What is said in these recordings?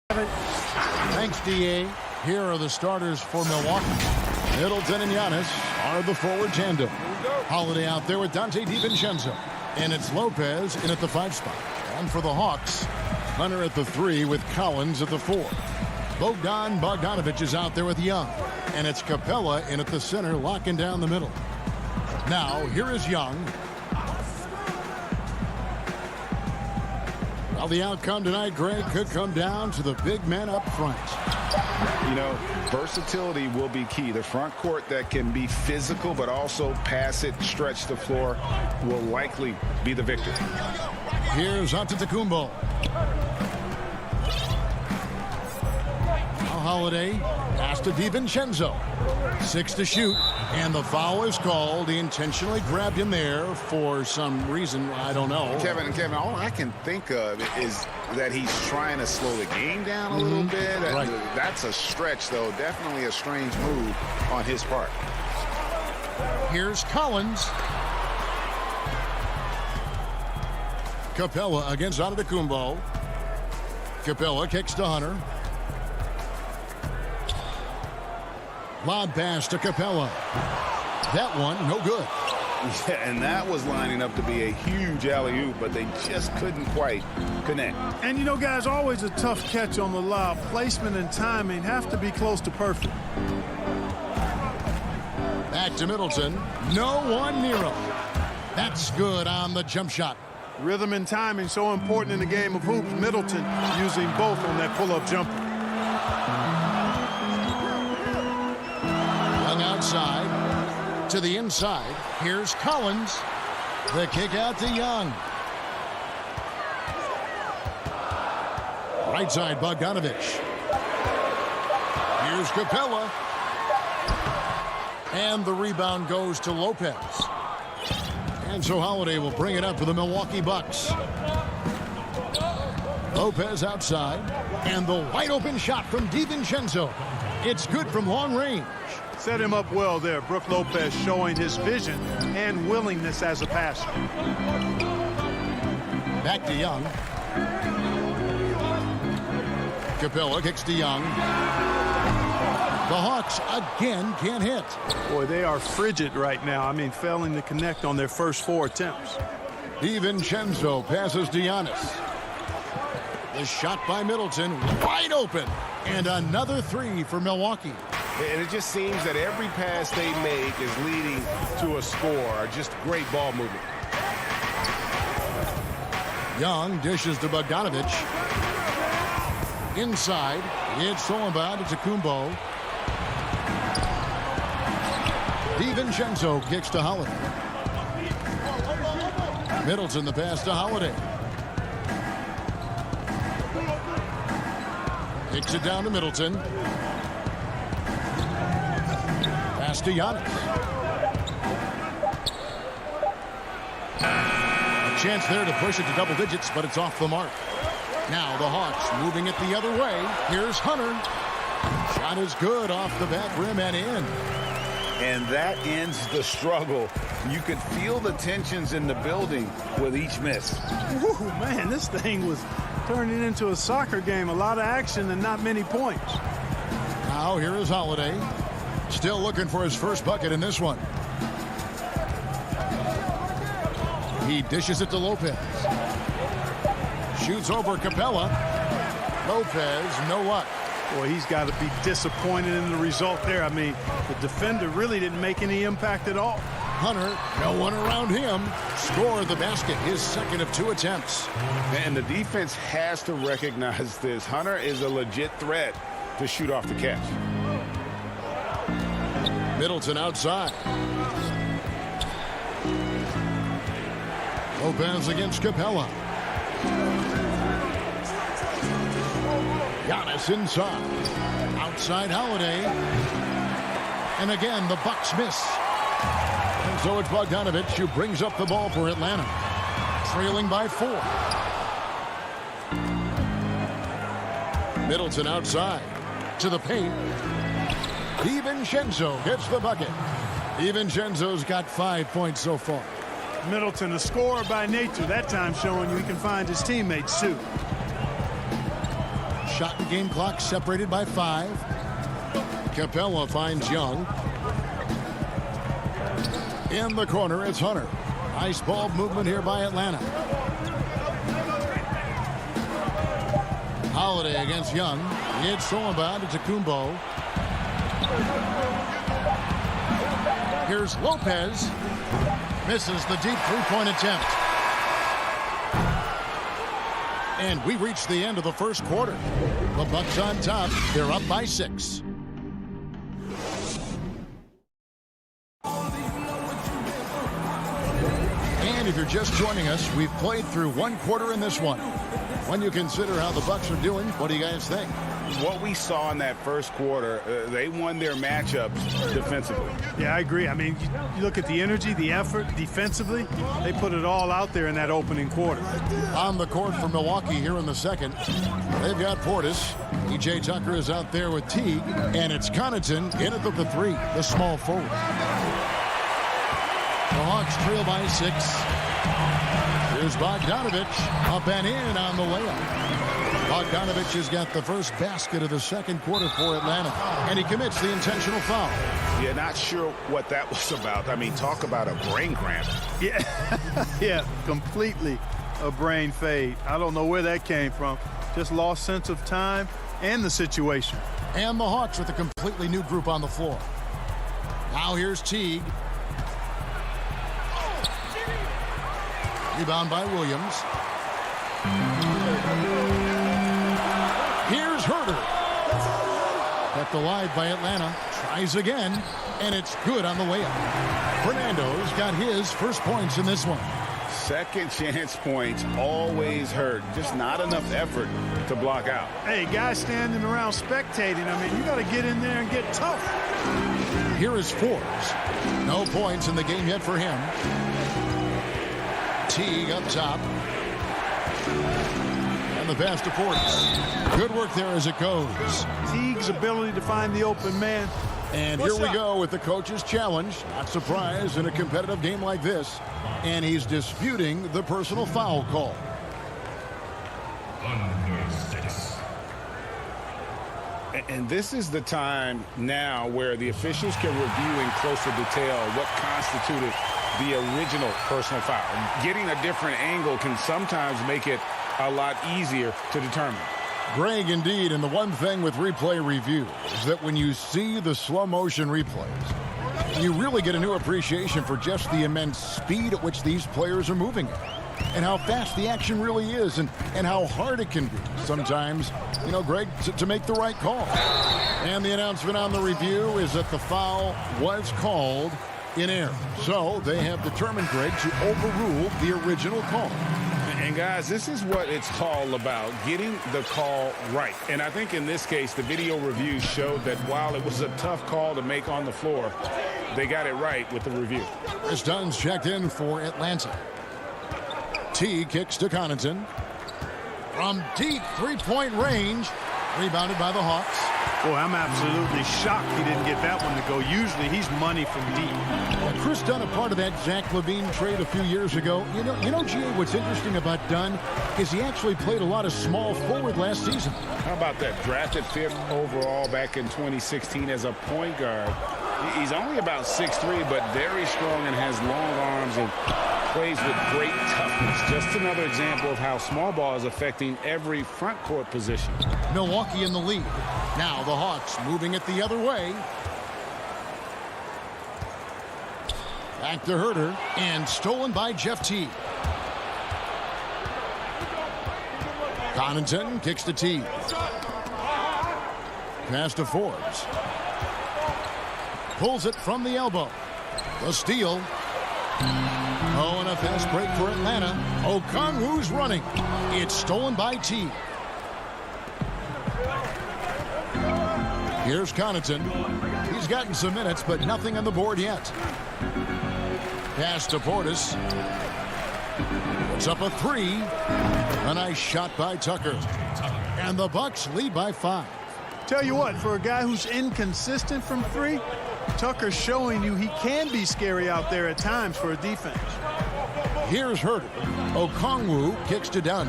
Thanks, D.A. Here are the starters for Milwaukee. Middleton and Giannis are the forward tandem. Holiday out there with Dante DiVincenzo. And it's Lopez in at the 5 spot. And for the Hawks, Hunter at the 3 with Collins at the 4. Bogdanovich is out there with Young. And it's Capella in at the center, locking down the middle. Now, here is Young. Well, the outcome tonight, Greg, could come down to the big man up front. You know, versatility will be key. The front court that can be physical but also pass it, stretch the floor will likely be the victor. Here's Antetokounmpo. Now Holiday pass to DiVincenzo. 6 to shoot, and the foul is called. He intentionally grabbed him there for some reason. I don't know. Kevin, all I can think of is that he's trying to slow the game down a little bit. Right. That's a stretch, though. Definitely a strange move on his part. Here's Collins. Capella against Antetokounmpo. Capella kicks to Hunter. Lob pass to Capella. That one, no good. Yeah, and that was lining up to be a huge alley-oop, but they just couldn't quite connect. And, you know, guys, always a tough catch on the lob. Placement and timing have to be close to perfect. Back to Middleton. No one near him. That's good on the jump shot. Rhythm and timing so important in the game of hoops. Middleton using both on that pull-up jumper. Outside to the inside. Here's Collins. The kick out to Young. Right side, Bogdanovich. Here's Capella. And the rebound goes to Lopez. And so Holiday will bring it up for the Milwaukee Bucks. Lopez outside. And the wide open shot from DiVincenzo. It's good from long range. Set him up well there. Brook Lopez showing his vision and willingness as a passer. Back to Young. Capella kicks to Young. The Hawks again can't hit. Boy, they are frigid right now. I mean, failing to connect on their first 4 attempts. DiVincenzo passes to Giannis. The shot by Middleton, wide open. And another 3 for Milwaukee. And it just seems that every pass they make is leading to a score. Just great ball movement. Young dishes to Bogdanovich. Inside, it's stolen by Antetokounmpo. DiVincenzo kicks to Holiday. Middleton the pass to Holiday. Kicks it down to Middleton. Pass to Giannis. A chance there to push it to double digits, but it's off the mark. Now the Hawks moving it the other way. Here's Hunter. Shot is good off the back rim and in. And that ends the struggle. You could feel the tensions in the building with each miss. Woo, man, this thing was turning into a soccer game. A lot of action and not many points. Now here is Holiday. Still looking for his first bucket in this one. He dishes it to Lopez. Shoots over Capella. Lopez, no luck. Boy, he's got to be disappointed in the result there. I mean, the defender really didn't make any impact at all. Hunter, no one around him. Scored the basket, his second of 2 attempts. And the defense has to recognize this. Hunter is a legit threat to shoot off the catch. Middleton outside. Lopez against Capella. Giannis inside. Outside Holiday. And again, the Bucks miss. And so it's Bogdanovich who brings up the ball for Atlanta. Trailing by 4. Middleton outside. To the paint. DiVincenzo gets the bucket. DiVincenzo's got 5 points so far. Middleton, a scorer by nature, that time showing you he can find his teammates too. shot and game clock separated by 5. Capella finds Young. In the corner, it's Hunter. Nice ball movement here by Atlanta. Holiday against Young. It's stolen by Kumbo. Here's Lopez. Misses the deep three-point attempt. And we reach the end of the first quarter. The Bucks on top. They're up by 6. And if you're just joining us, we've played through one quarter in this one. When you consider how the Bucks are doing, what do you guys think? What we saw in that first quarter, they won their matchups defensively. Yeah, I agree. I mean, you look at the energy, the effort defensively, they put it all out there in that opening quarter. On the court for Milwaukee here in the second, they've got Portis. E.J. Tucker is out there with Teague, and it's Connaughton in at the 3, the small forward. The Hawks trail by 6. Here's Bogdanovich up and in on the layup. Bogdanovich has got the first basket of the second quarter for Atlanta, and he commits the intentional foul. Yeah, not sure what that was about. I mean, talk about a brain cramp. Yeah, completely a brain fade. I don't know where that came from. Just lost sense of time and the situation. And the Hawks with a completely new group on the floor. Now here's Teague. Rebound by Williams. Here's Herter. Kept alive by Atlanta. Tries again, and it's good on the way up. Fernando's got his first points in this one. Second chance points always hurt. Just not enough effort to block out. Hey, guys standing around spectating, I mean, you got to get in there and get tough. Here is Forbes. No points in the game yet for him. Teague up top. And the pass to Portis. Good work there as it goes. Teague's ability to find the open man. And here we go with the coach's challenge. Not surprised in a competitive game like this. And he's disputing the personal foul call. And this is the time now where the officials can review in closer detail what constituted the original personal foul. Getting a different angle can sometimes make it a lot easier to determine. Greg, indeed, and the one thing with replay review is that when you see the slow motion replays, you really get a new appreciation for just the immense speed at which these players are moving and how fast the action really is and how hard it can be sometimes, you know, Greg, to make the right call. And the announcement on the review is that the foul was called in error. So they have determined, Greg, to overrule the original call. And guys, this is what it's all about, getting the call right. And I think in this case, the video review showed that while it was a tough call to make on the floor, they got it right with the review. Chris Dunn's checked in for Atlanta. T kicks to Connaughton. From deep three-point range, rebounded by the Hawks. Boy, I'm absolutely shocked he didn't get that one to go. Usually he's money from deep. Well, Chris Dunn, a part of that Zach LaVine trade a few years ago. You know, G.A., what's interesting about Dunn is he actually played a lot of small forward last season. How about that? Drafted 5th overall back in 2016 as a point guard. He's only about 6'3", but very strong and has long arms and plays with great toughness. Just another example of how small ball is affecting every front court position. Milwaukee in the lead. Now the Hawks moving it the other way. Back to Herter, and stolen by Jeff Teague. Connaughton kicks to Teague. Pass to Forbes. Pulls it from the elbow. The steal. Oh, and a fast break for Atlanta. Okongwu's running. It's stolen by Teague. Here's Connaughton. He's gotten some minutes, but nothing on the board yet. Pass to Portis. Puts up a 3. A nice shot by Tucker. And the Bucks lead by 5. Tell you what, for a guy who's inconsistent from 3, Tucker's showing you he can be scary out there at times for a defense. Here's Herter. Okongwu kicks to Dunn.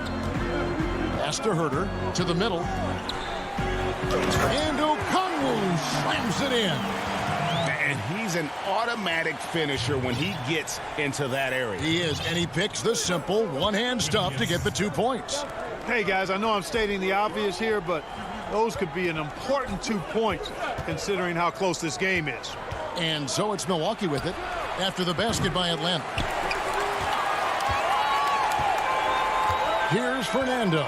Pass to Herter to the middle. And Okongwu slams it in. And he's an automatic finisher when he gets into that area. He is, and he picks the simple one-hand stuff to get the 2 points. Hey, guys, I know I'm stating the obvious here, but those could be an important 2 points considering how close this game is. And so it's Milwaukee with it after the basket by Atlanta. Here's Fernando.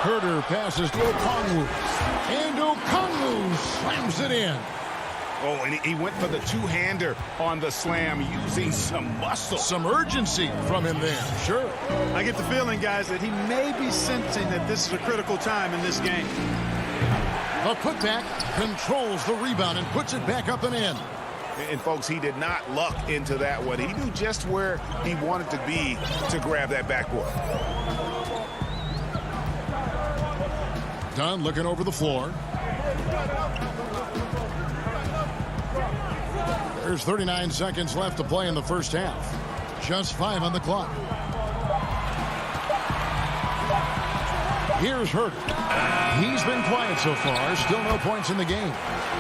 Herter passes to Okongwu. And Okongwu slams it in. Oh, and he went for the two-hander on the slam using some muscle. Some urgency from him there, sure. I get the feeling, guys, that he may be sensing that this is a critical time in this game. The putback controls the rebound and puts it back up and in. And, folks, he did not luck into that one. He knew just where he wanted to be to grab that backboard. Dunn looking over the floor. There's 39 seconds left to play in the first half. Just 5 on the clock. Here's Herter. He's been quiet so far. Still no points in the game.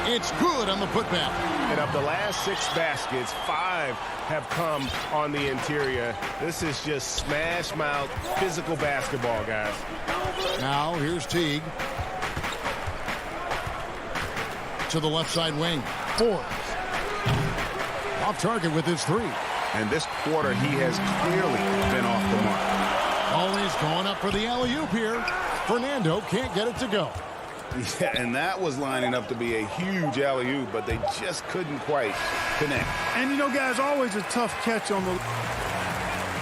It's good on the putback. And of the last 6 baskets, 5 have come on the interior. This is just smash mouth physical basketball, guys. Now here's Teague. To the left side wing. Forbes. Off target with his 3. And this quarter, he has clearly been off the mark. Always going up for the alley-oop here. Fernando can't get it to go. Yeah, and that was lining up to be a huge alley-oop, but they just couldn't quite connect. And, you know, guys, always a tough catch on the...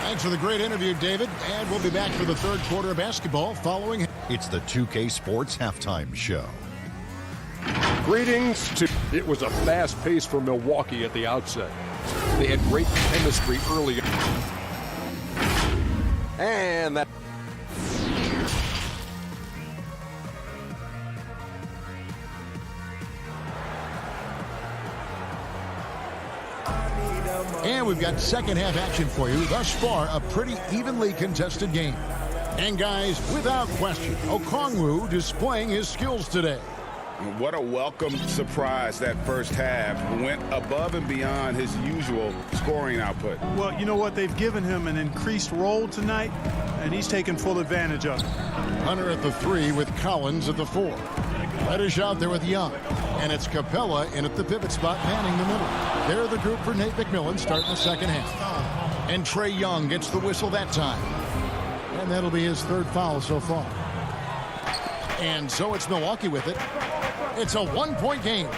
Thanks for the great interview, David. And we'll be back for the third quarter of basketball following... It's the 2K Sports Halftime Show. Greetings to... It was a fast pace for Milwaukee at the outset. They had great chemistry early. And that... And we've got second half action for you. Thus far, a pretty evenly contested game. And guys, without question, Okongwu displaying his skills today. What a welcome surprise that first half. Went above and beyond his usual scoring output. Well, you know what? They've given him an increased role tonight, and he's taken full advantage of it. Hunter at the 3 with Collins at the 4. Reddish out there with Young. And it's Capella in at the pivot spot, manning the middle. They're the group for Nate McMillan starting the second half. And Trey Young gets the whistle that time. And that'll be his 3rd foul so far. And so it's Milwaukee with it. It's a 1-point game.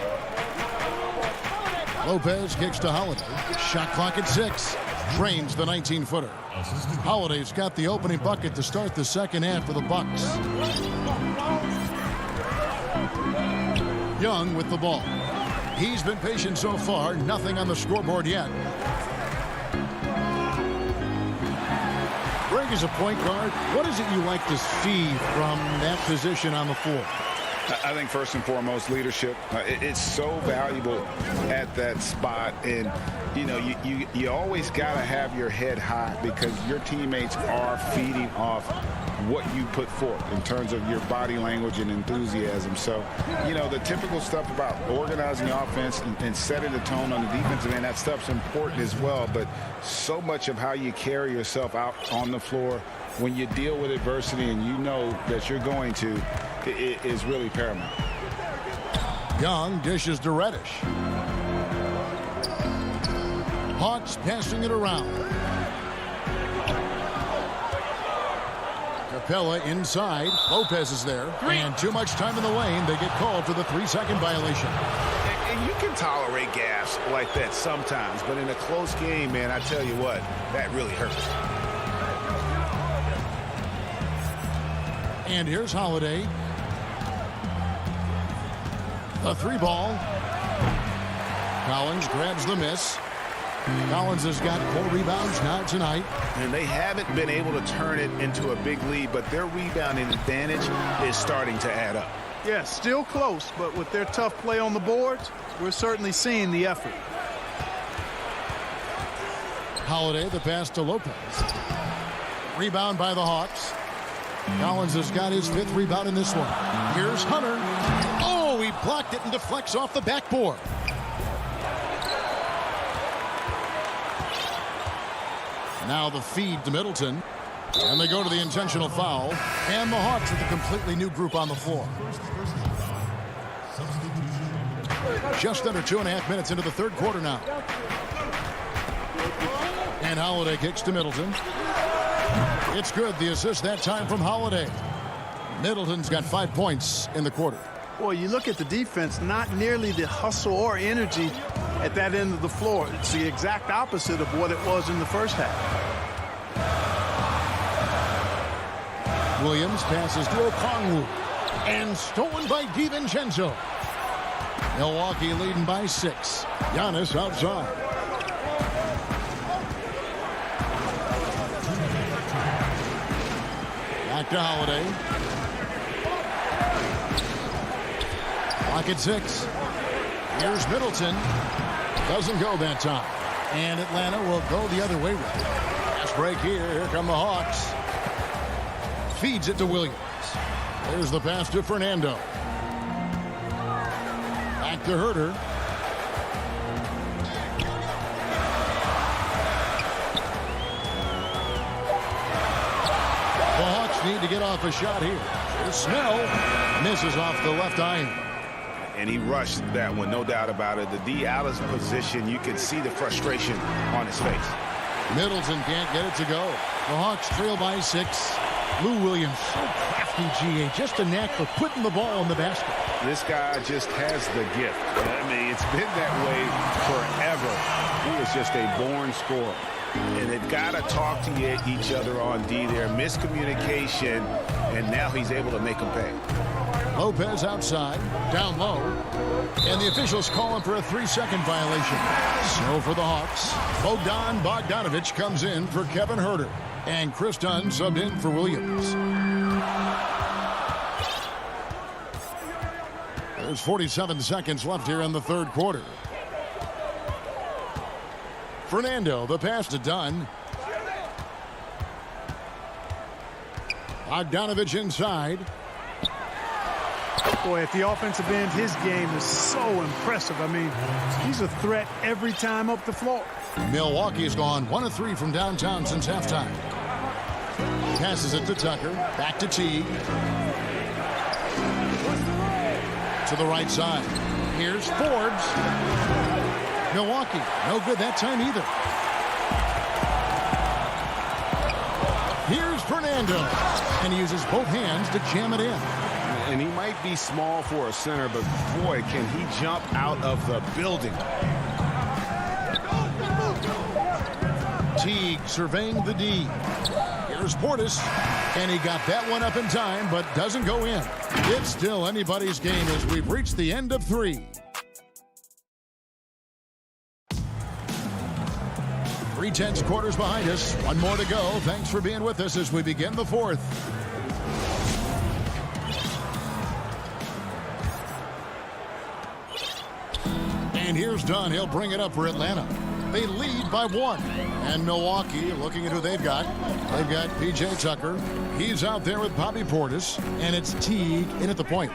Lopez kicks to Holiday. Shot clock at 6. Drains the 19-footer. Holiday's got the opening bucket to start the second half for the Bucks. Young with the ball. He's been patient so far. Nothing on the scoreboard yet. Greg is a point guard. What is it you like to see from that position on the floor? I think first and foremost, leadership. It's so valuable at that spot. And, you know, you always got to have your head high because your teammates are feeding off what you put forth in terms of your body language and enthusiasm. So, you know, the typical stuff about organizing the offense and setting the tone on the defensive end, that stuff's important as well. But so much of how you carry yourself out on the floor when you deal with adversity and you know that you're going to, it is really paramount. Young dishes to Reddish. Hawks passing it around. Capella inside. Lopez is there. And too much time in the lane. They get called for the 3-second violation. And you can tolerate gaffes like that sometimes, but in a close game, man, I tell you what, that really hurts. And here's Holiday. The 3-ball. Collins grabs the miss. Collins has got 4 rebounds now tonight. And they haven't been able to turn it into a big lead, but their rebounding advantage is starting to add up. Yeah, still close, but with their tough play on the boards, we're certainly seeing the effort. Holiday, the pass to Lopez. Rebound by the Hawks. Collins has got his 5th rebound in this one. Here's Hunter. Oh, he blocked it and deflects off the backboard. Now the feed to Middleton. And they go to the intentional foul. And the Hawks with a completely new group on the floor. Just under 2.5 minutes into the 3rd quarter now. And Holiday kicks to Middleton. It's good. The assist that time from Holiday. Middleton's got 5 points in the quarter. Boy, you look at the defense, not nearly the hustle or energy at that end of the floor. It's the exact opposite of what it was in the first half. Williams passes to Okongwu. And stolen by DiVincenzo. Milwaukee leading by 6. Giannis outside. Back to Holiday. Clock at 6. Here's Middleton. Doesn't go that time. And Atlanta will go the other way with it. Fast break here. Here come the Hawks. Feeds it to Williams. There's the pass to Fernando. Back to Herter. The Hawks need to get off a shot here. Here's Snell. Misses off the left iron. And he rushed that one, no doubt about it. The D out of position, you can see the frustration on his face. Middleton can't get it to go. The Hawks trail by 6. Lou Williams, so crafty, GA. Just a knack for putting the ball in the basket. This guy just has the gift. I mean, it's been that way forever. He is just a born scorer. And they've got to talk to each other on D there. Miscommunication, and now he's able to make them pay. Lopez outside, down low. And the officials call him for a 3-second violation. So for the Hawks, Bogdanovich comes in for Kevin Herter. And Chris Dunn subbed in for Williams. There's 47 seconds left here in the 3rd quarter. Fernando, the pass to Dunn. Bogdanovich inside. Boy, at the offensive end, his game is so impressive. I mean, he's a threat every time up the floor. Milwaukee's gone 1 of 3 from downtown since halftime. Passes it to Tucker. Back to Teague. To the right side. Here's Forbes. Milwaukee, no good that time either. Here's Fernando. And he uses both hands to jam it in. And he might be small for a center, but boy, can he jump out of the building. Teague surveying the D. Here's Portis. And he got that one up in time, but doesn't go in. It's still anybody's game as we've reached the end of 3. 3/10 quarters behind us. 1 more to go. Thanks for being with us as we begin the 4th. And here's Dunn. He'll bring it up for Atlanta. They lead by 1. And Milwaukee, looking at who they've got. They've got P.J. Tucker. He's out there with Bobby Portis. And it's Teague in at the point.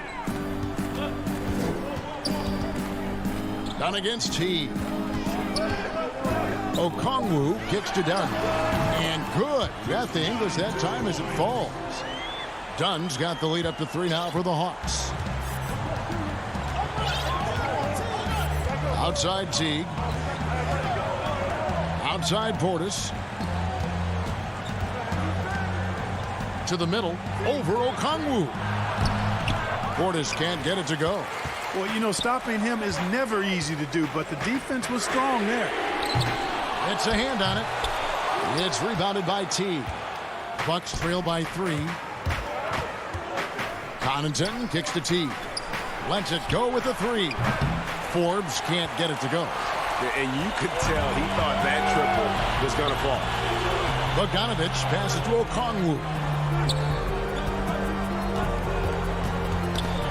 Dunn against Teague. Okongwu kicks to Dunn. And good. Got the English that time as it falls. Dunn's got the lead up to 3 now for the Hawks. Outside Teague. Outside Portis. To the middle. Over Okongwu. Portis can't get it to go. Well, you know, stopping him is never easy to do, but the defense was strong there. It's a hand on it. It's rebounded by Teague. Bucks trail by 3. Connaughton kicks to Teague. Lets it go with a 3. Forbes can't get it to go. And you could tell he thought that triple was going to fall. Bogdanovich passes to Okongwu.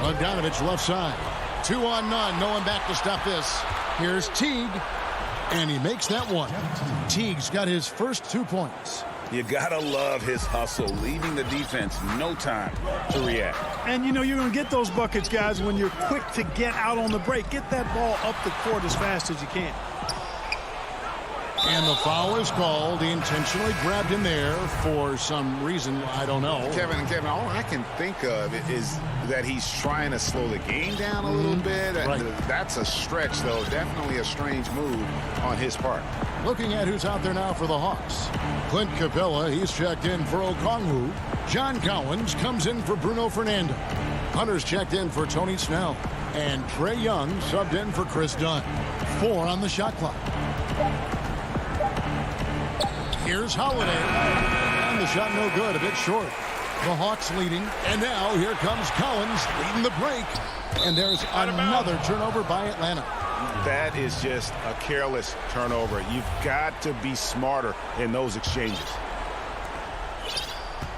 Bogdanovich left side. 2 on none. No one back to stop this. Here's Teague. And he makes that one. Teague's got his first 2 points. You got to love his hustle, leaving the defense no time to react. And, you know, you're going to get those buckets, guys, when you're quick to get out on the break. Get that ball up the court as fast as you can. And the foul is called. He intentionally grabbed him there for some reason. I don't know. Kevin, all I can think of is that he's trying to slow the game down a little bit. Right. That's a stretch, though. Definitely a strange move on his part. Looking at who's out there now for the Hawks. Clint Capella, he's checked in for Okongwu. John Collins comes in for Bruno Fernando. Hunter's checked in for Tony Snell. And Trey Young subbed in for Chris Dunn. 4 on the shot clock. Here's Holiday. And the shot no good, a bit short. The Hawks leading. And now here comes Collins leading the break. And there's another turnover by Atlanta. That is just a careless turnover. You've got to be smarter in those exchanges.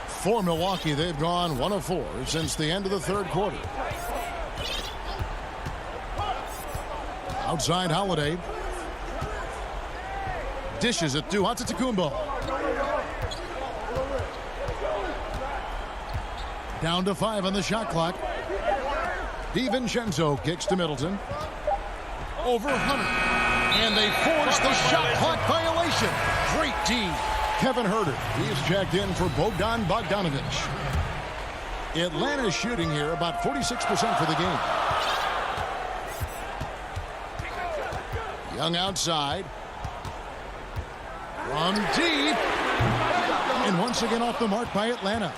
For Milwaukee, they've gone 1 of 4 since the end of the third quarter. Outside Holiday. Dishes it to Antetokounmpo. Down to 5 on the shot clock. DiVincenzo kicks to Middleton. Over Hunter. And they force the shot clock violation. Great D. Kevin Huerter. He's checked in for Bogdan Bogdanovic. Atlanta's shooting here about 46% for the game. Young outside. From deep. And once again off the mark by Atlanta.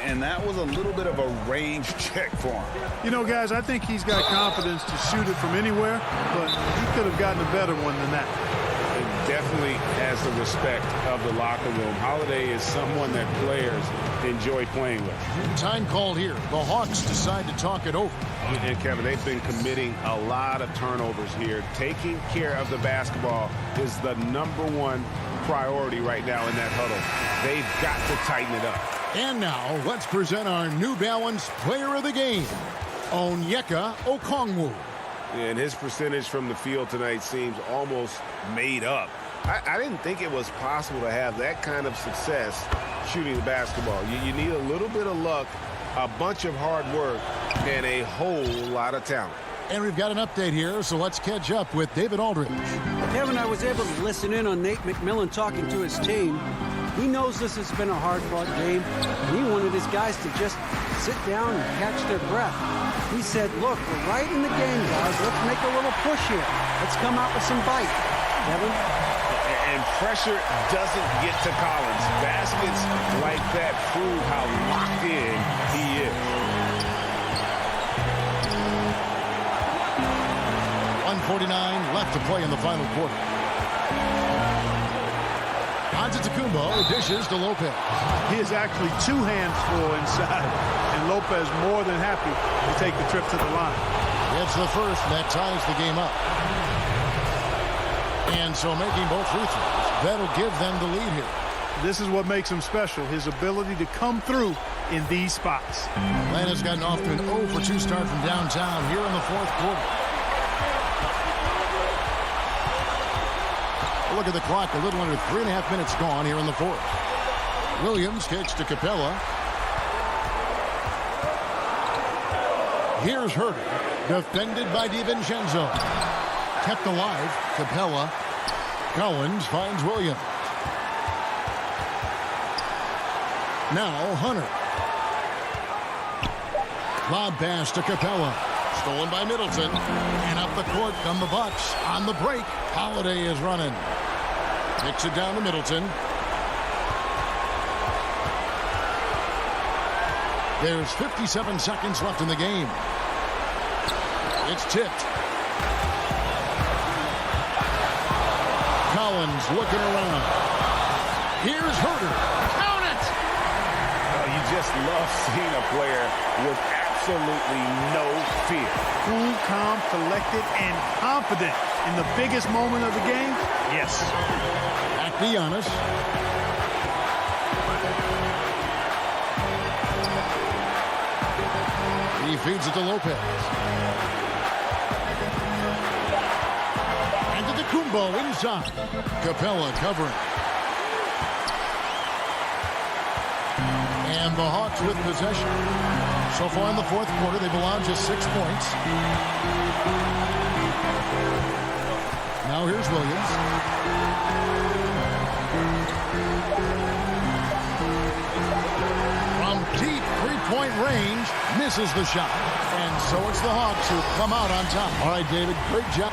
And that was a little bit of a range check for him. You know, guys, I think he's got confidence to shoot it from anywhere, but he could have gotten a better one than that. It definitely has the respect of the locker room. Holiday is someone that players enjoy playing with. Time called here. The Hawks decide to talk it over. And, Kevin, they've been committing a lot of turnovers here. Taking care of the basketball is the #1 priority right now in that huddle. They've got to tighten it up. And now, let's present our New Balance Player of the Game, Onyeka Okongwu. And his percentage from the field tonight seems almost made up. I didn't think it was possible to have that kind of success shooting the basketball. You need a little bit of luck, a bunch of hard work, and a whole lot of talent. And we've got an update here, so let's catch up with David Aldridge. Kevin, I was able to listen in on Nate McMillan talking to his team. He knows this has been a hard-fought game, and he wanted his guys to just sit down and catch their breath. He said, look, we're right in the game, guys. Let's make a little push here. Let's come out with some bite. Kevin? And pressure doesn't get to Collins. Baskets like that prove how locked in he is. 1:49 left to play in the final quarter. Antetokounmpo dishes to Lopez. He is actually 2 hands full inside, and Lopez more than happy to take the trip to the line. It's the first that ties the game up. And so making both free throws, that'll give them the lead here. This is what makes him special, his ability to come through in these spots. Atlanta's gotten off to an 0 for 2 start from downtown here in the fourth quarter. Look at the clock, a little under 3.5 minutes gone here in the fourth. Williams kicks to Capella. Here's Huerter, defended by DiVincenzo. Kept alive, Capella. Collins finds Williams. Now Hunter. Lob pass to Capella. Stolen by Middleton. And up the court come the Bucks. On the break, Holiday is running. Kicks it down to Middleton. There's 57 seconds left in the game. It's tipped. Collins looking around. Here's Huerter. Count it! You just love seeing a player with absolutely no fear. Cool, calm, collected, and confident in the biggest moment of the game. Yes. Back to Giannis. He feeds it to Lopez. Antetokounmpo inside. Capella covering. And the Hawks with possession. So far in the fourth quarter, they've allowed just 6 points. Now here's Williams. From deep three-point range, misses the shot. And so it's the Hawks who come out on top. All right, David, great job.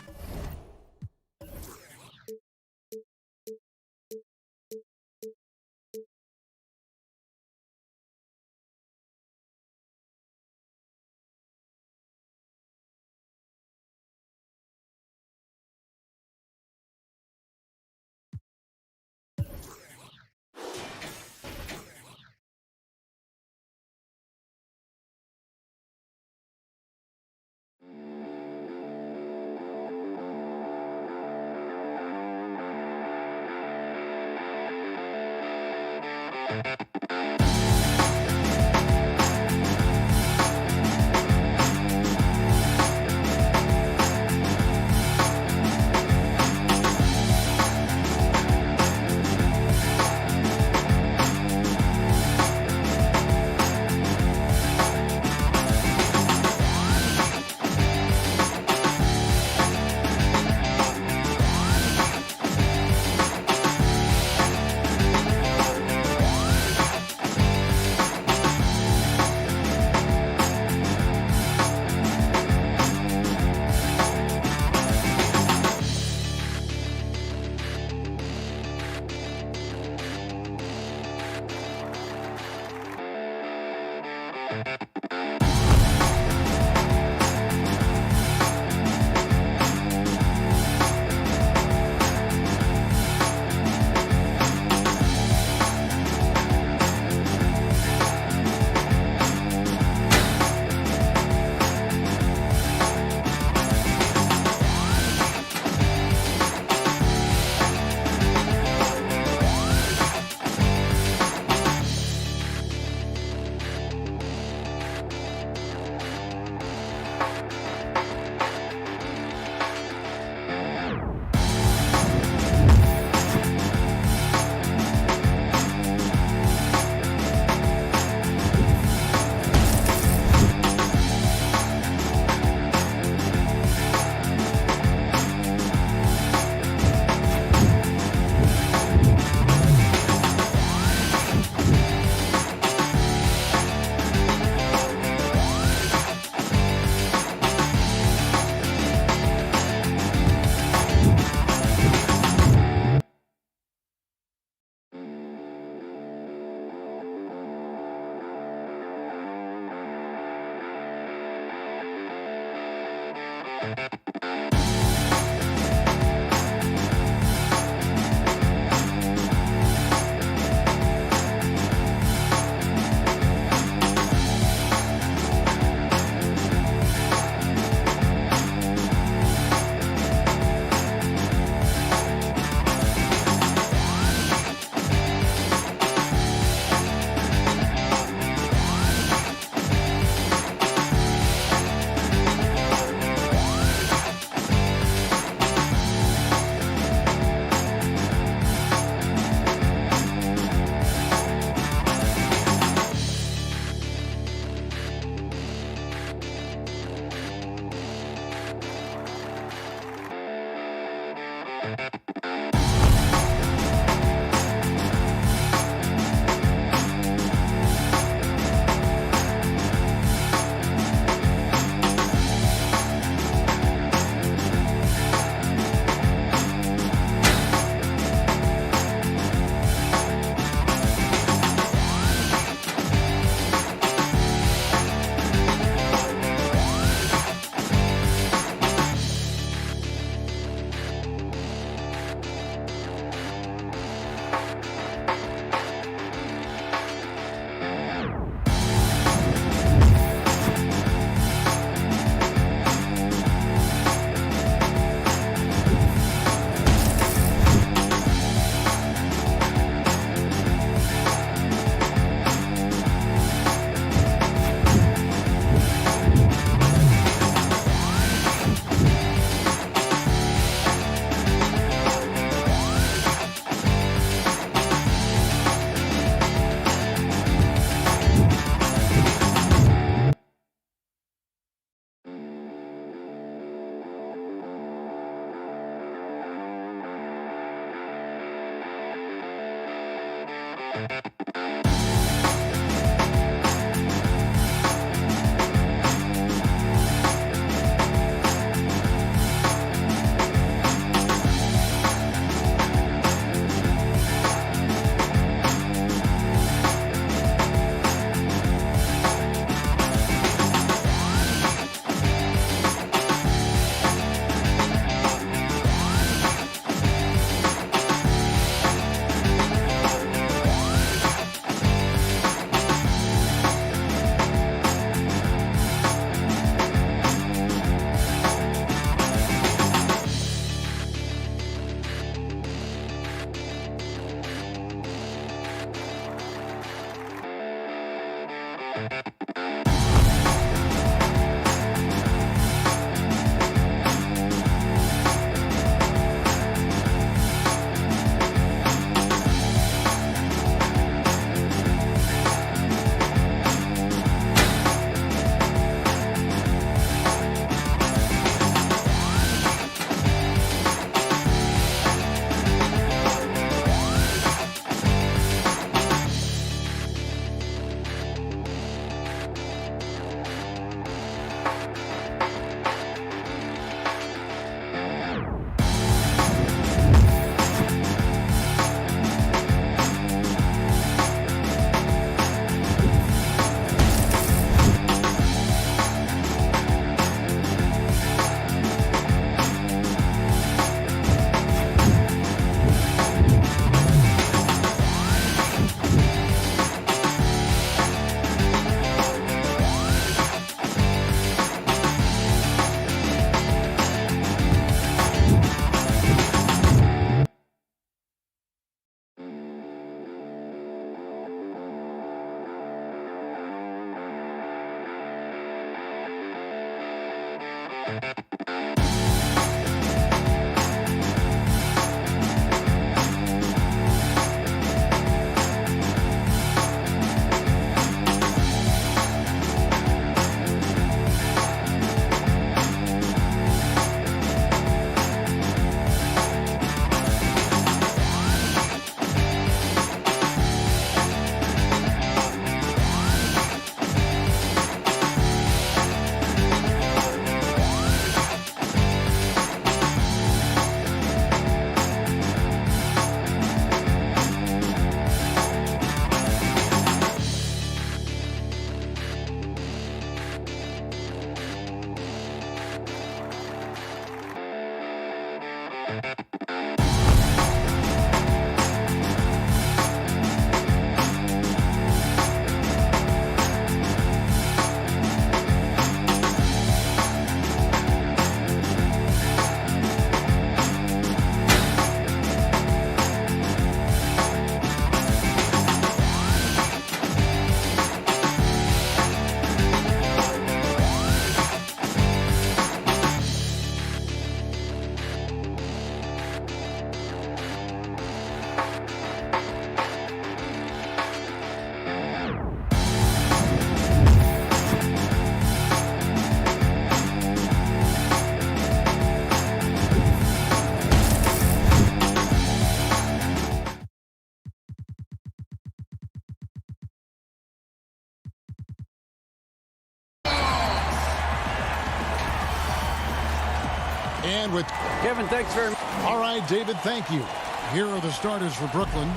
And with Kevin, thanks very much. all right, David, thank you. Here are the starters for Brooklyn.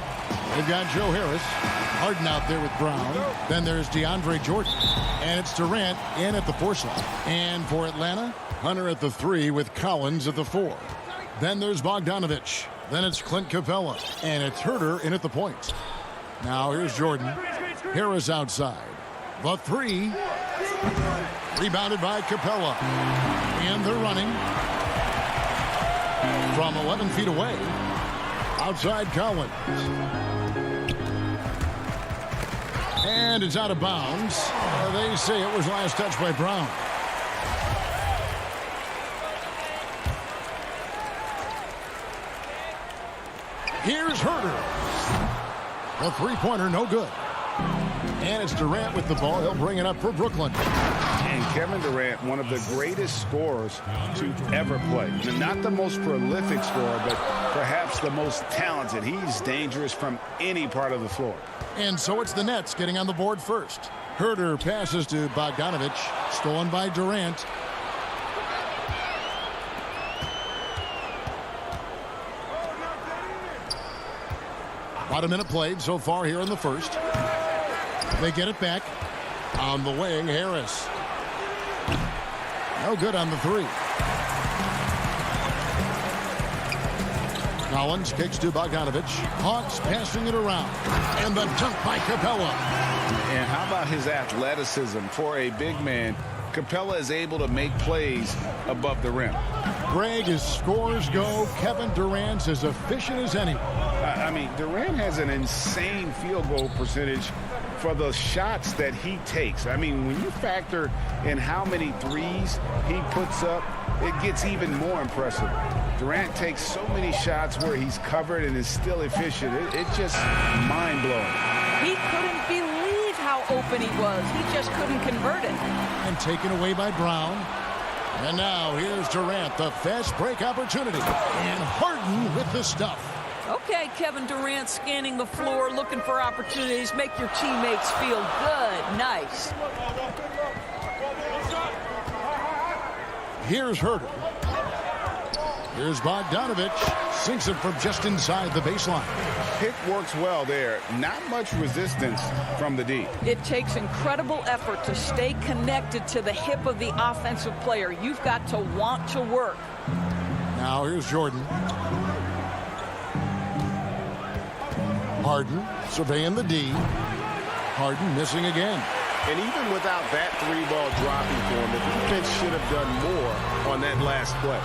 They've got Joe Harris, Harden out there with Brown. Then there's DeAndre Jordan. And it's Durant in at the 4 slot. And for Atlanta, Hunter at the 3 with Collins at the 4. Then there's Bogdanovich. Then it's Clint Capella. And it's Herter in at the point. Now here's Jordan. Harris outside. The 3. Rebounded by Capella. And they're running. From 11 feet away. Outside Collins. And it's out of bounds. They say it was last touched by Brown. Here's Herter. The three-pointer, no good. And it's Durant with the ball. He'll bring it up for Brooklyn. And Kevin Durant, one of the greatest scorers to ever play. Not the most prolific scorer, but perhaps the most talented. He's dangerous from any part of the floor. And so it's the Nets getting on the board first. Herter passes to Bogdanovich, stolen by Durant. About a minute played so far here in the first. They get it back. On the wing, Harris. No good on the three. Collins kicks to Bogdanovich. Hawks passing it around. And the dunk by Capella. And how about his athleticism? For a big man, Capella is able to make plays above the rim. Greg, as scores go, Kevin Durant's as efficient as any. I mean, Durant has an insane field goal percentage for the shots that he takes. I mean, when you factor in how many threes he puts up, it gets even more impressive. Durant takes so many shots where he's covered and is still efficient. It's just mind-blowing. He couldn't believe how open he was. He just couldn't convert it. And taken away by Brown. And now here's Durant, the fast break opportunity. And Harden with the stuff. Okay, Kevin Durant scanning the floor, looking for opportunities. Make your teammates feel good. Nice. Here's Herter. Here's Bogdanovich. Sinks it from just inside the baseline. Pick works well there. Not much resistance from the D. It takes incredible effort to stay connected to the hip of the offensive player. You've got to want to work. Now here's Jordan. Harden surveying the D. Harden missing again. And even without that three ball dropping for him, the defense should have done more on that last play.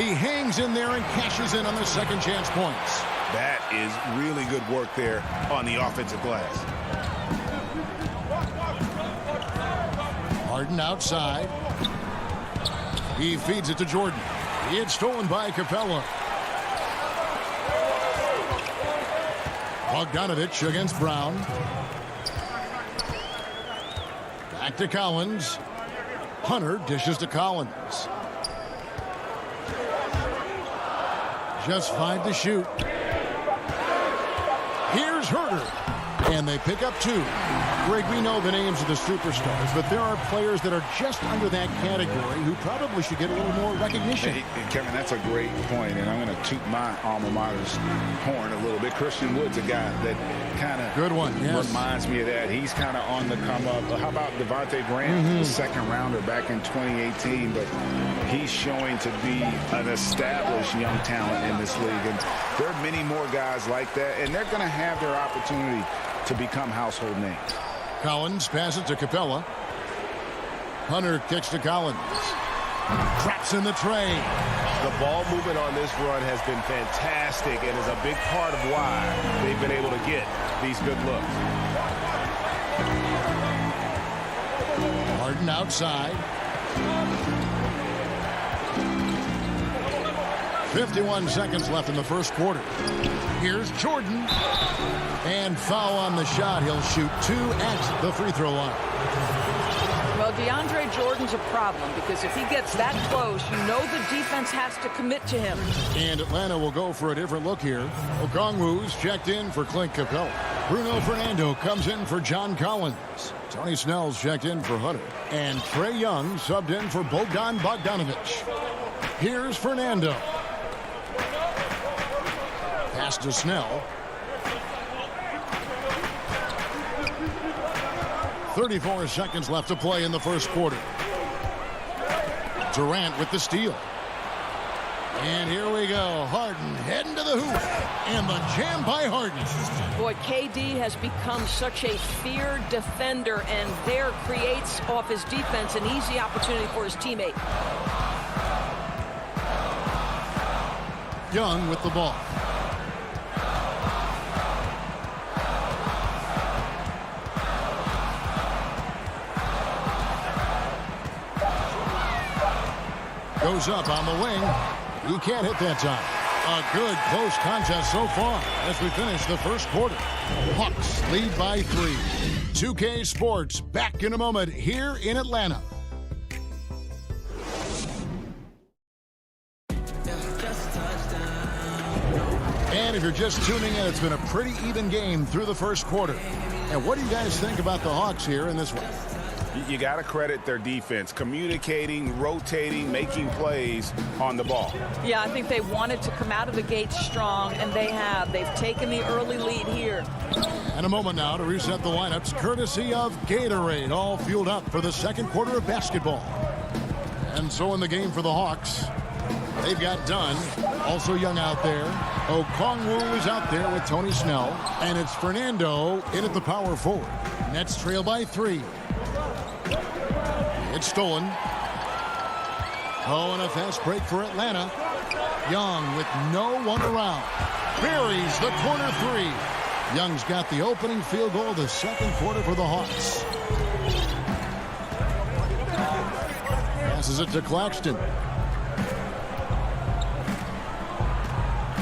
He hangs in there and cashes in on the second chance points. That is really good work there on the offensive glass. Harden outside. He feeds it to Jordan. It's stolen by Capella. Bogdanovich against Brown. Back to Collins. Hunter dishes to Collins. Just 5 to shoot. Here's Herter. And they pick up 2. Greg, we know the names of the superstars, but there are players that are just under that category who probably should get a little more recognition. Hey, Kevin, that's a great point, and I'm going to toot my alma mater's horn a little bit. Christian Wood's a guy that kind of good one, yes, reminds me of that. He's kind of on the come up. How about Devontae Graham, the second rounder back in 2018, but he's showing to be an established young talent in this league, and there are many more guys like that, and they're going to have their opportunity to become household names. Collins passes to Capella. Hunter kicks to Collins. Traps in the tray. The ball movement on this run has been fantastic and is a big part of why they've been able to get these good looks. Harden outside. 51 seconds left in the first quarter. Here's Jordan. And foul on the shot. He'll shoot 2 at the free throw line. Well, DeAndre Jordan's a problem because if he gets that close, you know the defense has to commit to him. And Atlanta will go for a different look here. Okongwu's checked in for Clint Capella. Bruno Fernando comes in for John Collins. Tony Snell's checked in for Hunter. And Trae Young subbed in for Bogdan Bogdanovich. Here's Fernando. Pass to Snell. 34 seconds left to play in the first quarter. Durant with the steal. And here we go. Harden heading to the hoop. And the jam by Harden. Boy, KD has become such a feared defender, and there creates off his defense an easy opportunity for his teammate. Young with the ball. Goes up on the wing. He can't hit that time. A good close contest so far as we finish the first quarter. Hawks lead by 3. 2K Sports back in a moment here in Atlanta. And if you're just tuning in, it's been a pretty even game through the first quarter. And what do you guys think about the Hawks here in this one? You got to credit their defense, communicating, rotating, making plays on the ball. Yeah, I think they wanted to come out of the gate strong, and they have. They've taken the early lead here. And a moment now to reset the lineups, courtesy of Gatorade, all fueled up for the second quarter of basketball. And so in the game for the Hawks, they've got Dunn, also young out there. Okongwu is out there with Tony Snell. And it's Fernando in at the power forward. Nets trail by 3. It's stolen. Oh, and a fast break for Atlanta. Young with no one around. Buries the corner 3. Young's got the opening field goal of the second quarter for the Hawks. Passes it to Claxton.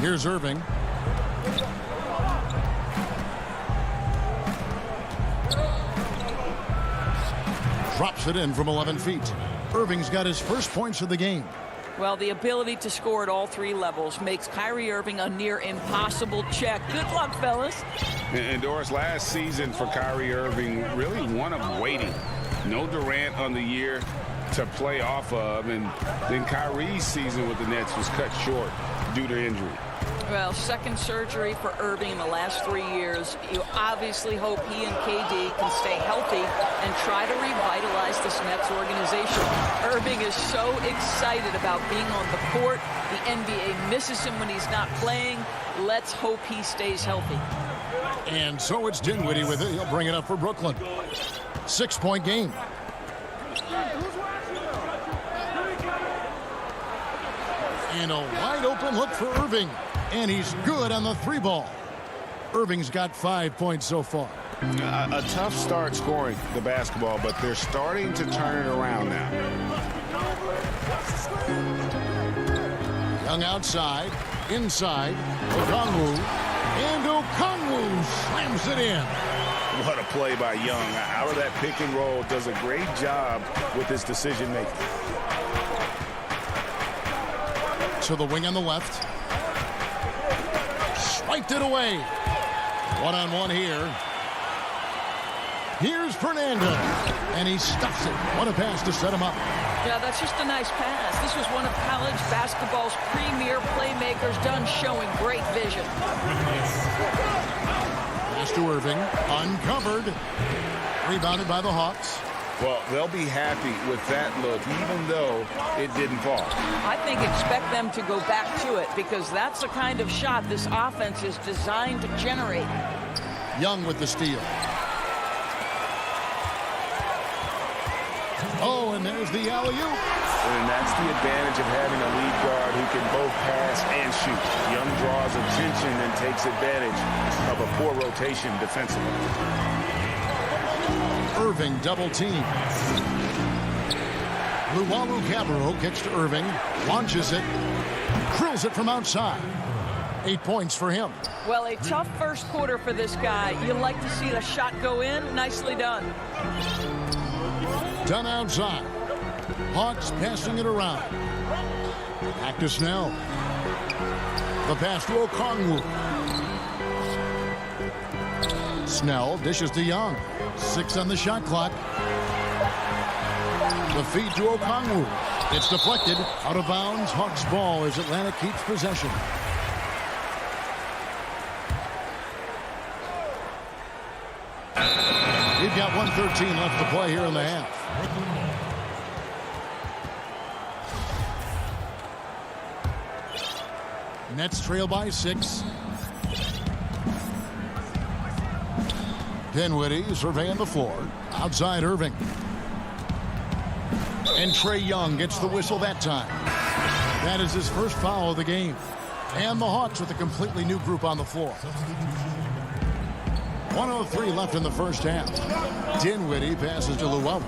Here's Irving. Drops it in from 11 feet. Irving's got his first points of the game. Well, the ability to score at all 3 levels makes Kyrie Irving a near impossible check. Good luck, fellas. And Doris, last season for Kyrie Irving, really one of waiting. No Durant on the year to play off of, and then Kyrie's season with the Nets was cut short due to injury. Well, second surgery for Irving in the last 3 years. You obviously hope he and KD can stay healthy and try to revitalize this Nets organization. Irving is so excited about being on the court. The NBA misses him when he's not playing. Let's hope he stays healthy. And so it's Dinwiddie with it. He'll bring it up for Brooklyn. 6-point game. And a wide open look for Irving. And he's good on the 3 ball. Irving's got 5 points so far. A tough start scoring the basketball, but they're starting to turn it around now. Young outside, inside, Okongwu. And Okongwu slams it in. What a play by Young. Out of that pick and roll, does a great job with his decision making. To the wing on the left. Swiped it away. One-on-one here. Here's Fernando. And he stuffs it. What a pass to set him up. Yeah, that's just a nice pass. This was one of college basketball's premier playmakers, done showing great vision. Pass to Irving. Uncovered. Rebounded by the Hawks. Well, they'll be happy with that look, even though it didn't fall. I think expect them to go back to it because that's the kind of shot this offense is designed to generate. Young with the steal. Oh, and there's the alley-oop. And that's the advantage of having a lead guard who can both pass and shoot. Young draws attention and takes advantage of a poor rotation defensively. Irving double team. Luwawu-Cabarrot kicks to Irving. Launches it. Drills it from outside. 8 points for him. Well, a tough first quarter for this guy. You like to see the shot go in. Nicely done. Done outside. Hawks passing it around. Back to Snell. The pass to Okongwu. Snell dishes to Young. 6 on the shot clock. The feed to Okongwu. It's deflected. Out of bounds. Hawks ball as Atlanta keeps possession. We've got 1:13 left to play here in the half. Nets trail by 6. Dinwiddie surveying the floor. Outside Irving. And Trae Young gets the whistle that time. That is his first foul of the game. And the Hawks with a completely new group on the floor. 1:03 left in the first half. Dinwiddie passes to Luwawu.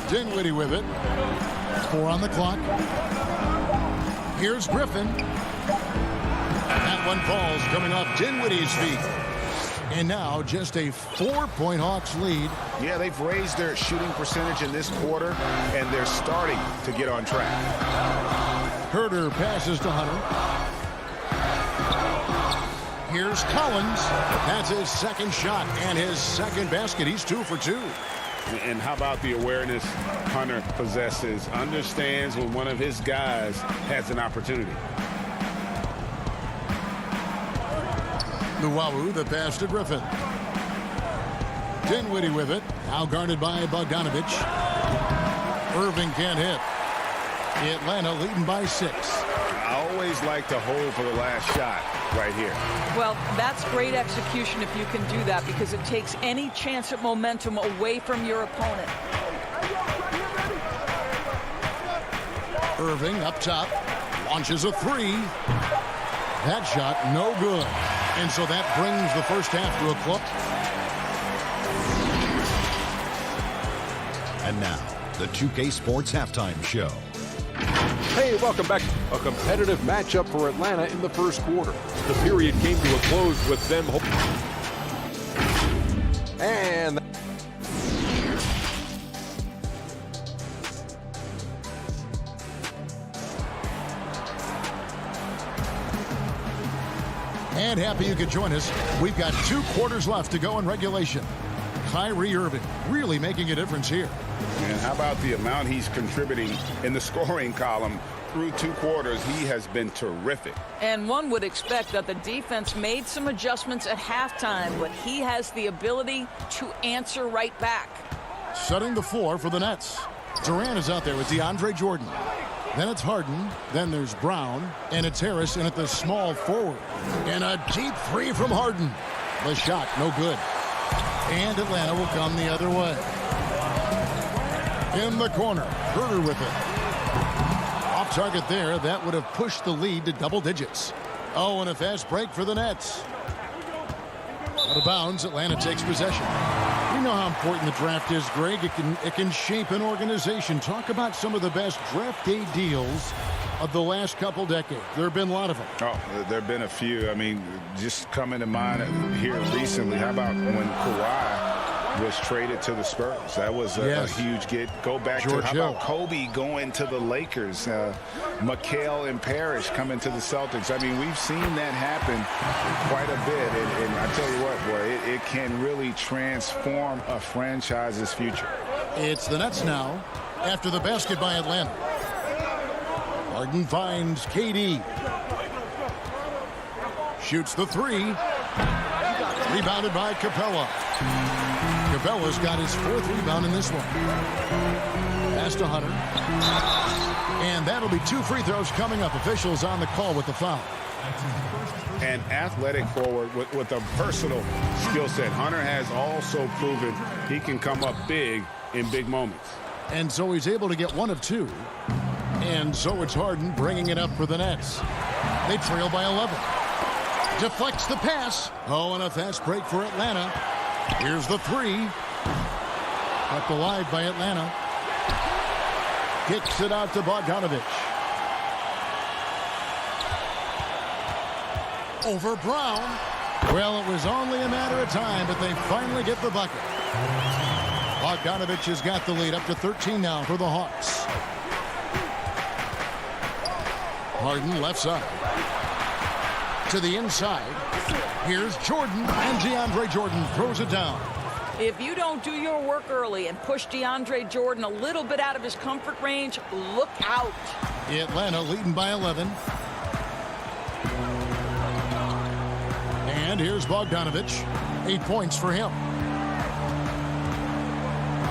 Dinwiddie with it. 4 on the clock. Here's Griffin. That one falls coming off Dinwiddie's feet. And now just a 4-point Hawks lead. Yeah, they've raised their shooting percentage in this quarter, and they're starting to get on track. Herter passes to Hunter. Here's Collins. That's his second shot and his second basket. He's 2 for 2. And how about the awareness Hunter possesses? Understands when one of his guys has an opportunity. Luwawu, the pass to Griffin. Dinwiddie with it. Now guarded by Bogdanovich. Irving can't hit. Atlanta leading by 6. I always like to hold for the last shot right here. Well, that's great execution if you can do that, because it takes any chance at momentum away from your opponent. Irving up top. Launches a 3. That shot no good. And so that brings the first half to a close. And now, the 2K Sports Halftime Show. Hey, welcome back. A competitive matchup for Atlanta in the first quarter. The period came to a close with them. And happy you could join us. We've got 2 quarters left to go in regulation. Kyrie Irving really making a difference here. And how about the amount he's contributing in the scoring column through 2 quarters? He has been terrific. And one would expect that the defense made some adjustments at halftime, but he has the ability to answer right back. Setting the floor for the Nets. Durant is out there with DeAndre Jordan. Then it's Harden. Then there's Brown. And it's Harrison at the small forward. And a deep 3 from Harden. The shot, no good. And Atlanta will come the other way. In the corner, Herter with it. Off target there, that would have pushed the lead to double digits. Oh, and a fast break for the Nets. Out of bounds, Atlanta takes possession. We know how important the draft is, Greg. It can shape an organization. Talk about some of the best draft day deals of the last couple decades. There have been a lot of them. Oh, there have been a few. I mean, just coming to mind here recently. How about when Kawhi was traded to the Spurs? That was a huge get. Go back George to how Hill. about Kobe going to the Lakers? McHale and Parrish coming to the Celtics. I mean, we've seen that happen quite a bit. And I tell you what, boy, it can really transform a franchise's future. It's the Nets now after the basket by Atlanta. Harden finds KD. Shoots the 3. Rebounded by Capella. Capella's got his 4th rebound in this one. Pass to Hunter. And that'll be 2 free throws coming up. Officials on the call with the foul. An athletic forward with a versatile skill set. Hunter has also proven he can come up big in big moments. And so he's able to get 1 of 2. And so it's Harden bringing it up for the Nets. They trail by 11. Deflects the pass. Oh, and a fast break for Atlanta. Here's the 3. Kept alive by Atlanta. Kicks it out to Bogdanovich. Over Brown. Well, it was only a matter of time, but they finally get the bucket. Bogdanovich has got the lead up to 13 now for the Hawks. Harden left side. To the inside. Here's Jordan, and DeAndre Jordan throws it down. If you don't do your work early and push DeAndre Jordan a little bit out of his comfort range, look out. Atlanta leading by 11. And here's Bogdanovich. 8 points for him.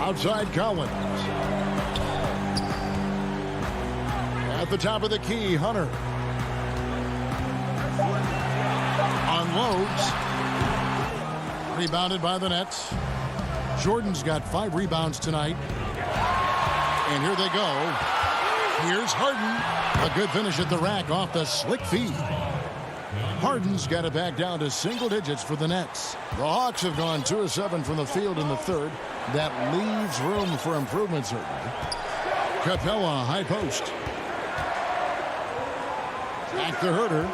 Outside Collins. At the top of the key, Hunter. Unloads. Rebounded by the Nets. Jordan's got 5 rebounds tonight. And here they go. Here's Harden. A good finish at the rack off the slick feed. Harden's got it back down to single digits for the Nets. The Hawks have gone 2 of 7 from the field in the third. That leaves room for improvement, certainly. Capella, high post. Back to Herter.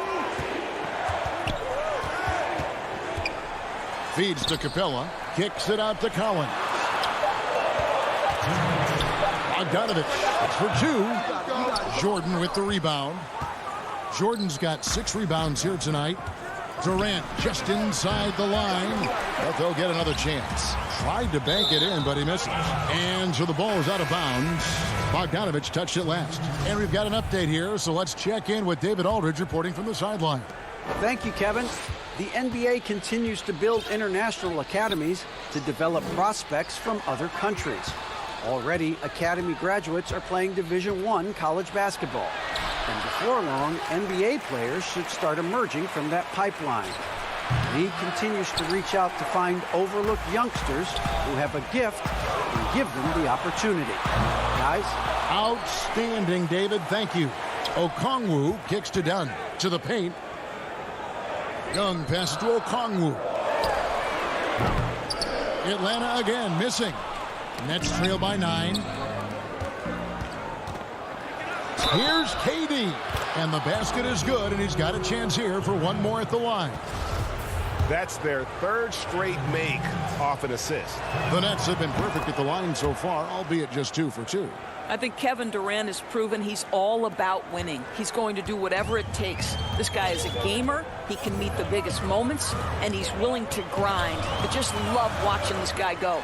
Feeds to Capella. Kicks it out to Collins. Bogdanovich. It's for two. Jordan with the rebound. Jordan's got 6 rebounds here tonight. Durant just inside the line, but they'll get another chance. Tried to bank it in, but he misses. And so the ball is out of bounds. Bogdanovich touched it last. And we've got an update here, so let's check in with David Aldridge reporting from the sideline. Thank you, Kevin. The NBA continues to build international academies to develop prospects from other countries. Already, academy graduates are playing Division I college basketball. And before long, NBA players should start emerging from that pipeline. The league continues to reach out to find overlooked youngsters who have a gift and give them the opportunity. Guys? Outstanding, David. Thank you. Okongwu kicks to Dunn. To the paint. Young passes to Okongwu. Atlanta again missing. Nets trail by 9. Here's KD. And the basket is good, and he's got a chance here for one more at the line. That's their 3rd straight make off an assist. The Nets have been perfect at the line so far, albeit just 2 for 2. I think Kevin Durant has proven he's all about winning. He's going to do whatever it takes. This guy is a gamer. He can meet the biggest moments, and he's willing to grind. I just love watching this guy go.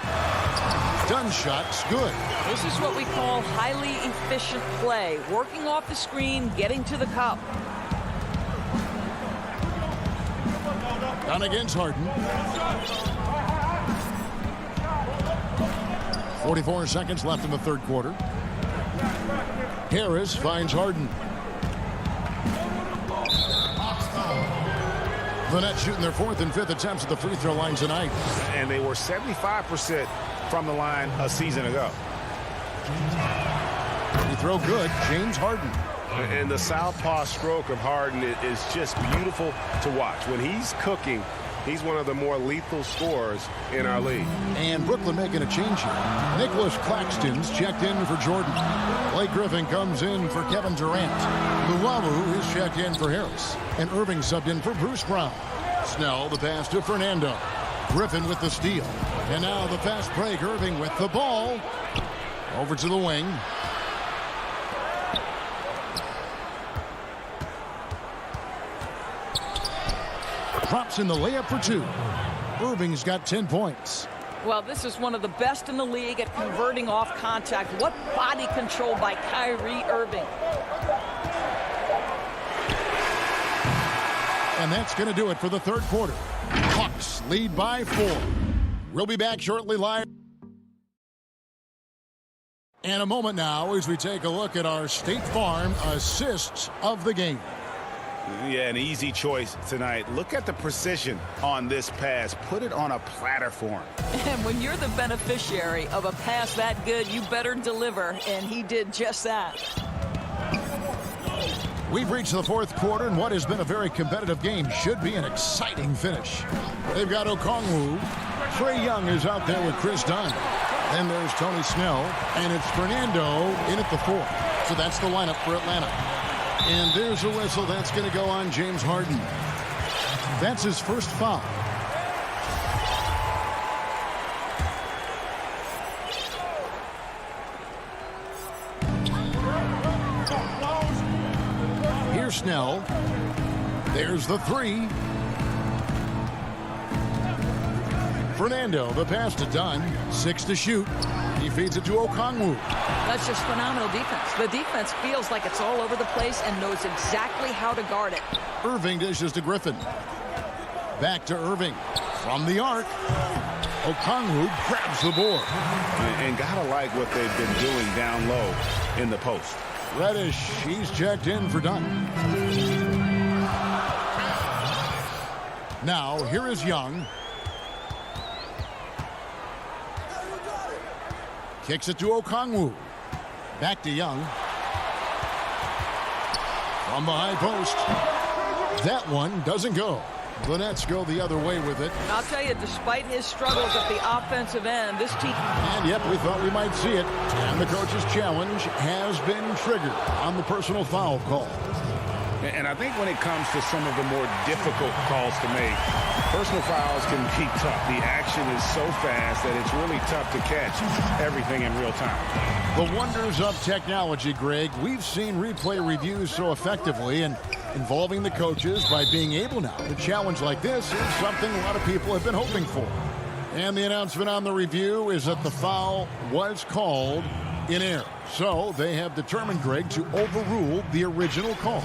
Dunn shot's good. This is what we call highly efficient play. Working off the screen, getting to the cup. Dunn against Harden. 44 seconds left in the 3rd quarter. Harris finds Harden. The Nets shooting their 4th and 5th attempts at the free throw line tonight. And they were 75% from the line a season ago. Free throw good. James Harden. And the southpaw stroke of Harden is just beautiful to watch. When he's cooking, he's one of the more lethal scorers in our league. And Brooklyn making a change here. Nicholas Claxton's checked in for Jordan. Blake Griffin comes in for Kevin Durant. Luwawu is checked in for Harris. And Irving subbed in for Bruce Brown. Snell the pass to Fernando. Griffin with the steal. And now the fast break. Irving with the ball. Over to the wing. Drops in the layup for 2. Irving's got 10 points. Well, this is one of the best in the league at converting off contact. What body control by Kyrie Irving. And that's going to do it for the 3rd quarter. Hawks lead by 4. We'll be back shortly live. In a moment now as we take a look at our State Farm assists of the game. Yeah, an easy choice tonight. Look at the precision on this pass. Put it on a platter for him. And when you're the beneficiary of a pass that good, you better deliver, and he did just that. We've reached the 4th quarter, and what has been a very competitive game should be an exciting finish. They've got Okongwu. Trae Young is out there with Chris Dunn. Then there's Tony Snell, and it's Fernando in at the 4th. So that's the lineup for Atlanta. And there's a whistle that's going to go on James Harden. That's his first foul. Here's Snell. There's the 3. Fernando, the pass to Dunn. 6 to shoot. He feeds it to Okongwu. That's just phenomenal defense. The defense feels like it's all over the place and knows exactly how to guard it. Irving dishes to Griffin. Back to Irving. From the arc. Okongwu grabs the board. And gotta like what they've been doing down low in the post. Reddish, he's checked in for Dunn. Now, here is Young. Kicks it to Okongwu. Back to Young. From the high post. That one doesn't go. The Nets go the other way with it. I'll tell you, despite his struggles at the offensive end, this team... And yep, we thought we might see it. And the coach's challenge has been triggered on the personal foul call. And I think when it comes to some of the more difficult calls to make, personal fouls can be tough. The action is so fast that it's really tough to catch everything in real time. The wonders of technology, Greg. We've seen replay reviews so effectively, and involving the coaches by being able now to challenge like this is something a lot of people have been hoping for. And the announcement on the review is that the foul was called in error. So they have determined, Greg, to overrule the original call.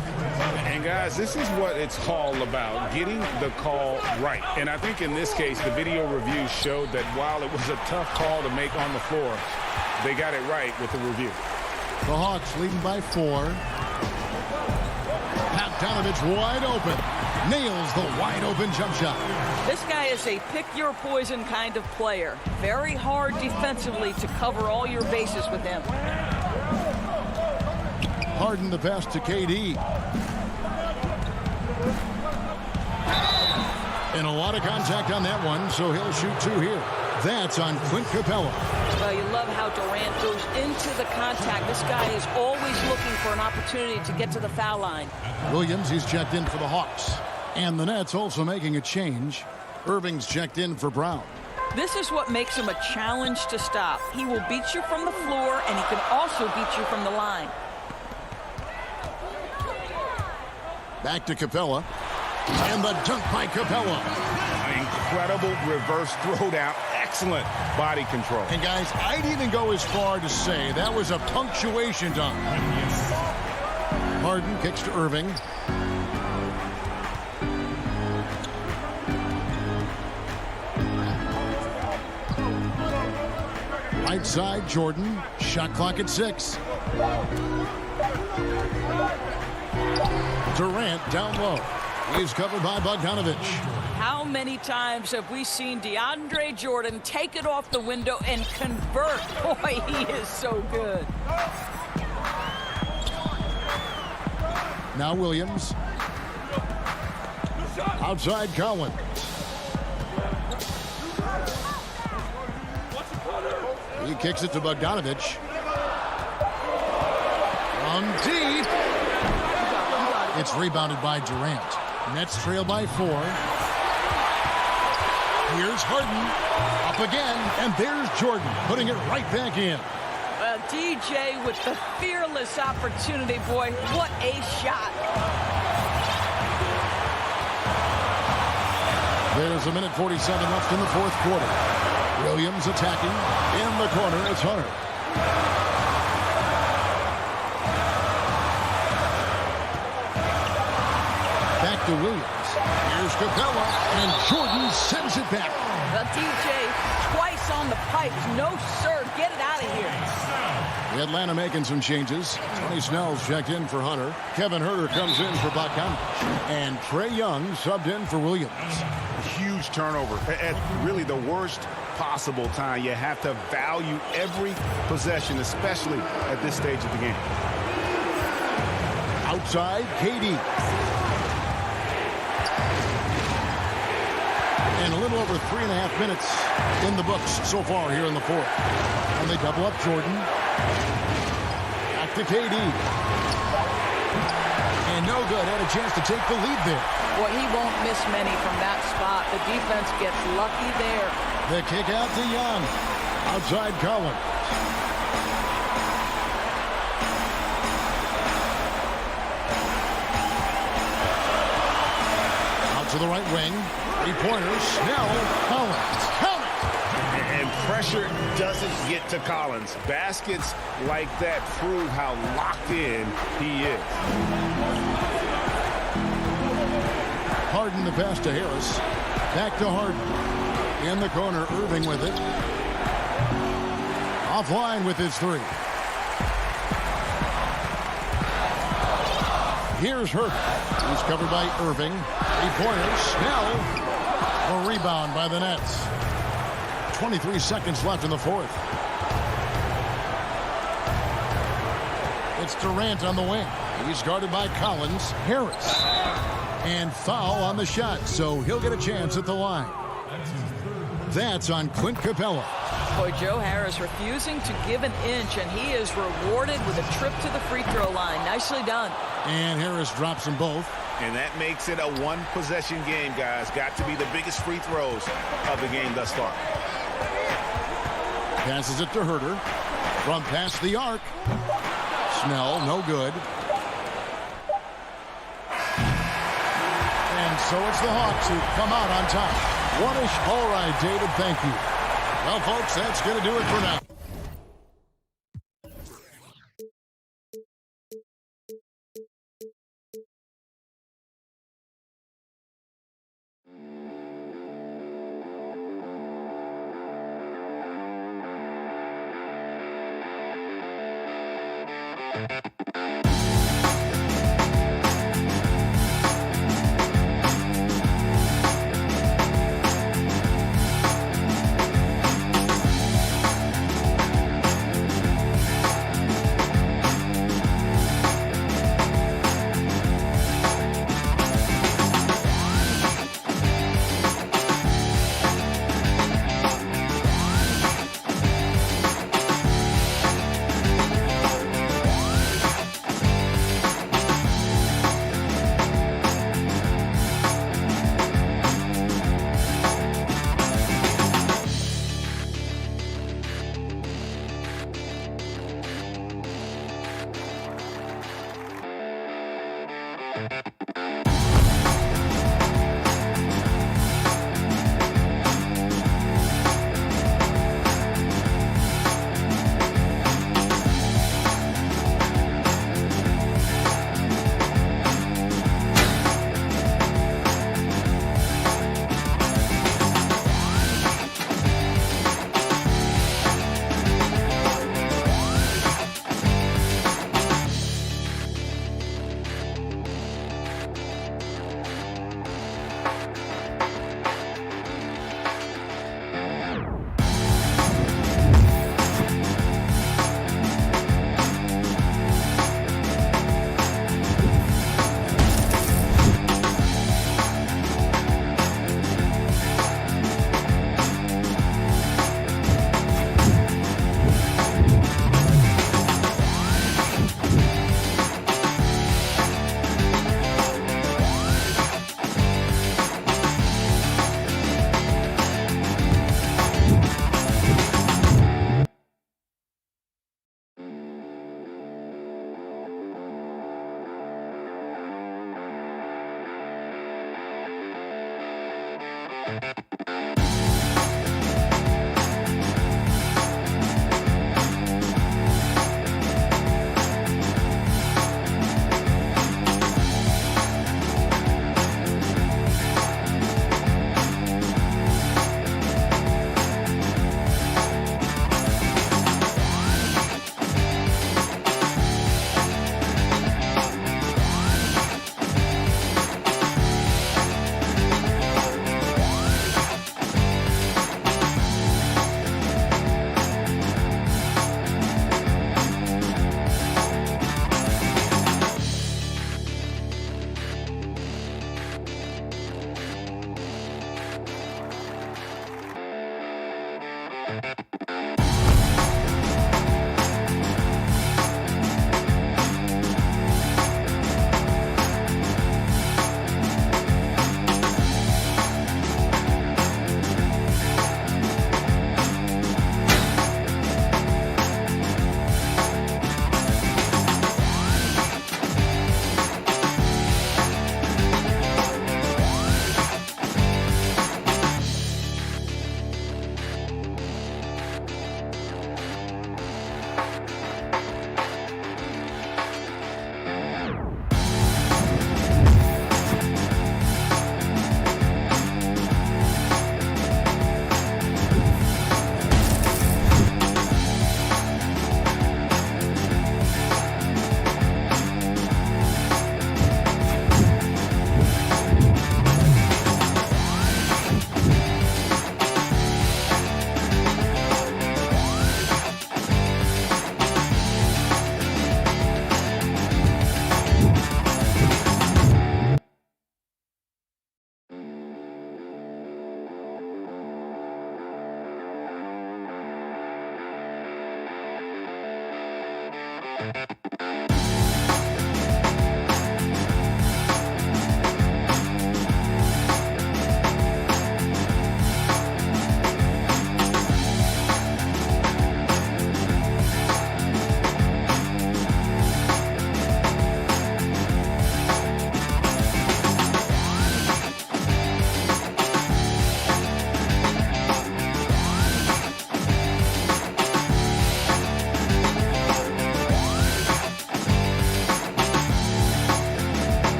And guys, this is what it's all about, getting the call right. And I think in this case, the video review showed that while it was a tough call to make on the floor, they got it right with the review. The Hawks leading by 4. Bogdanovich wide open. Nails the wide open jump shot. This guy is a pick-your-poison kind of player. Very hard defensively to cover all your bases with him. Harden the pass to KD. And a lot of contact on that one, so he'll shoot 2 here. That's on Clint Capella. Well, you love how Durant goes into the contact. This guy is always looking for an opportunity to get to the foul line. Williams, he's checked in for the Hawks. And the Nets also making a change. Irving's checked in for Brown. This is what makes him a challenge to stop. He will beat you from the floor, and he can also beat you from the line. Back to Capella. And the dunk by Capella. Incredible reverse throwdown. Excellent body control. And guys, I'd even go as far to say that was a punctuation dunk. Harden kicks to Irving. Right side, Jordan. Shot clock at 6. Durant down low. He's covered by Bogdanovich. How many times have we seen DeAndre Jordan take it off the window and convert? Boy, he is so good. Now Williams. Outside Collins. He kicks it to Bogdanovich. From deep. It's rebounded by Durant. Nets trail by 4. Here's Harden. Up again. And there's Jordan putting it right back in. Well, DJ with the fearless opportunity, boy. What a shot. There's a minute 47 left in the 4th quarter. Williams attacking. In the corner, it's Hunter. Back to Williams. Here's Capella, and Jordan sends it back. The DJ twice on the pipes. No, sir. Get it out of here. Atlanta making some changes. Tony Snell's checked in for Hunter. Kevin Huerter comes in for Bogdanovich. And Trae Young subbed in for Williams. Huge turnover at really the worst possible time. You have to value every possession, especially at this stage of the game. Outside, KD. And a little over 3.5 minutes in the books so far here in the 4th. And they double up Jordan. Back to KD. And no good. Had a chance to take the lead there. Well, he won't miss many from that spot. The defense gets lucky there. The kick out to Young. Outside Collins. Out to the right wing. 3-pointers. Snell. Collins. Count it. And pressure doesn't get to Collins. Baskets like that prove how locked in he is. Harden the pass to Harris. Back to Harden. In the corner, Irving with it. Offline with his 3. Here's Herbert. He's covered by Irving. 3-pointers. Snell. A rebound by the Nets. 23 seconds left in the 4th. It's Durant on the wing. He's guarded by Collins. Harris. And foul on the shot, so he'll get a chance at the line. That's on Clint Capella. Boy, Joe Harris refusing to give an inch, and he is rewarded with a trip to the free throw line. Nicely done. And Harris drops them both. And that makes it a one-possession game, guys. Got to be the biggest free throws of the game thus far. Passes it to Herter. From past the arc. Snell, no good. And so it's the Hawks who come out on top. All right, David, thank you. Well, folks, that's going to do it for now.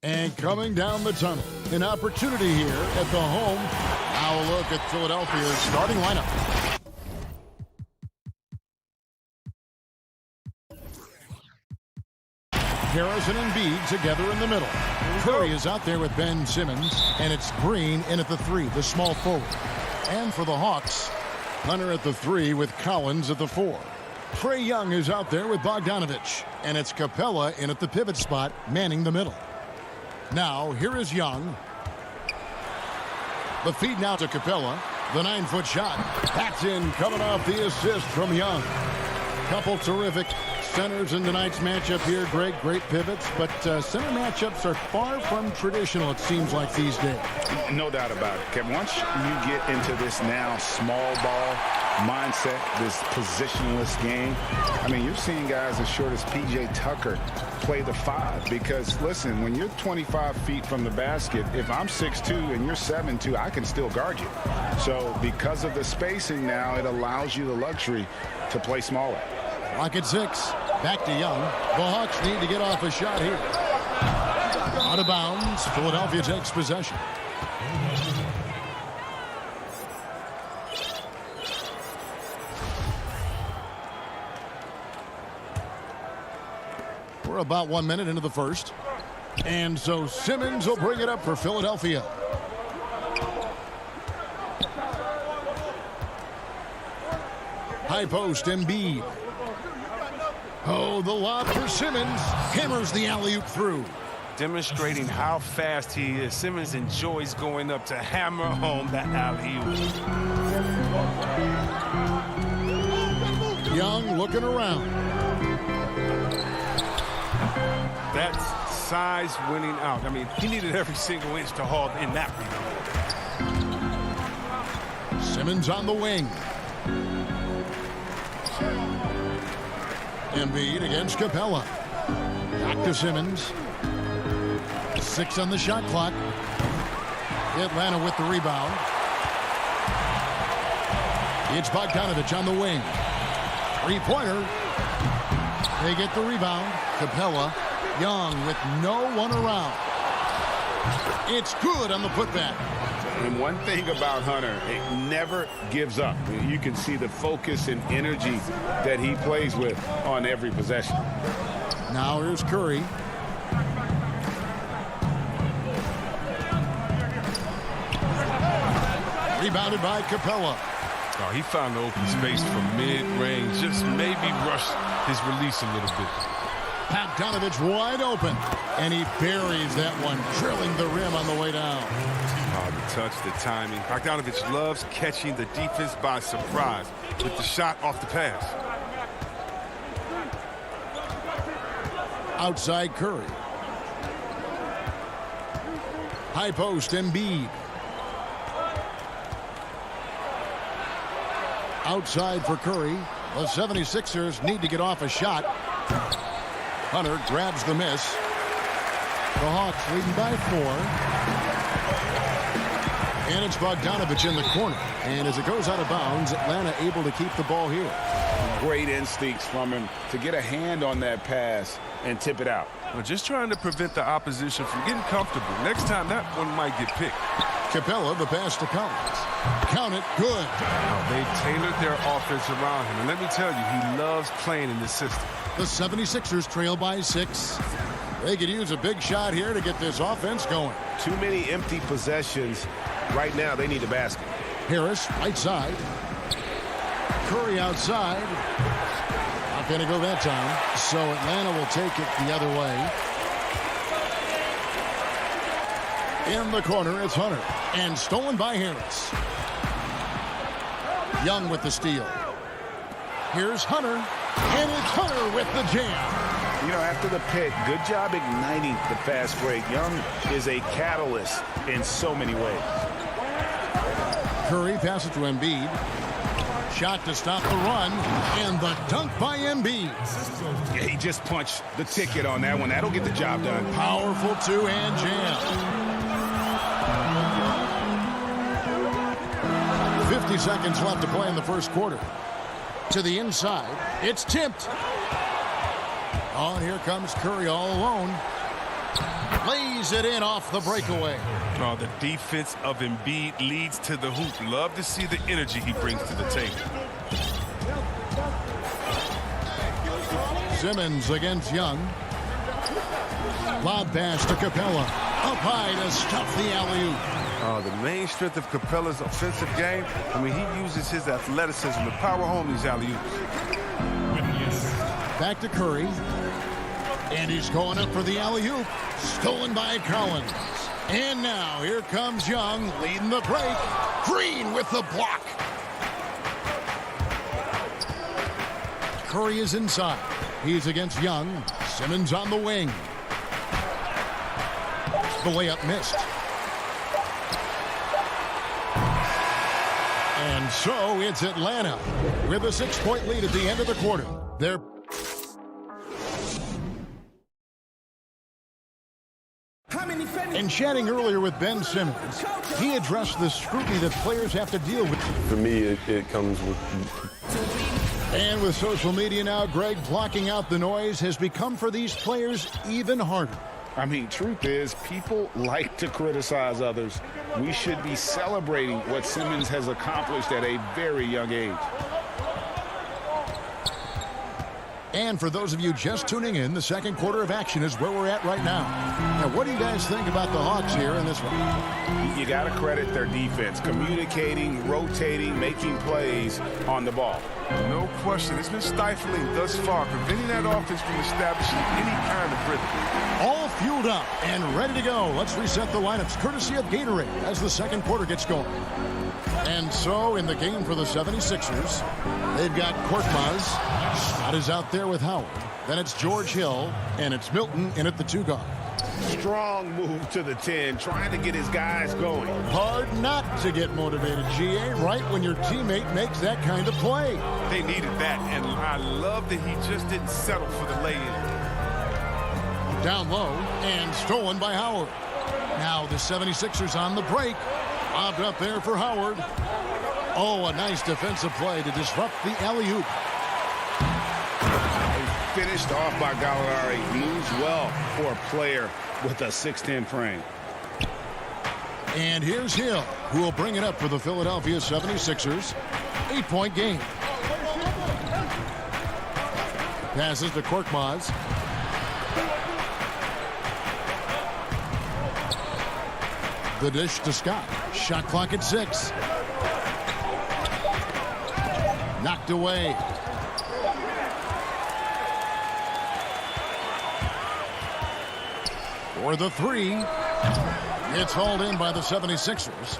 And coming down the tunnel, an opportunity here at the home. Now a look at Philadelphia's starting lineup. Harrison and Embiid together in the middle. Curry is out there with Ben Simmons, and it's Green in at the 3, the small forward. And for the Hawks, Hunter at the 3 with Collins at the 4. Trae Young is out there with Bogdanovich, and it's Capella in at the pivot spot, manning the middle. Now, here is Young. The feed now to Capella. The 9-foot shot. That's in, coming off the assist from Young. Couple terrific centers in tonight's matchup here, Greg. Great pivots, but center matchups are far from traditional, it seems like, these days. No doubt about it, Kevin. Once you get into this now small ball mindset, this positionless game, I mean, you're seeing guys as short as P.J. Tucker play the 5 because, listen, when you're 25 feet from the basket, if I'm 6'2 and you're 7'2, I can still guard you. So because of the spacing now, it allows you the luxury to play smaller. Clock at 6. Back to Young. The Hawks need to get off a shot here. Out of bounds. Philadelphia takes possession. We're about 1 minute into the first. And so Simmons will bring it up for Philadelphia. High post, Embiid. Oh, the lob for Simmons. Hammers the alley-oop through. Demonstrating how fast he is. Simmons enjoys going up to hammer home that alley-oop. Young looking around. That's size winning out. I mean, he needed every single inch to haul in that rebound. Simmons on the wing. Embiid against Capella. Back to Simmons. 6 on the shot clock. Atlanta with the rebound. It's Bogdanovich on the wing. 3-pointer. They get the rebound. Capella. Young with no one around. It's good on the putback. And one thing about Hunter, it never gives up. You can see the focus and energy that he plays with on every possession. Now here's Curry. Rebounded by Capella. Oh, he found the open space from mid-range. Just maybe rushed his release a little bit. Bogdanovich wide open. And he buries that one, drilling the rim on the way down. Oh, the touch, the timing. Bogdanovich loves catching the defense by surprise with the shot off the pass. Outside Curry. High post, Embiid. Outside for Curry. The 76ers need to get off a shot. Hunter grabs the miss. The Hawks leading by 4. And it's Bogdanovich in the corner. And as it goes out of bounds, Atlanta able to keep the ball here. Great instincts from him to get a hand on that pass and tip it out. Well, just trying to prevent the opposition from getting comfortable. Next time, that one might get picked. Capella, the pass to Collins. Count it, good. Now, they tailored their offense around him. And let me tell you, he loves playing in this system. The 76ers trail by 6. They could use a big shot here to get this offense going. Too many empty possessions. Right now, they need a basket. Harris, right side. Curry outside. Not going to go that time. So Atlanta will take it the other way. In the corner, it's Hunter. And stolen by Harris. Young with the steal. Here's Hunter. And it's Hunter with the jam. You know, after the pick, good job igniting the fast break. Young is a catalyst in so many ways. Curry passes to Embiid. Shot to stop the run. And the dunk by Embiid. Yeah, he just punched the ticket on that one. That'll get the job done. Powerful two-hand jam. 50 seconds left to play in the first quarter. To the inside. It's tipped. Oh, and here comes Curry all alone. Lays it in off the breakaway. Oh, the defense of Embiid leads to the hoop. Love to see the energy he brings to the table. Simmons against Young. Lob pass to Capella. Up high to stuff the alley-oop. The main strength of Capella's offensive game, I mean, he uses his athleticism to power home these alley-oops. Back to Curry. And he's going up for the alley-oop. Stolen by Collins. And now here comes Young leading the break. Green with the block. Curry is inside. He's against Young. Simmons on the wing. The layup missed. And so it's Atlanta with a 6-point lead at the end of the quarter. They're and chatting earlier with Ben Simmons, he addressed the scrutiny that players have to deal with. For me, it comes with... And with social media now, Greg, blocking out the noise has become for these players even harder. I mean, truth is, people like to criticize others. We should be celebrating what Simmons has accomplished at a very young age. And for those of you just tuning in, the second quarter of action is where we're at right now. Now, what do you guys think about the Hawks here in this one? You got to credit their defense, communicating, rotating, making plays on the ball. No question. It's been stifling thus far, preventing that offense from establishing any kind of rhythm. All fueled up and ready to go. Let's reset the lineups, courtesy of Gatorade, as the second quarter gets going. And so, in the game for the 76ers, they've got Korkmaz. Scott is out there with Howard. Then it's George Hill, and it's Milton in at the 2 guard. Strong move to the 10, trying to get his guys going. Hard not to get motivated, GA, right when your teammate makes that kind of play. They needed that, and I love that he just didn't settle for the lay-in. Down low, and stolen by Howard. Now the 76ers on the break. Lobbed up there for Howard. Oh, a nice defensive play to disrupt the alley-oop. Finished off by Gallinari. Moves well for a player with a 6'10" frame. And here's Hill, who will bring it up for the Philadelphia 76ers. 8-point game. Passes to Korkmaz. The dish to Scott. Shot clock at 6. Knocked away. For the 3. It's hauled in by the 76ers.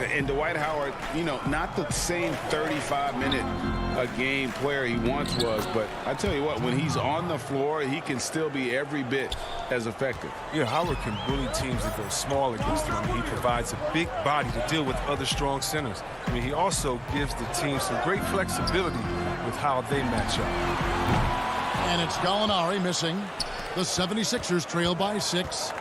And Dwight Howard, you know, not the same 35-minute-a-game player he once was, but I tell you what, when he's on the floor, he can still be every bit as effective. Yeah, Howard can bully teams that go small against him. I mean, he provides a big body to deal with other strong centers. I mean, he also gives the team some great flexibility with how they match up. And it's Gallinari missing. The 76ers trail by 6.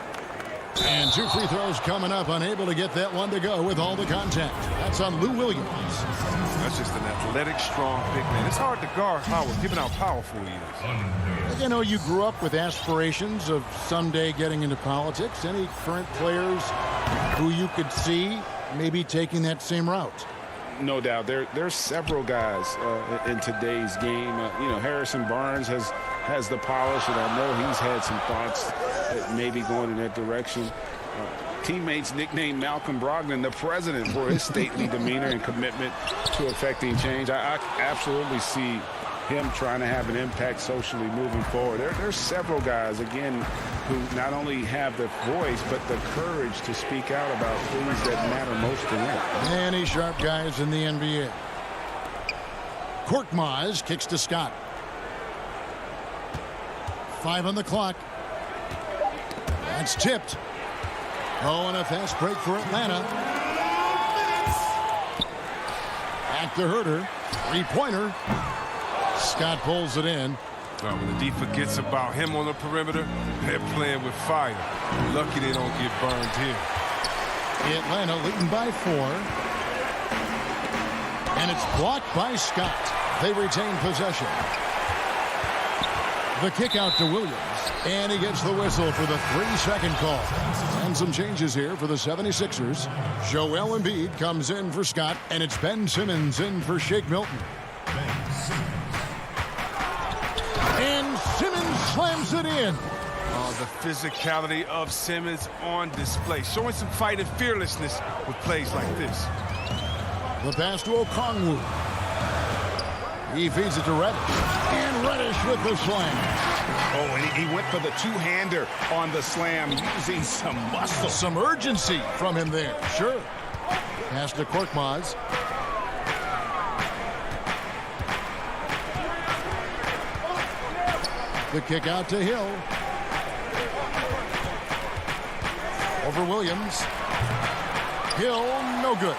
And 2 free throws coming up, unable to get that one to go with all the contact. That's on Lou Williams. That's just an athletic, strong big man. It's hard to guard Howard, given how powerful he is. You know, you grew up with aspirations of someday getting into politics. Any current players who you could see maybe taking that same route? No doubt. There's several guys in today's game. You know, Harrison Barnes has the polish, and I know he's had some thoughts that maybe going in that direction. Teammates nicknamed Malcolm Brogdon the president for his stately demeanor and commitment to affecting change. I absolutely see him trying to have an impact socially moving forward. There's several guys, again, who not only have the voice, but the courage to speak out about things that matter most to them. Many sharp guys in the NBA. Korkmaz kicks to Scott. 5 on the clock. That's tipped. Oh, and a fast break for Atlanta. Back to Herter. 3-pointer. Scott pulls it in. Well, when the D forgets about him on the perimeter, they're playing with fire. Lucky they don't get burned here. Atlanta leading by 4. And it's blocked by Scott. They retain possession. The kick out to Williams. And he gets the whistle for the 3-second call. And some changes here for the 76ers. Joel Embiid comes in for Scott. And it's Ben Simmons in for Shake Milton. And Simmons slams it in. Oh, the physicality of Simmons on display. Showing some fight and fearlessness with plays like this. The pass to Okongwu. He feeds it to Reddish. And Reddish with the slam. Oh, and he went for the two-hander on the slam, using some muscle. Some urgency from him there. Sure. Pass to Korkmaz. The kick out to Hill. Over Williams. Hill, no good.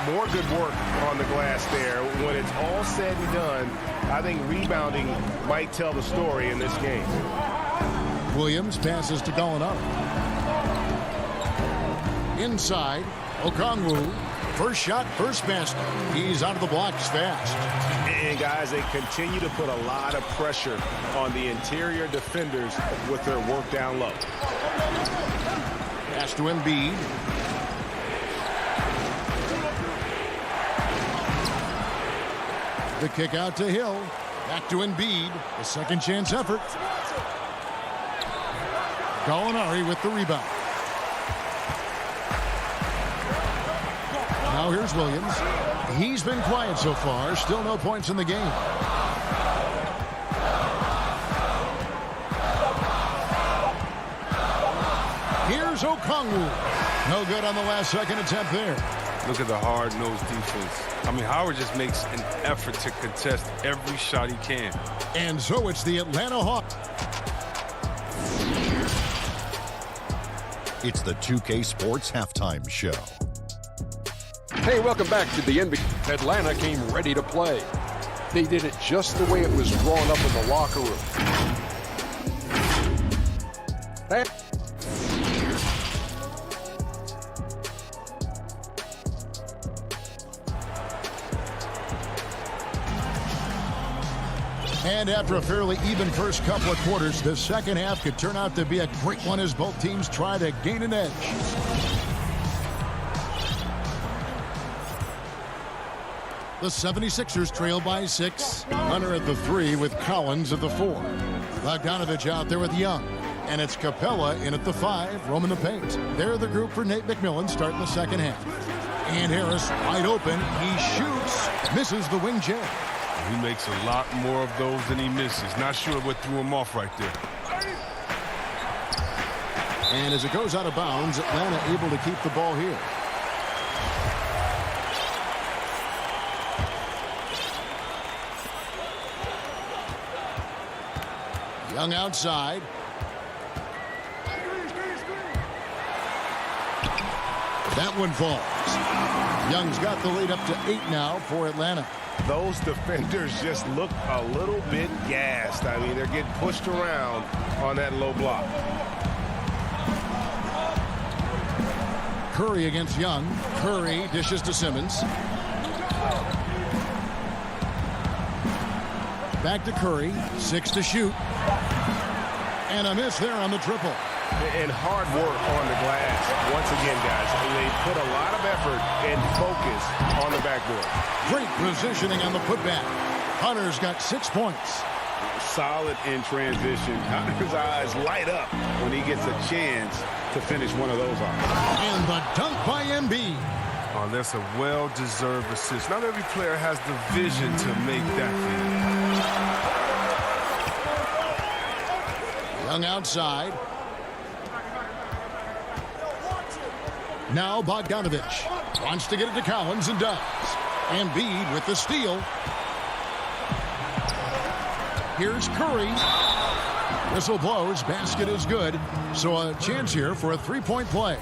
More good work on the glass there. When it's all said and done, I think rebounding might tell the story in this game. Williams passes to Gallinari. Inside, Okongwu. First shot, first basket. He's out of the blocks fast. And guys, they continue to put a lot of pressure on the interior defenders with their work down low. Pass to Embiid. The kick out to Hill. Back to Embiid. A second chance effort. Gallinari with the rebound. Now here's Williams. He's been quiet so far. Still no points in the game. Here's Okongwu. No good on the last second attempt there. Look at the hard-nosed defense. I mean, Howard just makes an effort to contest every shot he can. And so it's the Atlanta Hawks. It's the 2K Sports Halftime Show. Hey, welcome back to the NBA. Atlanta came ready to play. They did it just the way it was drawn up in the locker room. And after a fairly even first couple of quarters, the second half could turn out to be a great one as both teams try to gain an edge. The 76ers trail by 6. Hunter at the 3 with Collins at the 4. Bogdanovich out there with Young. And it's Capella in at the 5, roaming the paint. They're the group for Nate McMillan starting the second half. And Harris wide open. He shoots. Misses the wing jam. He makes a lot more of those than he misses. Not sure what threw him off right there. And as it goes out of bounds, Atlanta able to keep the ball here. Young outside. That one falls. Young's got the lead up to 8 now for Atlanta. Those defenders just look a little bit gassed. I mean, they're getting pushed around on that low block. Curry against Young. Curry dishes to Simmons. Back to Curry. 6 to shoot. And a miss there on the triple. And hard work on the glass. Once again, guys, they put a lot of effort and focus on the backboard. Great positioning on the putback. Hunter's got 6 points. Solid in transition. Hunter's eyes light up when he gets a chance to finish one of those off. And the dunk by Embiid. Oh, that's a well-deserved assist. Not every player has the vision to make that thing. Young outside. Now Bogdanovich wants to get it to Collins and does. Embiid with the steal. Here's Curry. Whistle blows. Basket is good. So a chance here for a three-point play.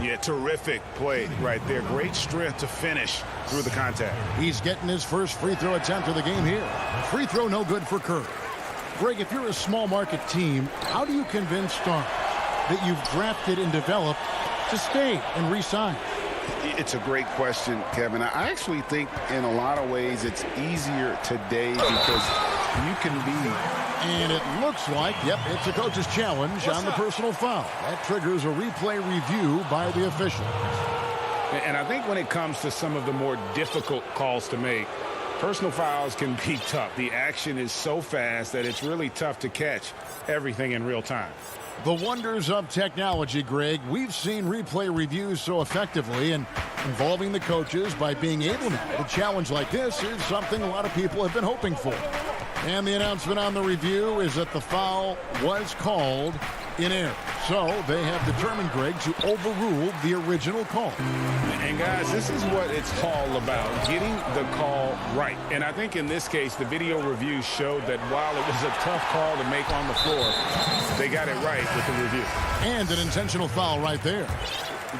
Yeah, terrific play right there. Great strength to finish through the contact. He's getting his first free throw attempt of the game here. Free throw no good for Curry. Greg, if you're a small market team, how do you convince stars that you've drafted and developed to stay and re-sign? It's a great question, Kevin. I actually think in a lot of ways it's easier today because you can be. And it looks like, yep, it's a coach's challenge on the personal foul. That triggers a replay review by the official. And I think when it comes to some of the more difficult calls to make, personal fouls can be tough. The action is so fast that it's really tough to catch everything in real time. The wonders of technology, Greg. We've seen replay reviews so effectively, and involving the coaches by being able to. A challenge like this is something a lot of people have been hoping for. And the announcement on the review is that the foul was called in error. So they have determined, Greg, to overrule the original call. And guys, this is what it's all about, getting the call right. And I think in this case, the video review showed that while it was a tough call to make on the floor, they got it right with the review. And an intentional foul right there.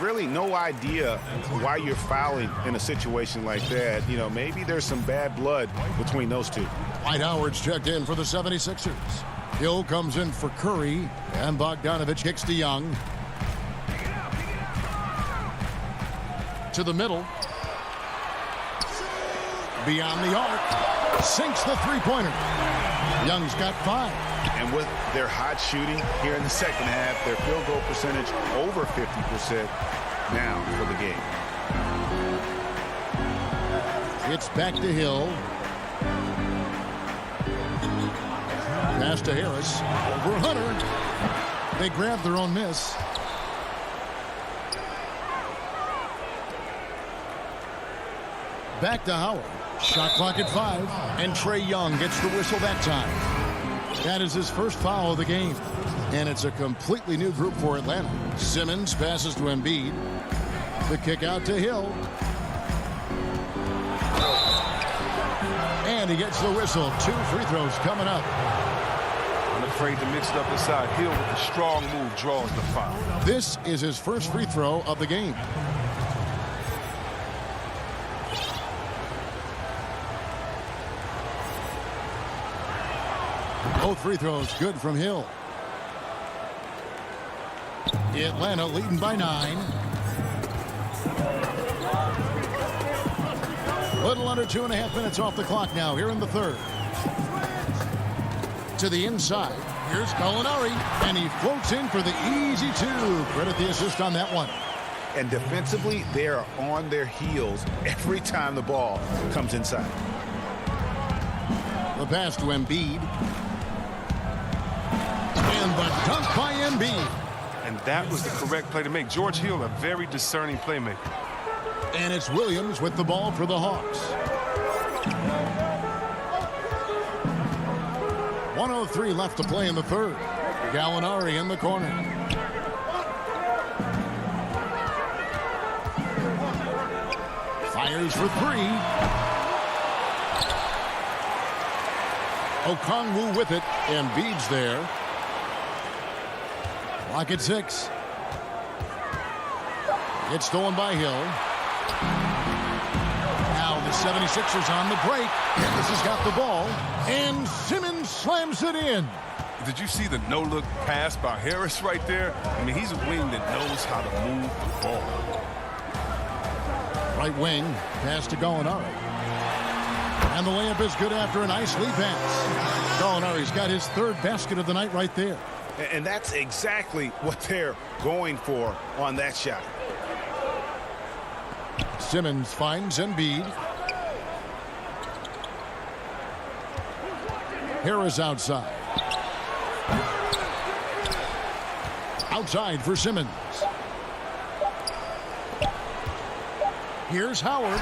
Really no idea why you're fouling in a situation like that. You know, maybe there's some bad blood between those two. Dwight Howard's checked in for the 76ers. Hill comes in for Curry, and Bogdanovich kicks to Young. To the middle. Beyond the arc. Sinks the three-pointer. Young's got 5. And with their hot shooting here in the second half, their field goal percentage over 50% now for the game. It's back to Hill. Pass to Harris. Over Hunter. They grab their own miss. Back to Howard. Shot clock at 5. And Trae Young gets the whistle that time. That is his first foul of the game. And it's a completely new group for Atlanta. Simmons passes to Embiid. The kick out to Hill. And he gets the whistle. 2 free throws coming up. Unafraid to mix it up inside. Hill with a strong move draws the foul. This is his first free throw of the game. Both free throws good from Hill. Atlanta leading by 9. Little under 2.5 minutes off the clock now here in the third. To the inside. Here's Gallinari, and he floats in for the easy 2. Credit the assist on that one. And defensively, they are on their heels every time the ball comes inside. The pass to Embiid. And the dunk by Embiid. And that was the correct play to make. George Hill, a very discerning playmaker. And it's Williams with the ball for the Hawks. 1:03 left to play in the third. Gallinari in the corner. Fires for 3. Okongwu with it. Embiid's there. Clock at 6. It's stolen by Hill. Now the 76ers on the break. Harris has got the ball. And Simmons slams it in. Did you see the no-look pass by Harris right there? I mean, he's a wing that knows how to move the ball. Right wing. Pass to Gallinari. And the layup is good after a nice lead pass. Gallinari's got his 3rd basket of the night right there. And that's exactly what they're going for on that shot. Simmons finds Embiid. Harris outside. Outside for Simmons. Here's Howard.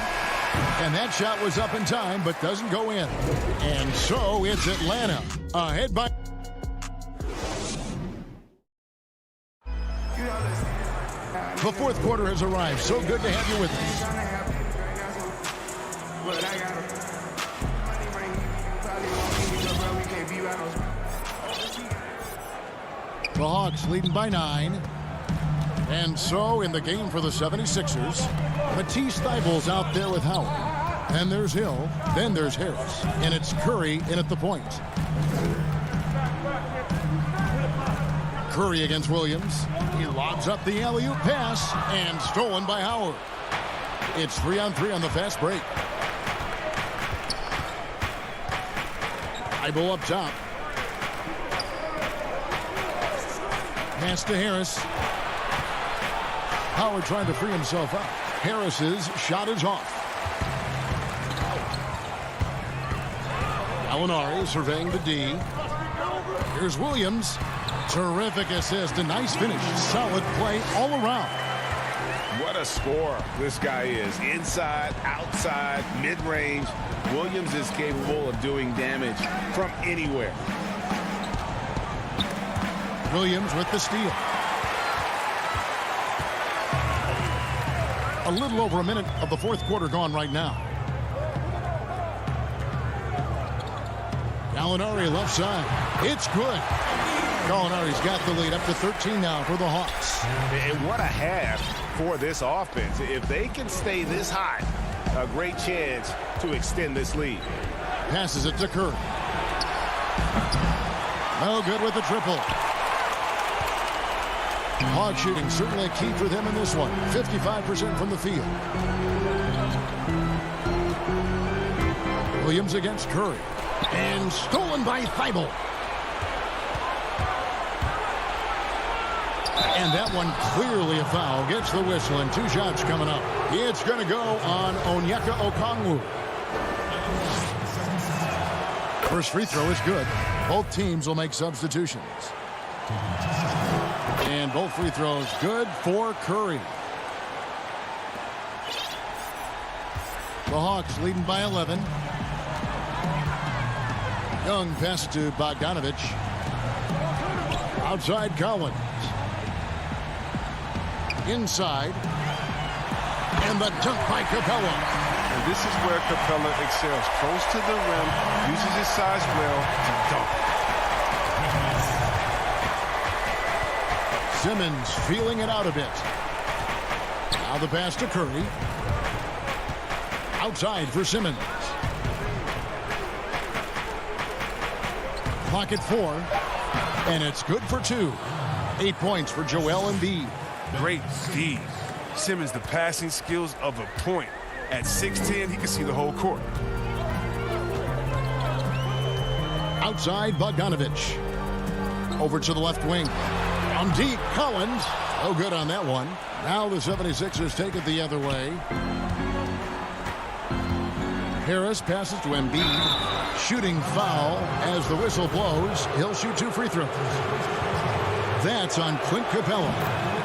And that shot was up in time, but doesn't go in. And so it's Atlanta ahead by... The fourth quarter has arrived. So good to have you with us. The Hawks leading by 9. And so in the game for the 76ers, Matisse Thybulle's out there with Howard. And there's Hill. Then there's Harris. And it's Curry in at the point. Curry against Williams. He lobs up the alley-oop pass and stolen by Howard. It's 3-on-3 on the fast break. Thibault up top. Pass to Harris. Howard trying to free himself up. Harris's shot is off. Gallinari surveying the D. Here's Williams. Terrific assist. A nice finish. Solid play all around. What a scorer this guy is. Inside, outside, mid-range. Williams is capable of doing damage from anywhere. Williams with the steal. A little over a minute of the fourth quarter gone right now. Gallinari left side. It's good. Gallinari's got the lead up to 13 now for the Hawks. And what a half for this offense. If they can stay this hot, a great chance to extend this lead. Passes it to Curry. No good with the triple. Hawk shooting certainly a key for them in this one. 55% from the field. Williams against Curry. And stolen by Thibault. And that one clearly a foul. Gets the whistle and 2 shots coming up. It's going to go on Onyeka Okongwu. First free throw is good. Both teams will make substitutions. And both free throws good for Curry. The Hawks leading by 11. Young pass to Bogdanovich. Outside Collins. Inside. And the dunk by Capella. And this is where Capella excels. Close to the rim, uses his size well to dunk. Simmons feeling it out a bit. Now the pass to Curry. Outside for Simmons. Clock at 4. And it's good for 2. 8 points for Joel Embiid. Great D. Simmons, the passing skills of a point. At 6'10", he can see the whole court. Outside Bogdanovich. Over to the left wing. On deep, Collins. No good on that one. Now the 76ers take it the other way. Harris passes to Embiid. Shooting foul as the whistle blows. He'll shoot 2 free throws. That's on Clint Capella.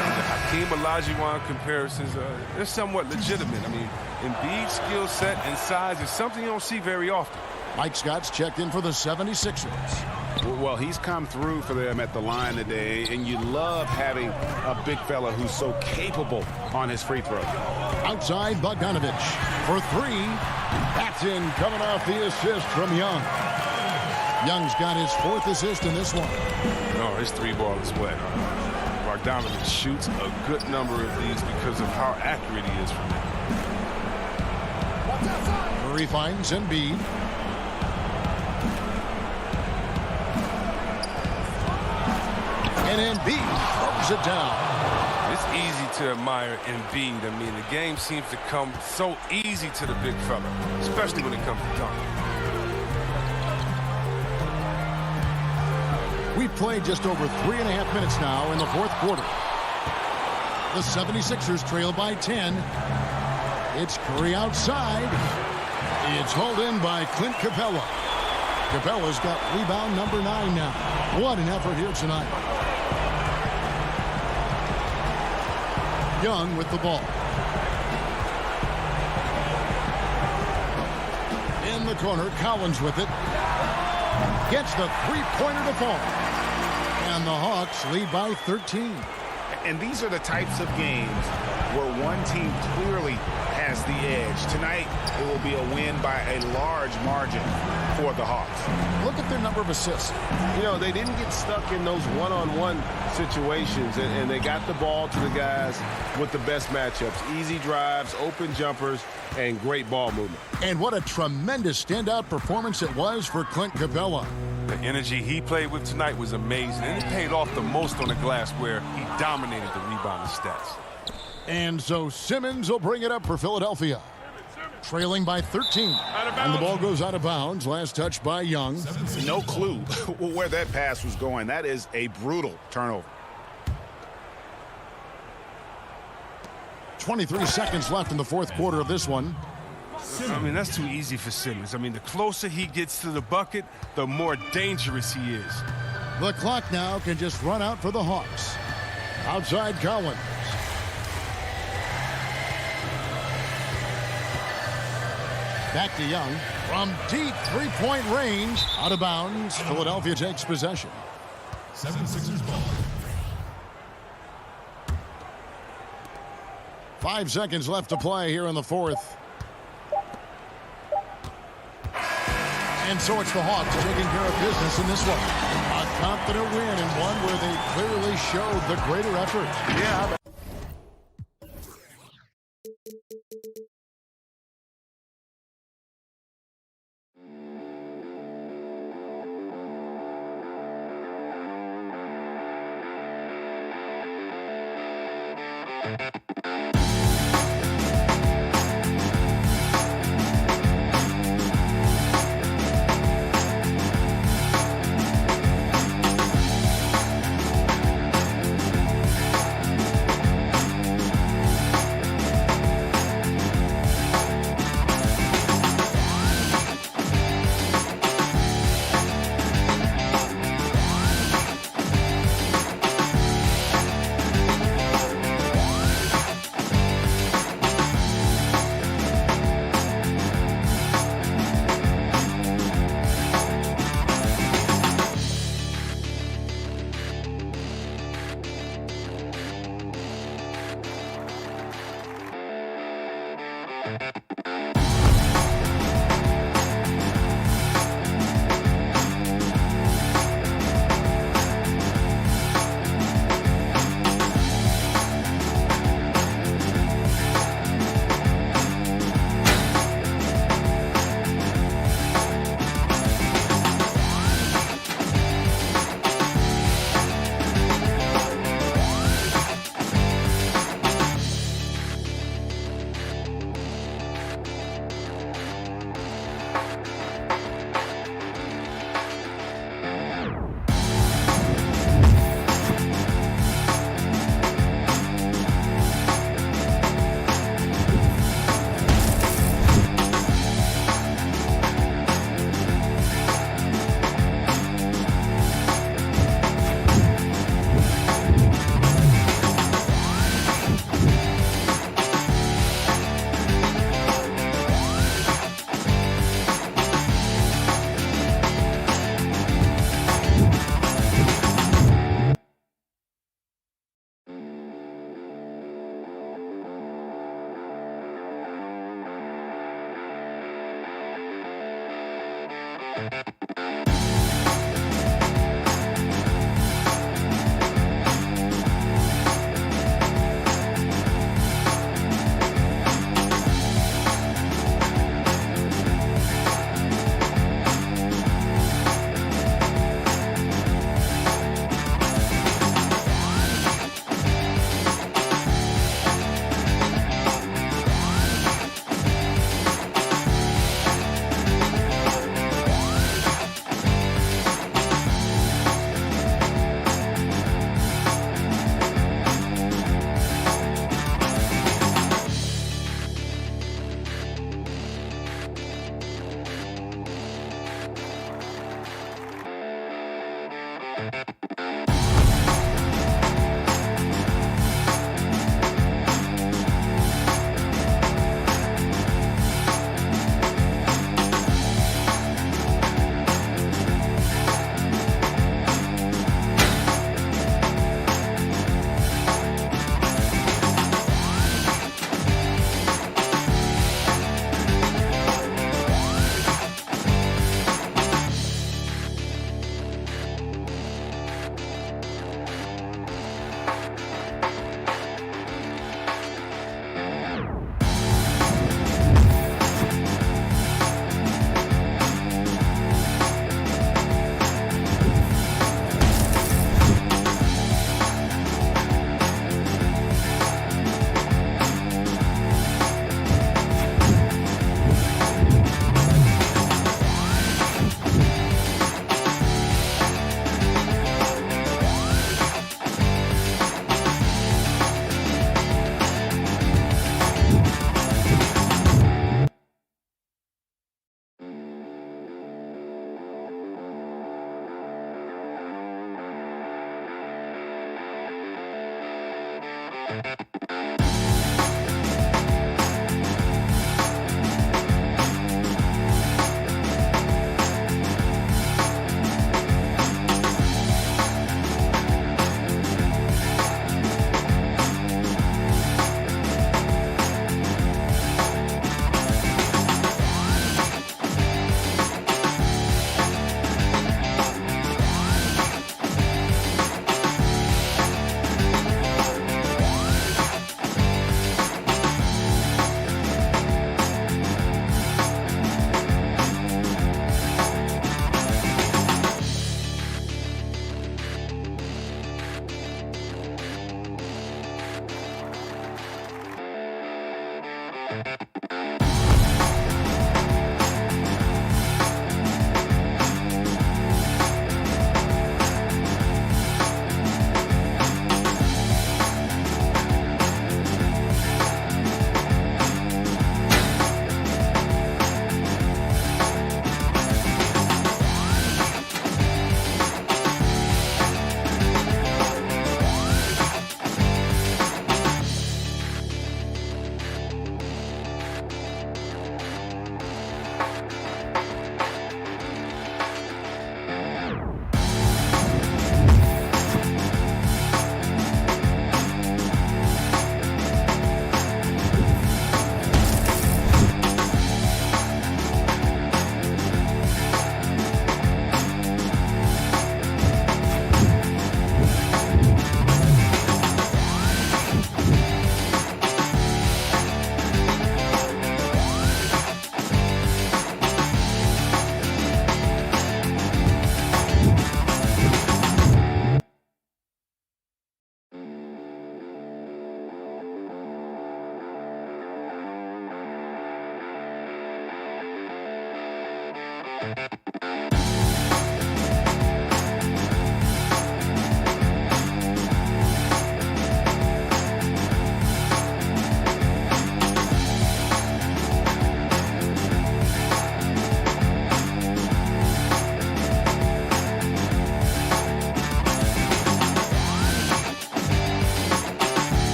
The Hakeem Olajuwon comparisons, they're somewhat legitimate. I mean, Embiid's skill set and size is something you don't see very often. Mike Scott's checked in for the 76ers. Well, he's come through for them at the line today, and you love having a big fella who's so capable on his free throw. Outside Bogdanovich for 3. That's in, coming off the assist from Young. Young's got his 4th assist in this one. No, his 3-ball is wet. Bogdanovich shoots a good number of these because of how accurate he is from it. Murray finds Embiid. And Embiid throws it down. It's easy to admire Embiid. I mean, the game seems to come so easy to the big fella, especially when it comes to dunking. We've played just over 3.5 minutes now in the fourth quarter. The 76ers trail by 10. It's Curry outside. It's hauled in by Clint Capella. Capella's got rebound number 9 now. What an effort here tonight. Young with the ball. In the corner, Collins with it. Gets the 3-pointer to fall. And the Hawks lead by 13. And these are the types of games where one team clearly has the edge. Tonight, it will be a win by a large margin for the Hawks. Look at their number of assists. You know, they didn't get stuck in those one-on-one situations, and they got the ball to the guys with the best matchups. Easy drives, open jumpers, and great ball movement. And what a tremendous standout performance it was for Clint Capella. The energy he played with tonight was amazing, and it paid off the most on the glass where he dominated the rebounding stats. And so Simmons will bring it up for Philadelphia. Trailing by 13. And the ball goes out of bounds. Last touch by Young. No clue where that pass was going. That is a brutal turnover. 23 seconds left in the fourth quarter of this one. I mean, that's too easy for Simmons. I mean, the closer he gets to the bucket, the more dangerous he is. The clock now can just run out for the Hawks. Outside Collins. Back to Young. From deep three-point range. Out of bounds. Philadelphia takes possession. 76ers ball. 5 seconds left to play here in the fourth. And so it's the Hawks taking care of business in this one. A confident win and one where they clearly showed the greater effort. Yeah.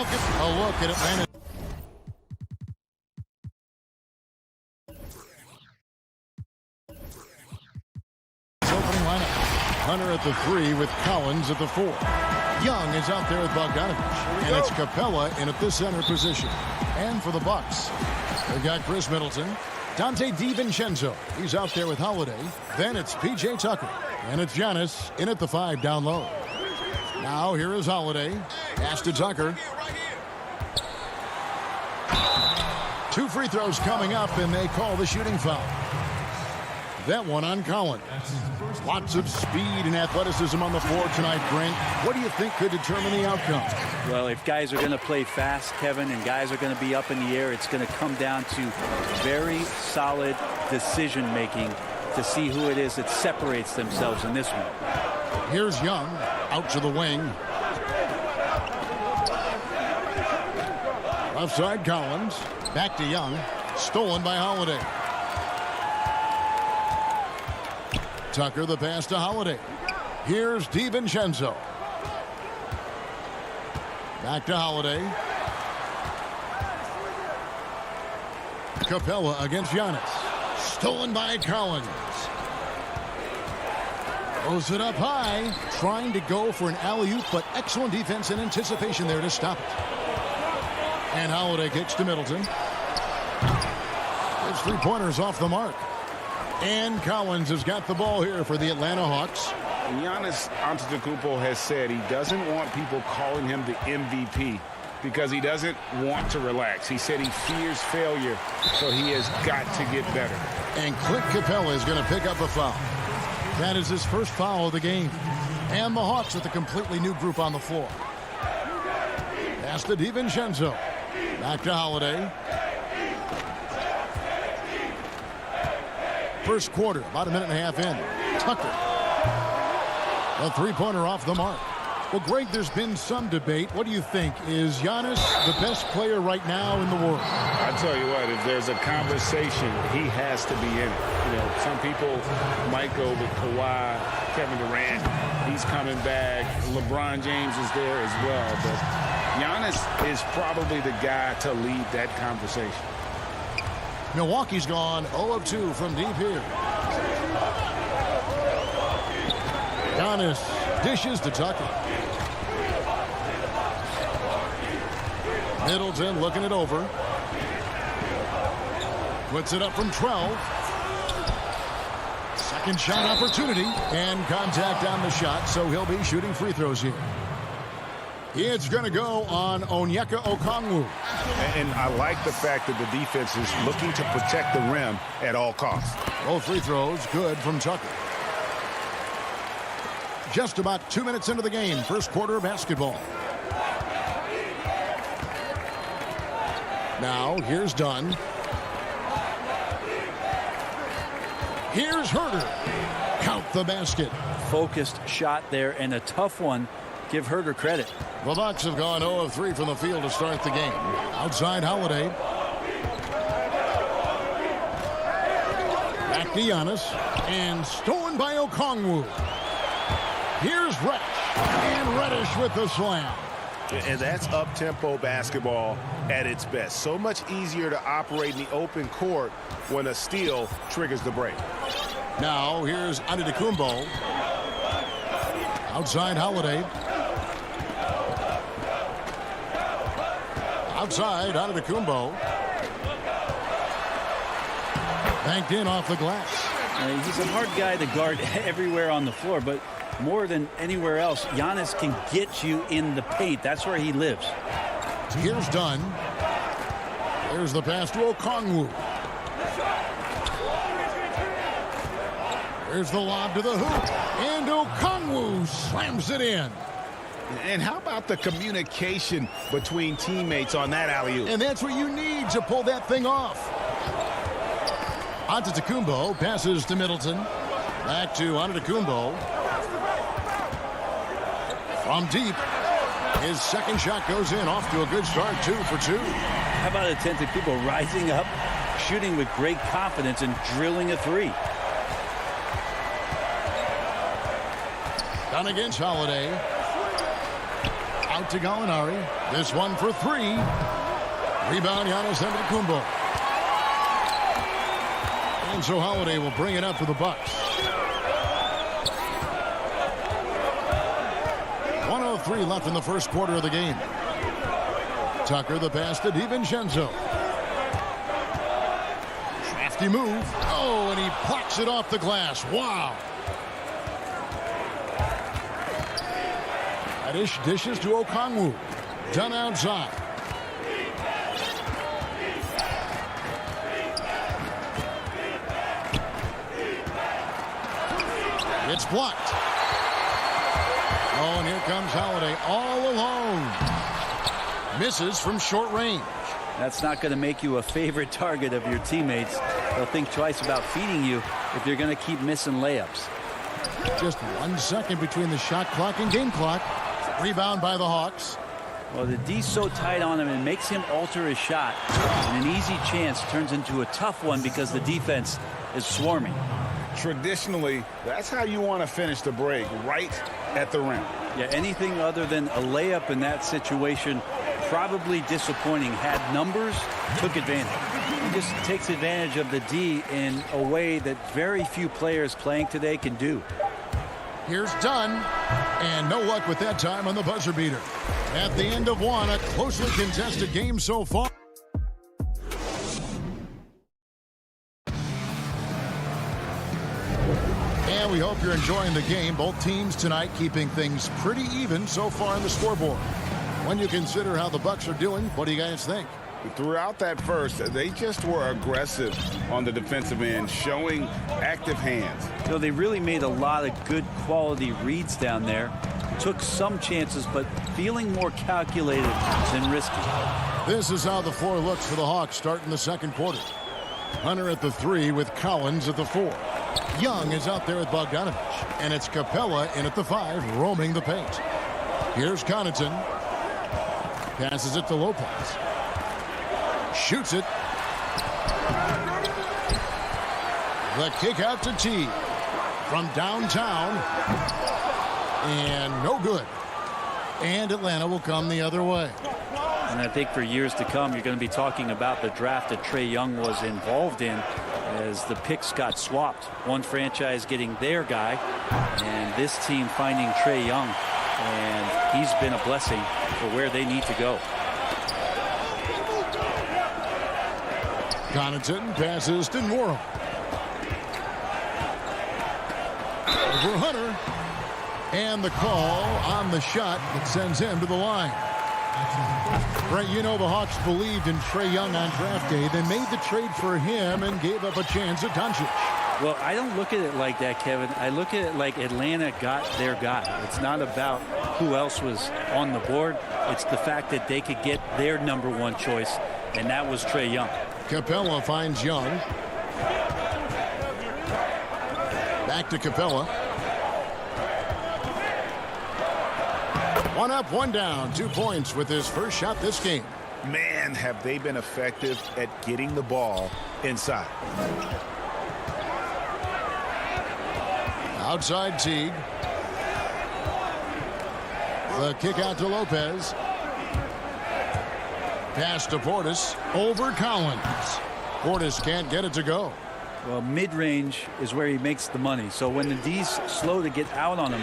Welcome. A look at Atlanta. Opening lineup. Hunter at the 3 with Collins at the 4. Young is out there with Bogdanovich. And it's Capella in at the center position. And for the Bucks, they've got Chris Middleton. Dante DiVincenzo, he's out there with Holiday. Then it's P.J. Tucker. And it's Giannis in at the 5 down low. Now here is Holiday. Pass to Tucker. 2 free throws coming up, and they call the shooting foul. That one on Collins. Lots of speed and athleticism on the floor tonight, Brent. What do you think could determine the outcome? Well, if guys are going to play fast, Kevin, and guys are going to be up in the air, it's going to come down to very solid decision-making to see who it is that separates themselves in this one. Here's Young out to the wing. Left side, Collins. Back to Young. Stolen by Holiday. Tucker the pass to Holiday. Here's DiVincenzo. Back to Holiday. Capella against Giannis. Stolen by Collins. Throws it up high. Trying to go for an alley-oop, but excellent defense and anticipation there to stop it. And Holiday kicks to Middleton. His 3-pointers off the mark. And Collins has got the ball here for the Atlanta Hawks. Giannis Antetokounmpo has said he doesn't want people calling him the MVP because he doesn't want to relax. He said he fears failure, so he has got to get better. And Clint Capella is going to pick up a foul. That is his first foul of the game. And the Hawks with a completely new group on the floor. Pass to DiVincenzo. Back to Holiday. First quarter, about a minute and a half in. Tucker. A 3-pointer off the mark. Well, Greg, there's been some debate. What do you think? Is Giannis the best player right now in the world? I tell you what, if there's a conversation, he has to be in it. You know, some people might go with Kawhi, Kevin Durant. He's coming back. LeBron James is there as well. But Giannis is probably the guy to lead that conversation. Milwaukee's gone 0 of 2 from deep here. Giannis dishes to Tucker. Middleton looking it over. Puts it up from 12. Second shot opportunity. And contact on the shot, so he'll be shooting free throws here. It's going to go on Onyeka Okongwu. And I like the fact that the defense is looking to protect the rim at all costs. Both free throws good from Tucker. Just about 2 minutes into the game. First quarter of basketball. Now, here's Dunn. Here's Herter. Count the basket. Focused shot there and a tough one. Give Herter credit. The Bucks have gone 0 of 3 from the field to start the game. Outside Holiday. Back to Giannis. And stolen by Okongwu. Here's Reddish. And Reddish with the slam. And that's up-tempo basketball at its best. So much easier to operate in the open court when a steal triggers the break. Now here's Antetokounmpo. Outside Holiday. Outside Antetokounmpo. Banked in off the glass. He's a hard guy to guard everywhere on the floor, but more than anywhere else, Giannis can get you in the paint. That's where he lives. Here's Dunn. There's the pass to Okongwu. There's the lob to the hoop. And Okongwu slams it in. And how about the communication between teammates on that alley-oop? And that's what you need to pull that thing off. Antetokounmpo passes to Middleton. Back to Antetokounmpo. From deep. His second shot goes in. Off to a good start. 2 for 2. How about Antetokounmpo rising up, shooting with great confidence, and drilling a 3? Down against Holiday. Out to Gallinari. This one for three. Rebound, Giannis Antetokounmpo. And so Holiday will bring it up for the Bucks. 1:03 left in the first quarter of the game. Tucker the pass to DiVincenzo. Crafty move. Oh, and he plucks it off the glass. Wow. Adish dishes to Okongwu. Done outside. It's blocked. Oh, and here comes Holiday all alone. Misses from short range. That's not going to make you a favorite target of your teammates. They'll think twice about feeding you if you're going to keep missing layups. Just 1 second between the shot clock and game clock. Rebound by the Hawks. Well, the D's so tight on him and makes him alter his shot. And an easy chance turns into a tough one because the defense is swarming. Traditionally, that's how you want to finish the break, right at the rim. Yeah, anything other than a layup in that situation, probably disappointing. Had numbers, took advantage. He just takes advantage of the D in a way that very few players playing today can do. Here's Dunn, and no luck with that time on the buzzer beater. At the end of one, a closely contested game so far. And we hope you're enjoying the game. Both teams tonight keeping things pretty even so far on the scoreboard. When you consider how the Bucks are doing, what do you guys think? Throughout that first, they just were aggressive on the defensive end, showing active hands. You know, they really made a lot of good quality reads down there. Took some chances, but feeling more calculated than risky. This is how the floor looks for the Hawks starting the second quarter. Hunter at the 3 with Collins at the 4. Young is out there with Bogdanovich, and it's Capella in at the 5, roaming the paint. Here's Connaughton. Passes it to Lopez. Shoots it. The kick out to T from downtown. And no good. And Atlanta will come the other way. And I think for years to come, you're going to be talking about the draft that Trae Young was involved in as the picks got swapped. One franchise getting their guy, and this team finding Trae Young. And he's been a blessing for where they need to go. Connaughton passes to Norrell. Over Hunter. And the call on the shot that sends him to the line. Brent, you know the Hawks believed in Trae Young on draft day. They made the trade for him and gave up a chance at Doncic. Well, I don't look at it like that, Kevin. I look at it like Atlanta got their guy. It's not about who else was on the board. It's the fact that they could get their #1 choice, and that was Trae Young. Capella finds Young. Back to Capella. One up, one down. 2 points with his first shot this game. Man, have they been effective at getting the ball inside. Outside Teague. The kick out to Lopez. Pass to Portis. Over Collins. Portis can't get it to go. Well, mid-range is where he makes the money. So when the D's slow to get out on him,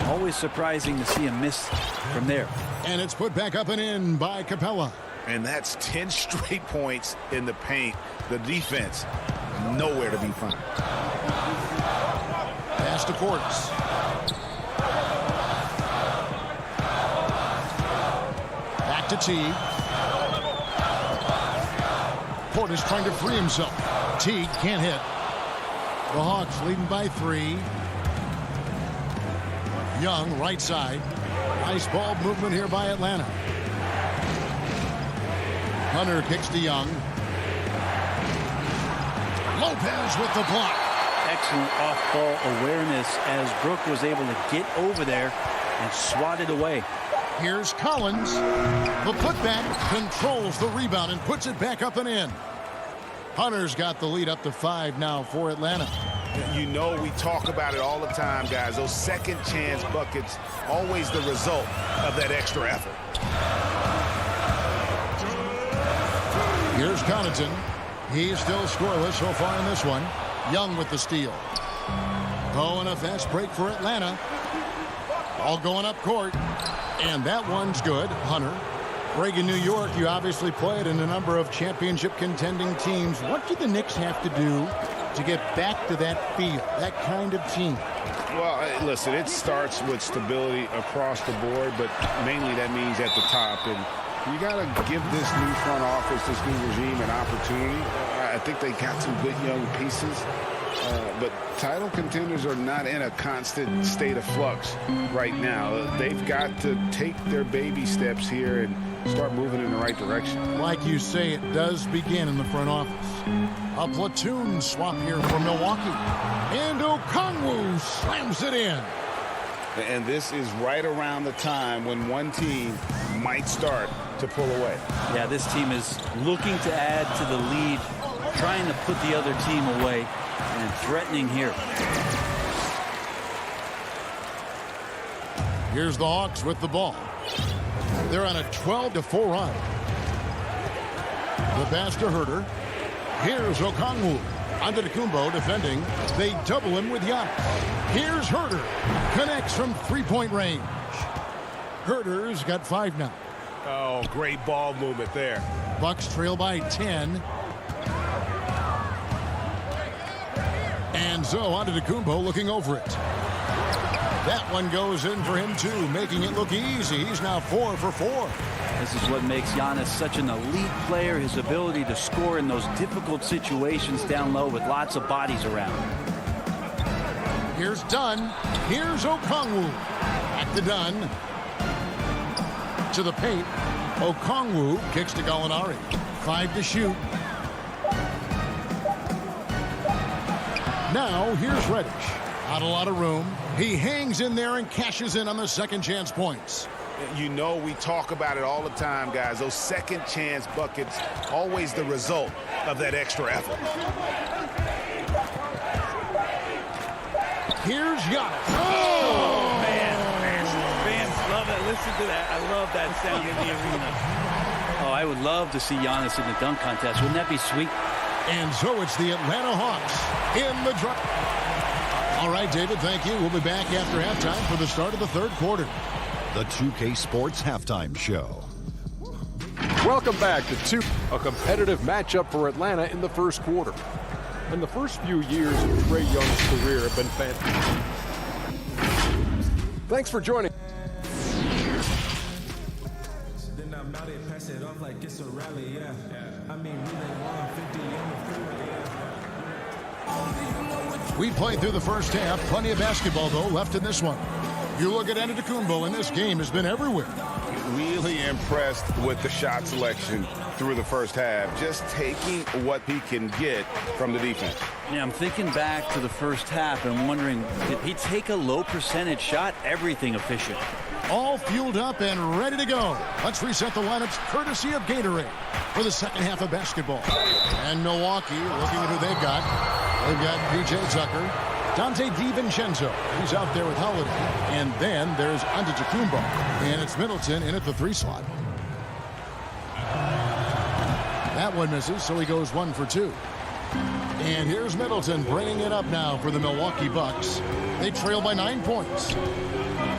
always surprising to see him miss from there. And it's put back up and in by Capella. And that's 10 straight points in the paint. The defense, nowhere to be found. Pass to Portis. Back to Teague. Portis trying to free himself. Teague can't hit. The Hawks leading by 3. Young, right side. Nice ball movement here by Atlanta. Hunter kicks to Young. Lopez with the block. Excellent off-ball awareness as Brook was able to get over there and swat it away. Here's Collins. The putback controls the rebound and puts it back up and in. Hunter's got the lead up to 5 now for Atlanta. You know we talk about it all the time, guys. Those second chance buckets, always the result of that extra effort. Here's Connaughton. He's still scoreless so far in this one. Young with the steal. Oh, and a fast break for Atlanta. All going up court. And that one's good. Hunter. Greg, in New York, you obviously played in a number of championship contending teams. What do the Knicks have to do to get back to that feel, that kind of team? Well, listen, it starts with stability across the board, but mainly that means at the top. And you got to give this new front office, this new regime, an opportunity. I think they got some good young pieces. But title contenders are not in a constant state of flux right now. They've got to take their baby steps here and start moving in the right direction. Like you say, it does begin in the front office. A platoon swap here for Milwaukee. And Okongwu slams it in. And this is right around the time when one team might start to pull away. Yeah, this team is looking to add to the lead, trying to put the other team away, and threatening here. Here's the Hawks with the ball. They're on a 12-4 run. The pass to Herter. Here's Okongwu. Antetokounmpo defending. They double him with Giannis. Here's Herter. Connects from three-point range. Herter's got 5 now. Oh, great ball movement there. Bucks trail by 10. And so Antetokounmpo looking over it. That one goes in for him too, making it look easy. He's now 4 for 4. This is what makes Giannis such an elite player, his ability to score in those difficult situations down low with lots of bodies around. Here's Dunn. Here's Okongwu. Back to Dunn. To the paint. Okongwu kicks to Gallinari. 5 to shoot. Now here's Reddish. Not a lot of room. He hangs in there and cashes in on the second chance points. You know we talk about it all the time, guys. Those second chance buckets, always the result of that extra effort. Here's Giannis. Oh, man. Fans love it. Listen to that. I love that sound in the arena. Oh, I would love to see Giannis in the dunk contest. Wouldn't that be sweet? And so it's the Atlanta Hawks in the draw. All right, David, thank you. We'll be back after halftime for the start of the third quarter. The 2K Sports Halftime Show. Welcome back to a competitive matchup for Atlanta in the first quarter. And the first few years of Trae Young's career have been fantastic. Thanks for joining. We played through the first half. Plenty of basketball, though, left in this one. You look at Antetokounmpo, and this game has been everywhere. Really impressed with the shot selection through the first half. Just taking what he can get from the defense. Yeah, I'm thinking back to the first half and wondering, did he take a low percentage shot? Everything efficient. All fueled up and ready to go. Let's reset the lineups courtesy of Gatorade for the second half of basketball. And Milwaukee, looking at who they've got. They've got P.J. Tucker, Dante DiVincenzo. He's out there with Holiday. And then there's Antetokounmpo. And it's Middleton in at the 3 slot. That one misses, so he goes 1 for 2. And here's Middleton bringing it up now for the Milwaukee Bucks. They trail by 9 points.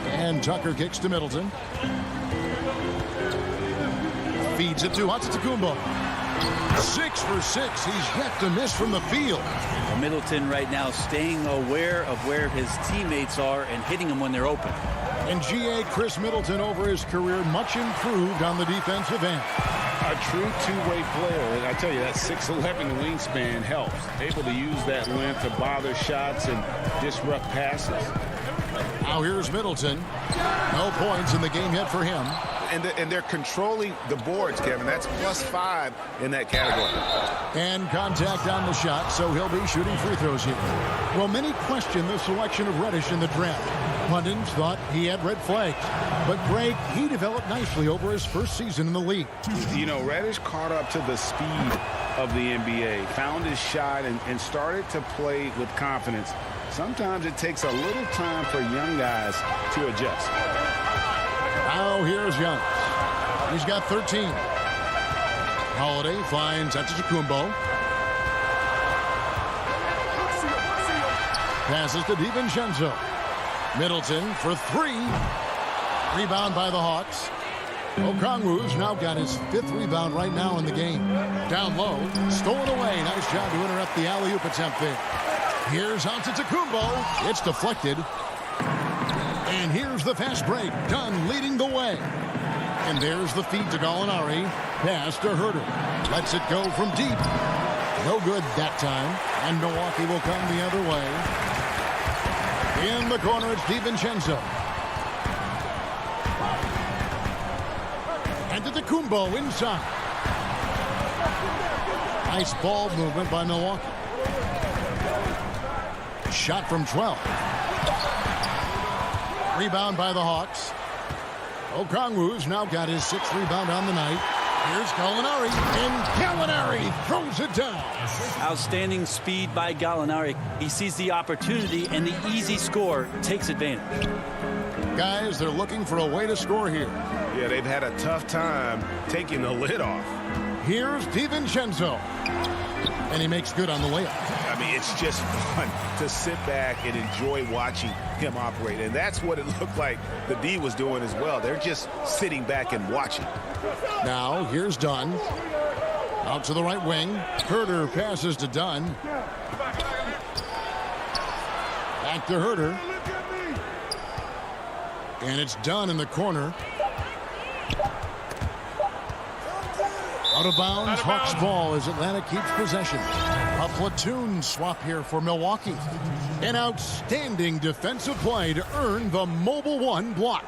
And Tucker kicks to Middleton. Feeds it to Antetokounmpo. 6 for 6. He's yet to miss from the field. Well, Middleton right now staying aware of where his teammates are and hitting them when they're open. And G.A. Chris Middleton over his career much improved on the defensive end. A true two-way player. And I tell you, that 6'11" wingspan helps. Able to use that length to bother shots and disrupt passes. Now here's Middleton. No points in the game yet for him. And they're controlling the boards, Kevin. That's +5 in that category. And contact on the shot, so he'll be shooting free throws here. Well, many question the selection of Reddish in the draft. Pundits thought he had red flags. But, Greg, he developed nicely over his first season in the league. You know, Reddish caught up to the speed of the NBA. Found his shot and started to play with confidence. Sometimes it takes a little time for young guys to adjust. Now here's Young. He's got 13. Holiday finds Antetokounmpo. Passes to DiVincenzo. Middleton for three. Rebound by the Hawks. Okongwu's now got his 5th rebound right now in the game. Down low, stolen away. Nice job to interrupt the alley-oop attempt there. Here's Antetokounmpo. It's deflected. And here's the fast break. Dunn leading the way. And there's the feed to Gallinari. Pass to Herter. Lets it go from deep. No good that time. And Milwaukee will come the other way. In the corner, it's DiVincenzo. Antetokounmpo inside. Nice ball movement by Milwaukee. Shot from 12. Rebound by the Hawks. Okongwu's now got his 6th rebound on the night. Here's Gallinari, and Gallinari throws it down. Outstanding speed by Gallinari. He sees the opportunity, and the easy score takes advantage. Guys, they're looking for a way to score here. Yeah, they've had a tough time taking the lid off. Here's DiVincenzo. And he makes good on the layup. I mean, it's just fun to sit back and enjoy watching him operate. And that's what it looked like the D was doing as well. They're just sitting back and watching. Now, here's Dunn. Out to the right wing. Herter passes to Dunn. Back to Herter. And it's Dunn in the corner. Out of bounds, Hawks ball as Atlanta keeps possession. A platoon swap here for Milwaukee. An outstanding defensive play to earn the mobile 1 block.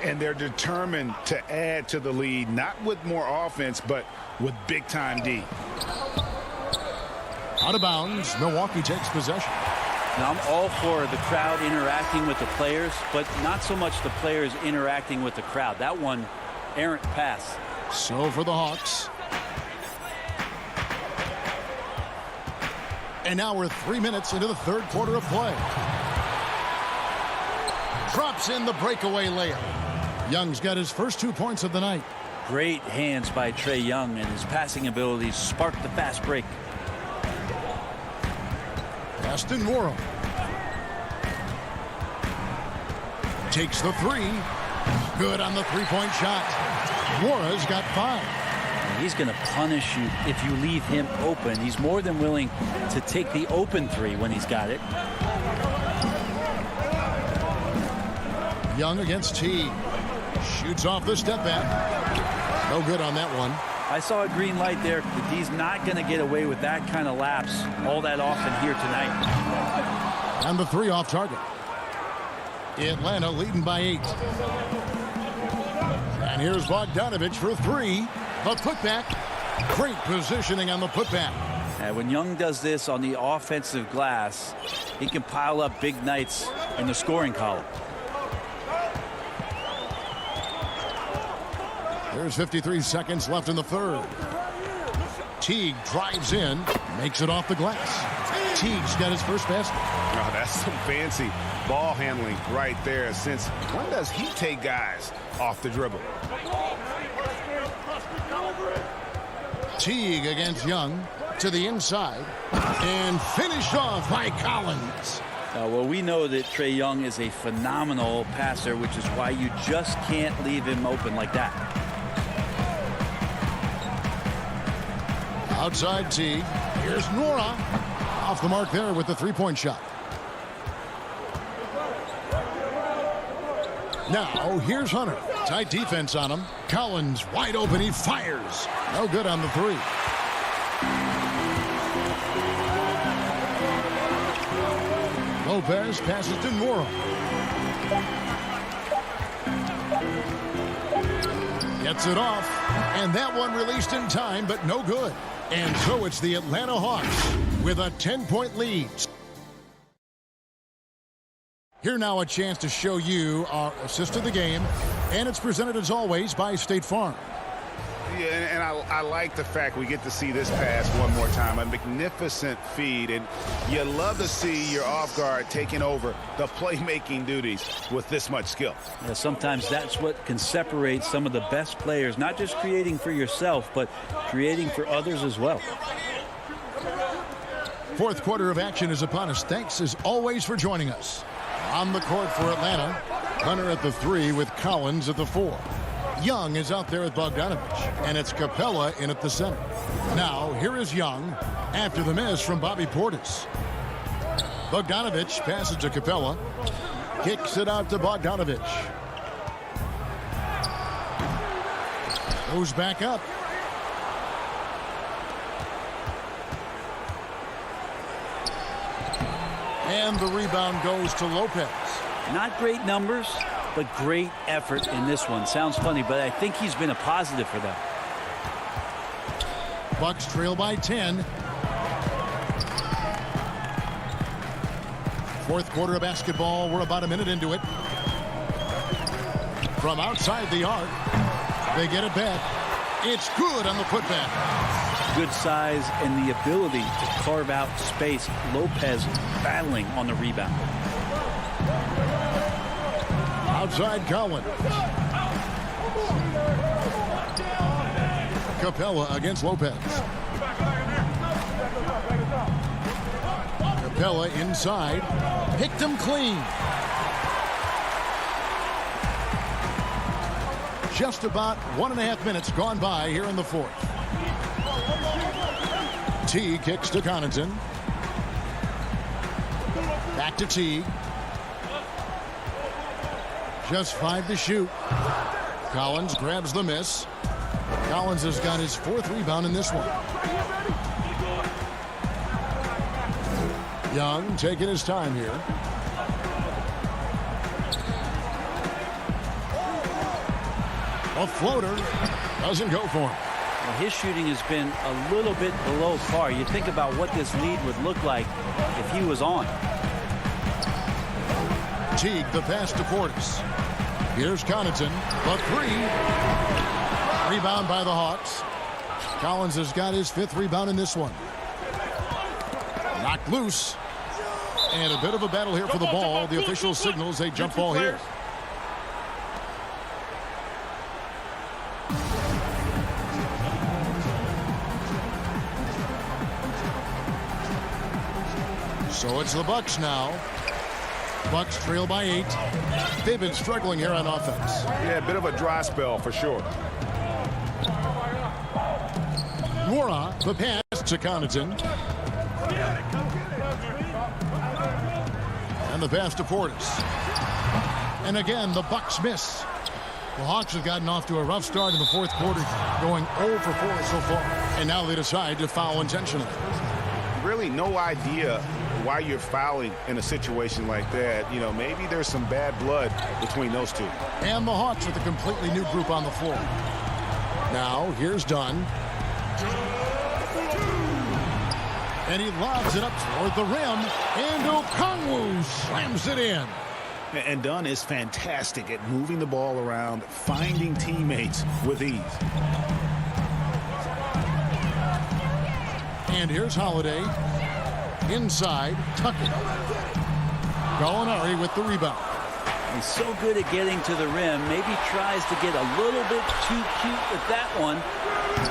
And they're determined to add to the lead, not with more offense, but with big-time D. Out of bounds, Milwaukee takes possession. Now, I'm all for the crowd interacting with the players, but not so much the players interacting with the crowd. That one, errant pass. So for the Hawks. And now we're 3 minutes into the 3rd quarter of play. Drops in the breakaway layup. Young's got his first 2 points of the night. Great hands by Trae Young, and his passing abilities sparked the fast break. Pass to Nora. Takes the 3. Good on the 3-point shot. Nora's got 5. He's going to punish you if you leave him open. He's more than willing to take the open 3 when he's got it. Young against T. Shoots off the step back. No good on that one. I saw a green light there. He's not going to get away with that kind of lapse all that often here tonight. And the 3 off target. Atlanta leading by 8. And here's Bogdanovich for 3. The putback. Great positioning on the putback. And when Young does this on the offensive glass, he can pile up big nights in the scoring column. There's 53 seconds left in the 3rd. Teague drives in, makes it off the glass. Teague's got his first basket. Oh, that's some fancy ball handling right there. Since when does he take guys off the dribble? Teague against Young to the inside and finished off by Collins. Well, we know that Trae Young is a phenomenal passer, which is why you just can't leave him open like that. Outside Teague. Here's Nora. Off the mark there with the 3-point shot. Now, here's Hunter. Tight defense on him. Collins wide open. He fires. No good on the 3. Lopez passes to Nora. Gets it off. And that one released in time, but no good. And so it's the Atlanta Hawks with a 10-point lead. Here now a chance to show you our assist of the game. And it's presented as always by State Farm. Yeah, and I like the fact we get to see this pass one more time. A magnificent feed, and you love to see your off guard taking over the playmaking duties with this much skill. Yeah, sometimes that's what can separate some of the best players, not just creating for yourself, but creating for others as well. Fourth quarter of action is upon us. Thanks as always for joining us. On the court for Atlanta, Hunter at the 3 with Collins at the 4. Young is out there with Bogdanovich, and it's Capella in at the center. Now, here is Young after the miss from Bobby Portis. Bogdanovich passes to Capella, kicks it out to Bogdanovich. Goes back up. And the rebound goes to Lopez. Not great numbers, but great effort in this one. Sounds funny, but I think he's been a positive for them. Bucks trail by 10. Fourth quarter of basketball. We're about a minute into it. From outside the arc, they get it back. It's good on the putback. Good size and the ability to carve out space. Lopez battling on the rebound. Outside Collins. Capella against Lopez. Capella inside. Picked him clean. Just about 1.5 minutes gone by here in the fourth. T kicks to Connaughton. Back to T. Just 5 to shoot. Collins grabs the miss. Collins has got his 4th rebound in this one. Young taking his time here. A floater doesn't go for him. Well, his shooting has been a little bit below par. You think about what this lead would look like if he was on. Teague, the pass to Portis. Here's Connaughton, the 3. Rebound by the Hawks. Collins has got his 5th rebound in this one. Knocked loose. And a bit of a battle here for the ball. The official signals a jump ball here. So it's the Bucks now. Bucks trail by 8. They've been struggling here on offense. Yeah, a bit of a dry spell for sure. Mora, the pass to Connaughton. And the pass to Portis. And again, the Bucks miss. The Hawks have gotten off to a rough start in the fourth quarter, going 0 for 4 so far. And now they decide to foul intentionally. Really no idea why you're fouling in a situation like that. You know, maybe there's some bad blood between those two. And the Hawks with a completely new group on the floor. Now, here's Dunn. And he lobs it up toward the rim. And Okongwu slams it in. And Dunn is fantastic at moving the ball around, finding teammates with ease. And here's Holiday. Inside, Tucker. Gallinari with the rebound. He's so good at getting to the rim. Maybe tries to get a little bit too cute with that one.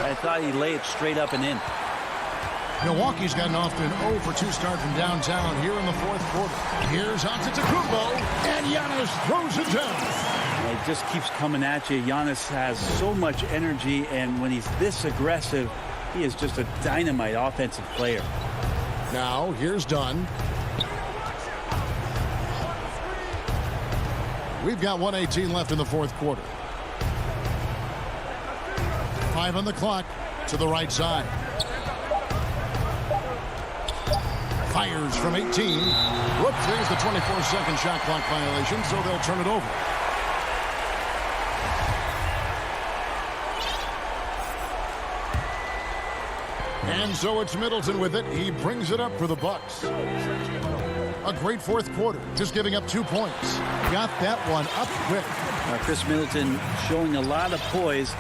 I thought he'd lay it straight up and in. Milwaukee's gotten off to an 0 for 2 start from downtown here in the fourth quarter. Here's Antetokounmpo, and Giannis throws it down. It just keeps coming at you. Giannis has so much energy, and when he's this aggressive, he is just a dynamite offensive player. Now, here's Dunn. We've got 1:18 left in the fourth quarter. 5 on the clock to the right side. Fires from 18. Whoops, there's the 24-second shot clock violation, so they'll turn it over. And so it's Middleton with it. He brings it up for the Bucks. A great fourth quarter, just giving up 2 points. Got that one up quick. Chris Middleton showing a lot of poise.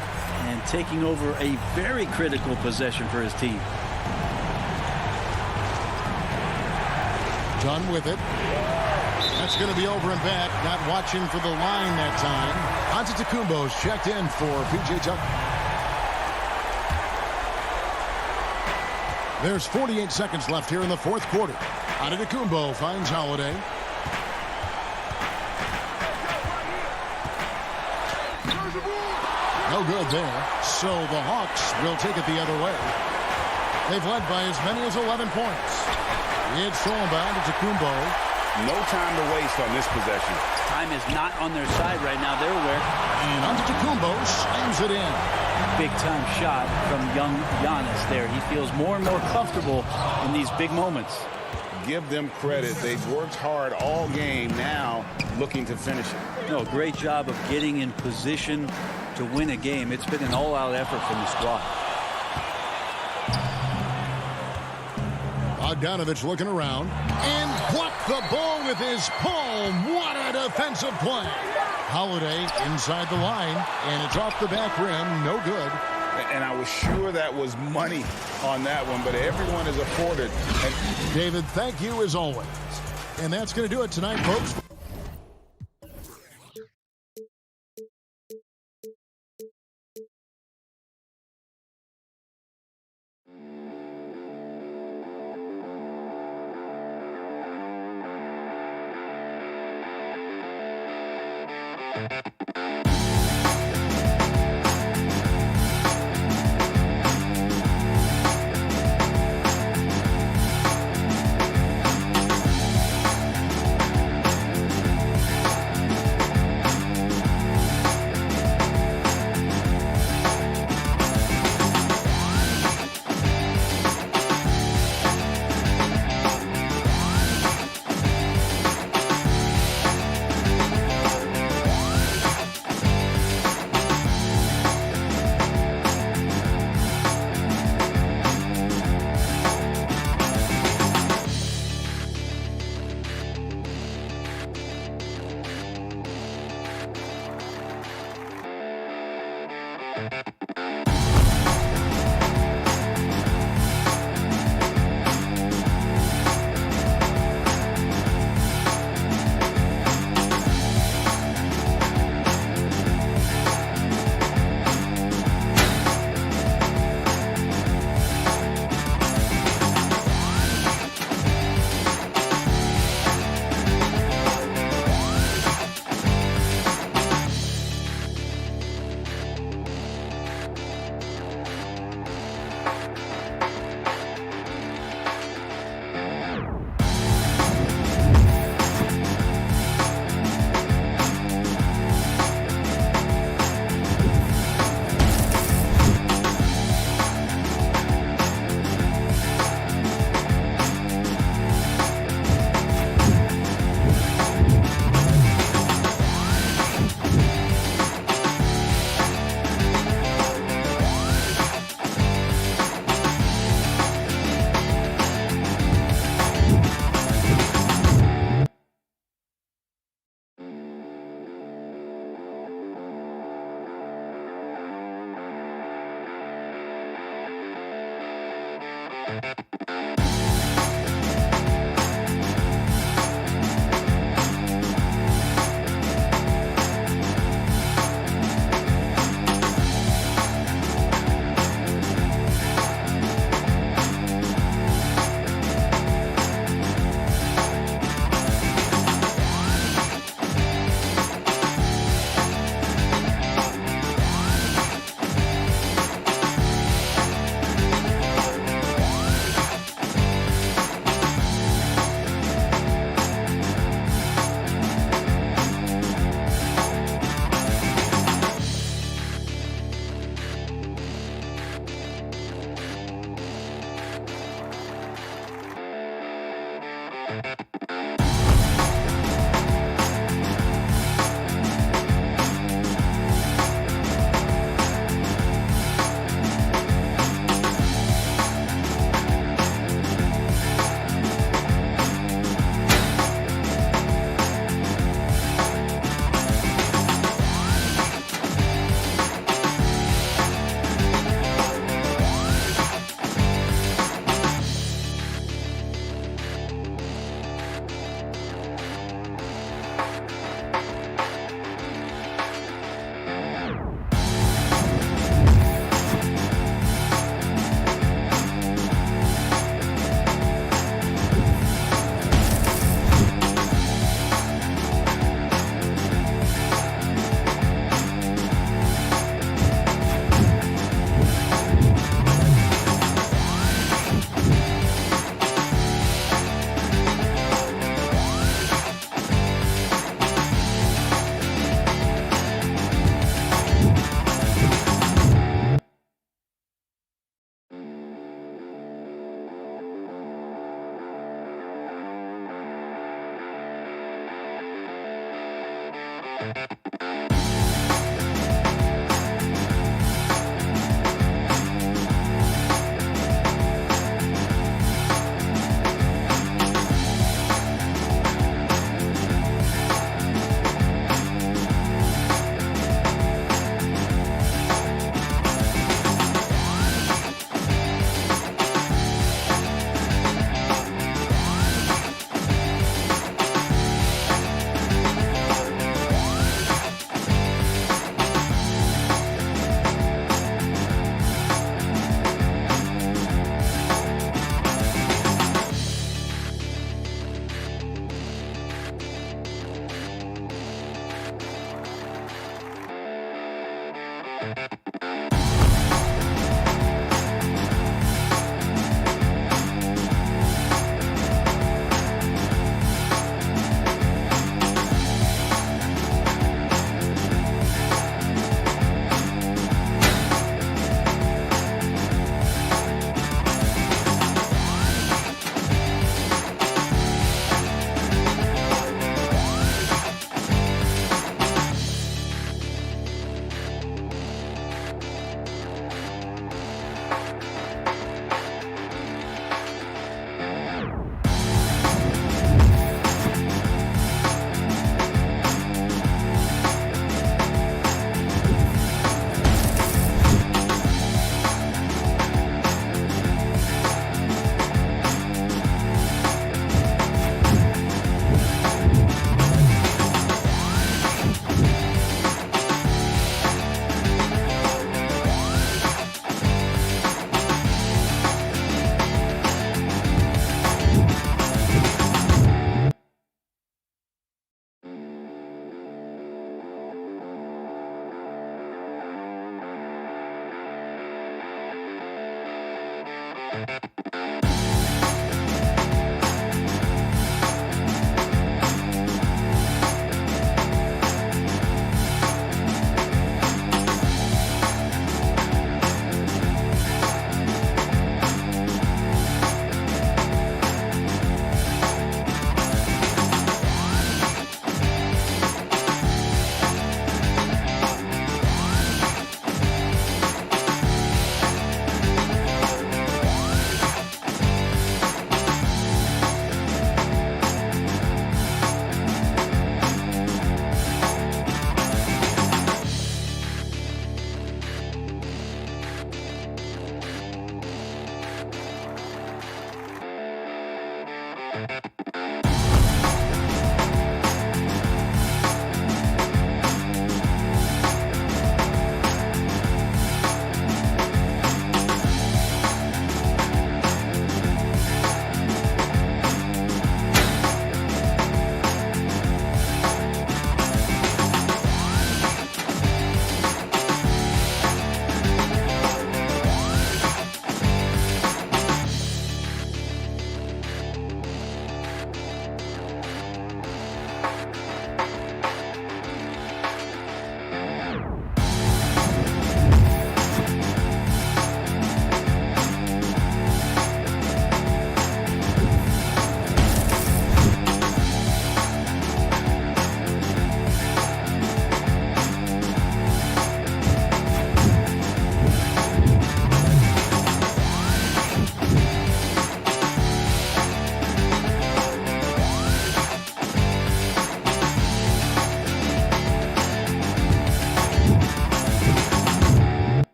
and taking over a very critical possession for his team. Done with it. That's going to be over and back. Not watching for the line that time. Antetokounmpo's checked in for P.J. Tucker. There's 48 seconds left here in the fourth quarter. Antetokounmpo finds Holiday. No good there. So the Hawks will take it the other way. They've led by as many as 11 points. It's thrown by Antetokounmpo. No time to waste on this possession. Time is not on their side right now. They're aware. And Antetokounmpo slams it in. Big-time shot from young Giannis there. He feels more and more comfortable in these big moments. Give them credit. They've worked hard all game, now looking to finish it. No, great job of getting in position to win a game. It's been an all-out effort from the squad. Bogdanovich looking around and blocked the ball with his palm. What a defensive play. Holiday inside the line, and it's off the back rim. No good. And I was sure that was money on that one, but everyone is afforded. And David, thank you as always. And that's going to do it tonight, folks.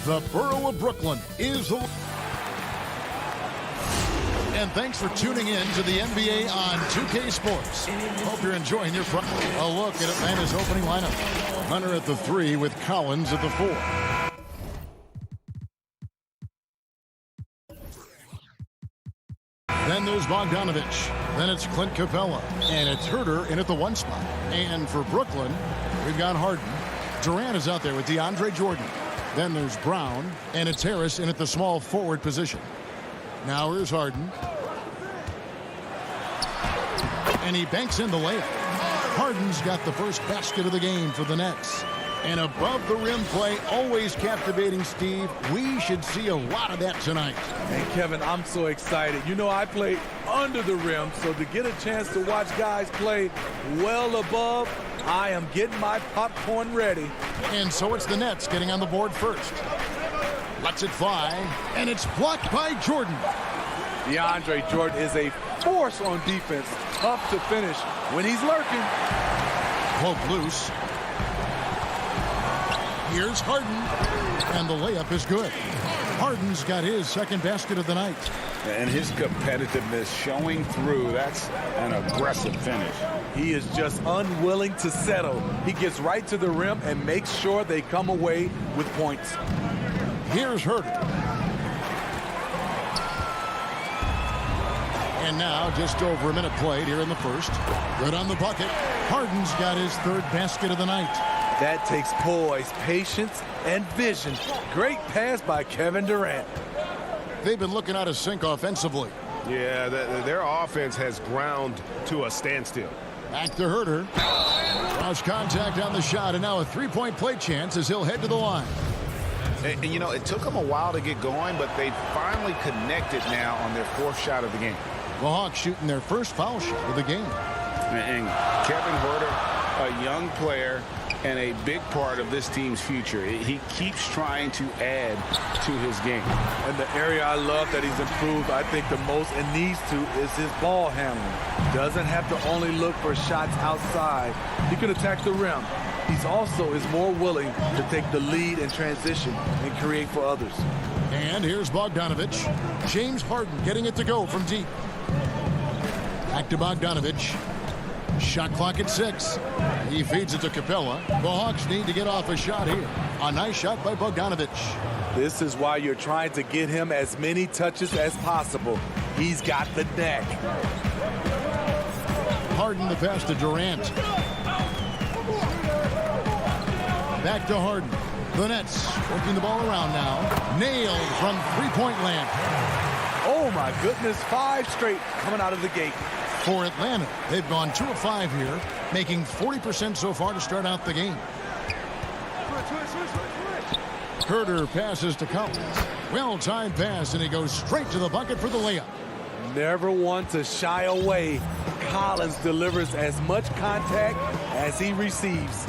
The borough of Brooklyn is the... And thanks for tuning in to the NBA on 2K Sports. Hope you're enjoying your... A look at Atlanta's opening lineup. Hunter at the 3 with Collins at the 4. Then there's Bogdanovich. Then it's Clint Capella. And it's Herter in at the 1 spot. And for Brooklyn, we've got Harden. Durant is out there with DeAndre Jordan. Then there's Brown. And it's Harris in at the small forward position. Now here's Harden. And he banks in the layup. Harden's got the first basket of the game for the Nets. And above the rim play, always captivating, Steve. We should see a lot of that tonight. And Kevin, I'm so excited. You know, I play under the rim, so to get a chance to watch guys play well above, I am getting my popcorn ready. And so it's the Nets getting on the board first. Lets it fly, and it's blocked by Jordan. DeAndre Jordan is a force on defense. Tough to finish when he's lurking. Poke loose. Here's Harden, and the layup is good. Harden's got his second basket of the night. And his competitiveness showing through. That's an aggressive finish. He is just unwilling to settle. He gets right to the rim and makes sure they come away with points. Here's Herter. And now just over a minute played here in the first. Good on the bucket. Harden's got his third basket of the night. That takes poise, patience, and vision. Great pass by Kevin Durant. They've been looking out of sync offensively. Yeah, their offense has ground to a standstill. Back to Herter. Cross contact on the shot, and now a three-point play chance as he'll head to the line. And, you know, it took them a while to get going, but they finally connected now on their fourth shot of the game. The Hawks shooting their first foul shot of the game. And Kevin Herter, a young player and a big part of this team's future. He keeps trying to add to his game. And the area I love that he's improved, I think the most and needs to, is his ball handling. Doesn't have to only look for shots outside. He can attack the rim. He's also is more willing to take the lead in transition and create for others. And here's Bogdanovich. James Harden getting it to go from deep. Back to Bogdanovich. Shot clock at 6. He feeds it to Capella. The Hawks need to get off a shot here. A nice shot by Bogdanovich. This is why you're trying to get him as many touches as possible. He's got the knack. Harden the pass to Durant. Back to Harden. The Nets working the ball around now. Nailed from three-point land. Oh, my goodness. 5 straight coming out of the gate. For Atlanta, they've gone 2 of 5 here, making 40% so far to start out the game. Herter passes to Collins. Well-timed pass, and he goes straight to the bucket for the layup. Never one to shy away. Collins delivers as much contact as he receives.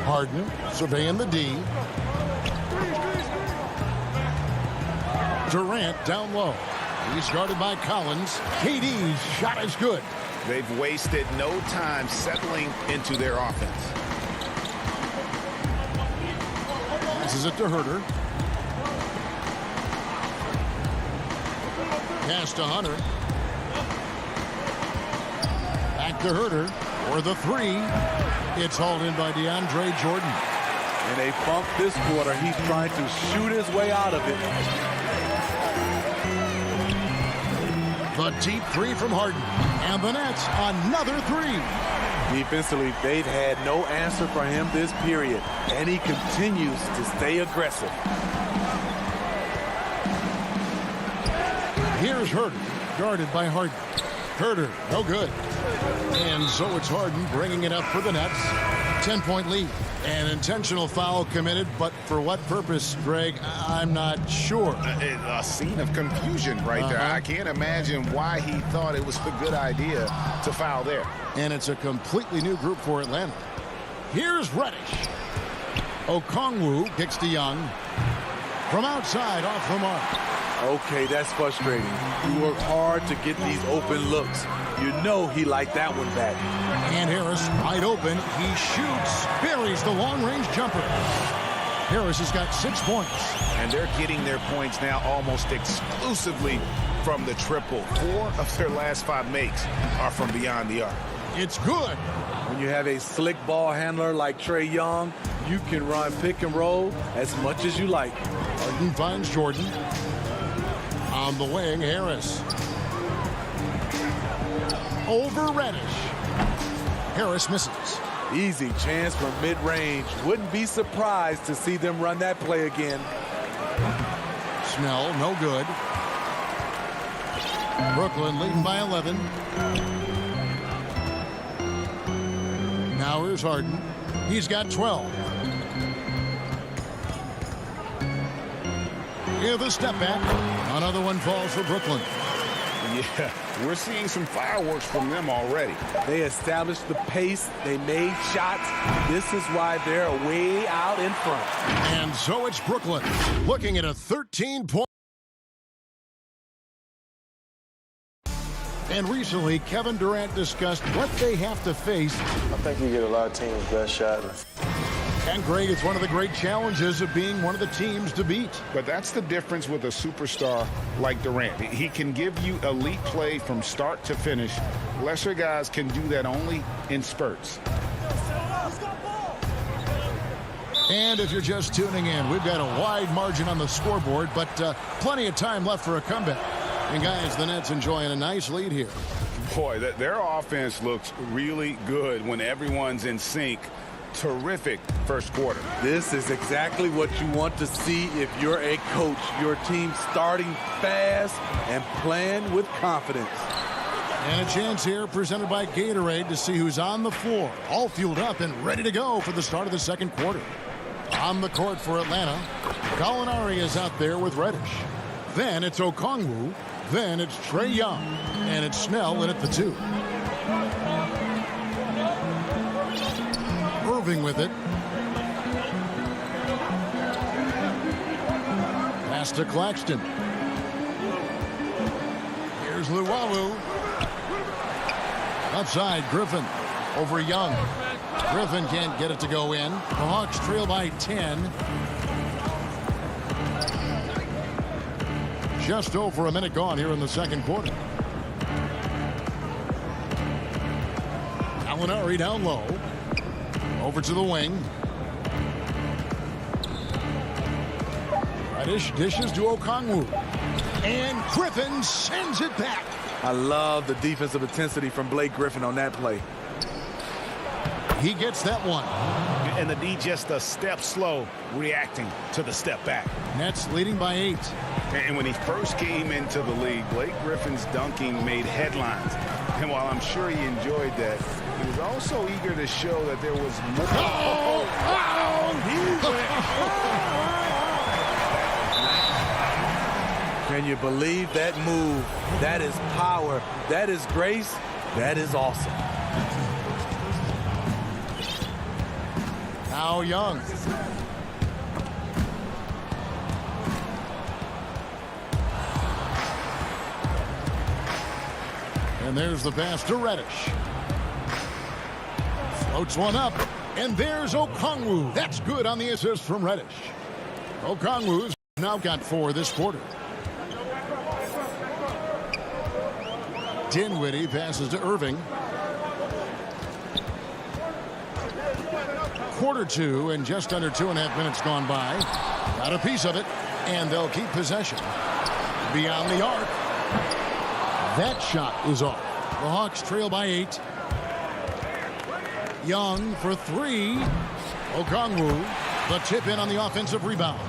Harden surveying the D. Durant down low. He's guarded by Collins. KD's shot is good. They've wasted no time settling into their offense. Passes it to Herter. Pass to Hunter. Back to Herter for the 3. It's hauled in by DeAndre Jordan. In a bump this quarter, he's trying to shoot his way out of it. The deep 3 from Harden. And the Nets, another 3. Defensively, they've had no answer for him this period. And he continues to stay aggressive. Here's Herter, guarded by Harden. Herter, no good. And so it's Harden bringing it up for the Nets. 10-point lead. An intentional foul committed, but for what purpose, Greg? I'm not sure. A scene of confusion right there. I can't imagine why he thought it was a good idea to foul there. And it's a completely new group for Atlanta. Here's Reddish. Okongwu kicks to Young. From outside, off the mark. Okay, that's frustrating. You work hard to get these open looks. You know he liked that one back. And Harris wide open. He shoots, buries the long-range jumper. Harris has got 6 points. And they're getting their points now almost exclusively from the triple. 4 of their last 5 makes are from beyond the arc. It's good. When you have a slick ball handler like Trae Young, you can run pick and roll as much as you like. Harden finds Jordan. On the wing, Harris. Over Reddish. Harris misses. Easy chance from mid-range. Wouldn't be surprised to see them run that play again. Snell, no good. Brooklyn leading by 11. Now here's Harden. He's got 12. Here the step back. Another one falls for Brooklyn. Yeah, we're seeing some fireworks from them already. They established the pace. They made shots. This is why they're way out in front. And so it's Brooklyn looking at a 13-point. And recently, Kevin Durant discussed what they have to face. I think you get a lot of teams' best shot. And Greg, it's one of the great challenges of being one of the teams to beat. But that's the difference with a superstar like Durant. He can give you elite play from start to finish. Lesser guys can do that only in spurts. And if you're just tuning in, we've got a wide margin on the scoreboard, but plenty of time left for a comeback. And guys, the Nets enjoying a nice lead here. Boy, their offense looks really good when everyone's in sync. Terrific first quarter. This is exactly what you want to see if you're a coach. Your team starting fast and playing with confidence. And a chance here presented by Gatorade to see who's on the floor, all fueled up and ready to go for the start of the second quarter. On the court for Atlanta, Gallinari is out there with Reddish. Then it's Okongwu. Then it's Trae Young. And it's Snell in at the 2. Irving with it. Pass to Claxton. Here's Luwawu. Outside, Griffin over Young. Griffin can't get it to go in. The Hawks trail by 10. Just over a minute gone here in the second quarter. Gallinari down low. Over to the wing. Reddish dishes to Okongwu. And Griffin sends it back. I love the defensive intensity from Blake Griffin on that play. He gets that one. And the D just a step slow reacting to the step back. Nets leading by 8. And when he first came into the league, Blake Griffin's dunking made headlines. And while I'm sure he enjoyed that, he was also eager to show that there was more. Can you believe that move? That is power. That is grace. That is awesome. Now Young. And there's the pass to Reddish. Floats one up. And there's Okongwu. That's good on the assist from Reddish. Okongwu's now got 4 this quarter. Dinwiddie passes to Irving. Quarter 2 and just under 2.5 minutes gone by. Got a piece of it, and they'll keep possession. Beyond the arc. That shot is off. The Hawks trail by 8. Young for 3. Okongwu, the tip in on the offensive rebound.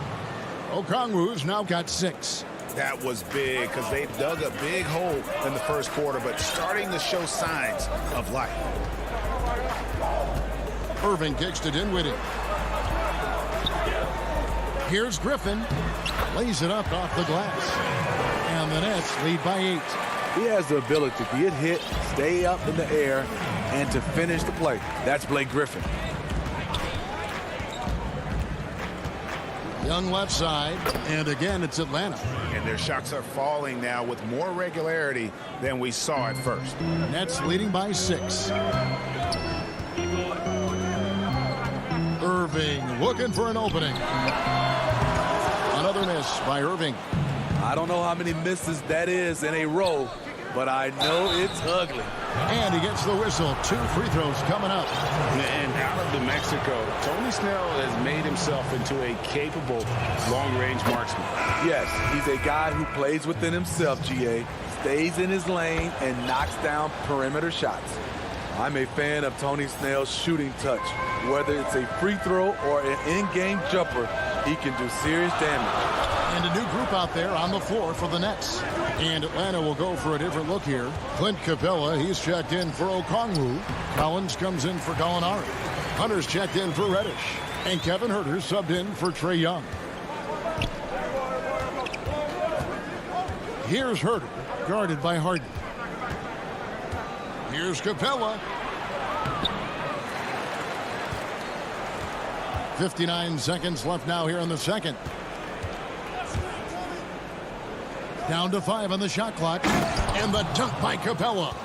Okongwu's now got 6. That was big because they dug a big hole in the first quarter, but starting to show signs of life. Irving kicks to Dinwiddie. Here's Griffin. Lays it up off the glass. And the Nets lead by 8. He has the ability to get hit, stay up in the air, and to finish the play. That's Blake Griffin. Young left side, and again it's Atlanta. and their shots are falling now with more regularity than we saw at first. Nets leading by 6. Irving looking for an opening. Another miss by Irving. I don't know how many misses that is in a row, but I know it's ugly. And he gets the whistle. 2 free throws coming up. And out of New Mexico, Tony Snell has made himself into a capable long-range marksman. Yes, he's a guy who plays within himself, GA, stays in his lane, and knocks down perimeter shots. I'm a fan of Tony Snell's shooting touch. Whether it's a free throw or an in-game jumper, he can do serious damage. And a new group out there on the floor for the Nets. And Atlanta will go for a different look here. Clint Capella, he's checked in for Okongwu. Collins comes in for Gallinari. Hunter's checked in for Reddish. And Kevin Huerter subbed in for Trae Young. Here's Huerter, guarded by Harden. Here's Capella. 59 seconds left now here in the second. Down to 5 on the shot clock. And the dunk by Capella.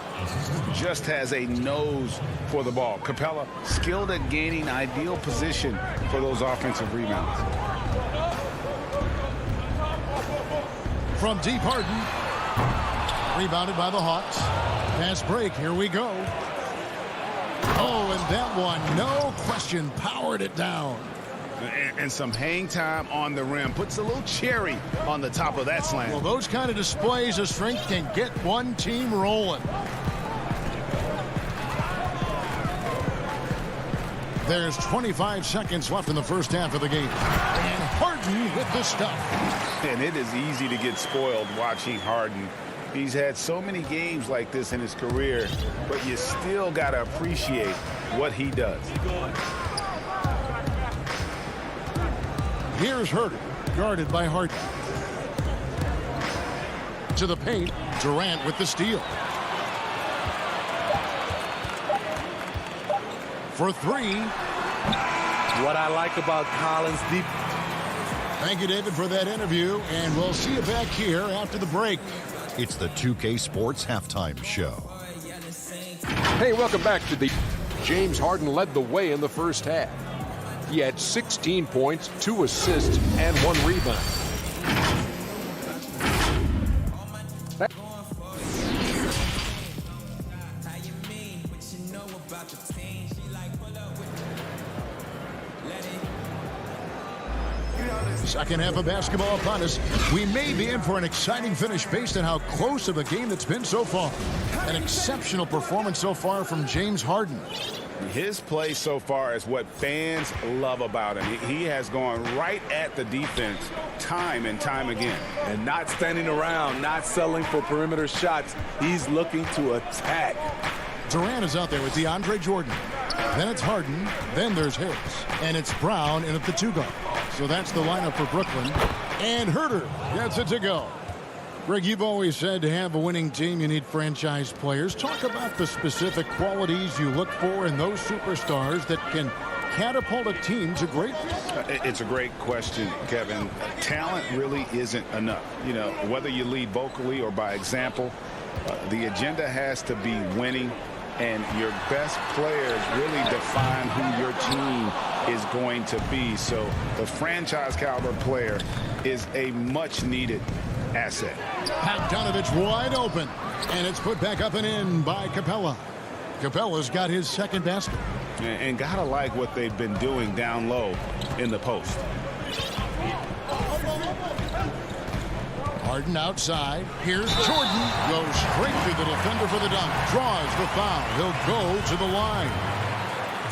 Just has a nose for the ball. Capella skilled at gaining ideal position for those offensive rebounds. From deep, Harden. Rebounded by the Hawks. Fast break. Here we go. Oh, and that one, no question, powered it down. And some hang time on the rim. Puts a little cherry on the top of that slam. Well, those kind of displays of strength can get one team rolling. There's 25 seconds left in the first half of the game. And Harden with the stuff. And it is easy to get spoiled watching Harden. He's had so many games like this in his career, but you still got to appreciate what he does. Here's Huerter, guarded by Harden. To the paint, Durant with the steal. For 3. What I like about Collins' deep. Thank you, David, for that interview, and we'll see you back here after the break. It's the 2K Sports Halftime Show. Hey, welcome back to the... James Harden led the way in the first half. He had 16 points, 2 assists, and 1 rebound. Second half of basketball upon us. We may be in for an exciting finish based on how close of a game that's been so far. An exceptional performance so far from James Harden. His play so far is what fans love about him. He has gone right at the defense time and time again. And not standing around, not settling for perimeter shots. He's looking to attack. Durant is out there with DeAndre Jordan. Then it's Harden. Then there's Hicks. And it's Brown in at the 2 guard. So that's the lineup for Brooklyn. And Huerter gets it to go. Greg, you've always said to have a winning team, you need franchise players. Talk about the specific qualities you look for in those superstars that can catapult a team to greatness. It's a great question, Kevin. Talent really isn't enough. You know, whether you lead vocally or by example, the agenda has to be winning. And your best players really define who your team is going to be. So the franchise caliber player is a much needed asset. Bogdanovich wide open. And it's put back up and in by Capella. Capella's got his second basket. And gotta like what they've been doing down low in the post. Harden outside. Here's Jordan. Goes straight through the defender for the dunk. Draws the foul. He'll go to the line.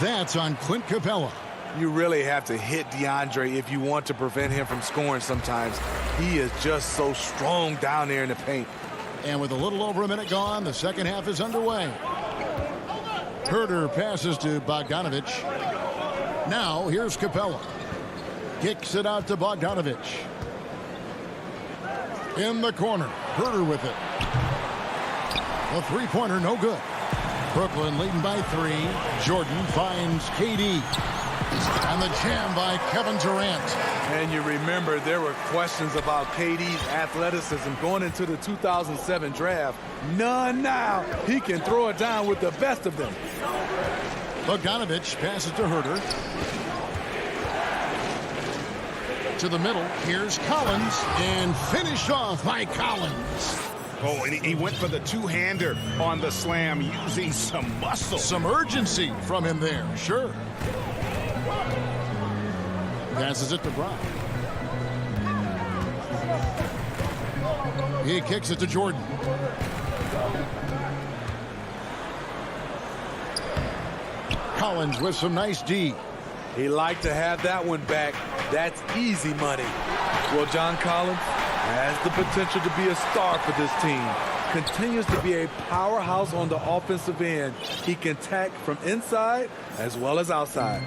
That's on Clint Capella. You really have to hit DeAndre if you want to prevent him from scoring sometimes. He is just so strong down there in the paint. And with a little over a minute gone, the second half is underway. Huerter passes to Bogdanovich. Now here's Capella. Kicks it out to Bogdanovich. In the corner, Huerter with it. A three-pointer, no good. Brooklyn leading by 3. Jordan finds KD. And the jam by Kevin Durant. And you remember there were questions about KD's athleticism going into the 2007 draft. None now. He can throw it down with the best of them. Bogdanovich passes to Herter. To the middle. Here's Collins. And finished off by Collins. Oh, and he went for the two-hander on the slam using some muscle. Some urgency from him there. Sure. Passes it to Brown. He kicks it to Jordan. Collins with some nice D. He liked to have that one back. That's easy money. Well, John Collins has the potential to be a star for this team. Continues to be a powerhouse on the offensive end. He can attack from inside as well as outside.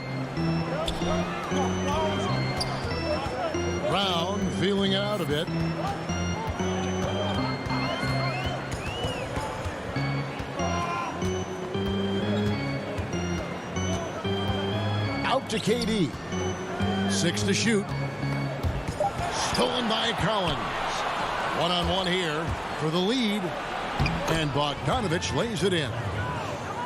Brown feeling it out a bit. Out to KD. 6 to shoot. Stolen by Collins. One-on-one here for the lead. And Bogdanovich lays it in.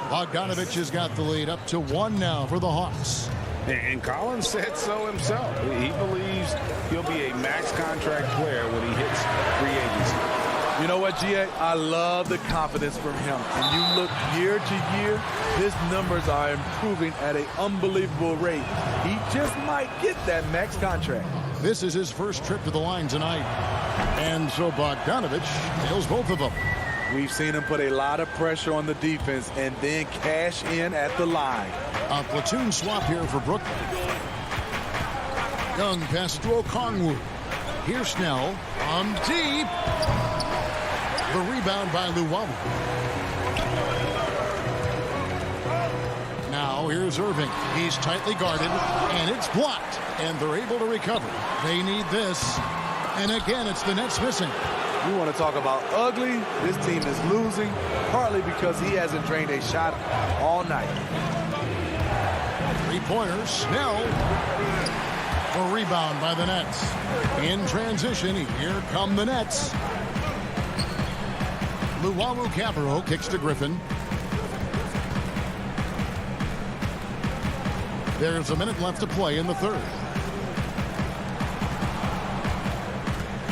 Bogdanovich has got the lead up to 1 now for the Hawks. And Collins said so himself. He believes he'll be a max contract player when he hits free agency. You know what, G.A.? I love the confidence from him. And you look year to year, his numbers are improving at an unbelievable rate. He just might get that max contract. This is his first trip to the line tonight. And so Bogdanovich nails both of them. We've seen him put a lot of pressure on the defense and then cash in at the line. A platoon swap here for Brooklyn. Young passes to Okongwu. Here's Snell from deep. The rebound by Luwawu. Now here's Irving. He's tightly guarded, and it's blocked. And they're able to recover. They need this. And again, it's the Nets missing. You want to talk about ugly? This team is losing, partly because he hasn't drained a shot all night. Three-pointers. Snell. A rebound by the Nets. In transition, here come the Nets. Luwawu-Cabarrot kicks to Griffin. There's a minute left to play in the third.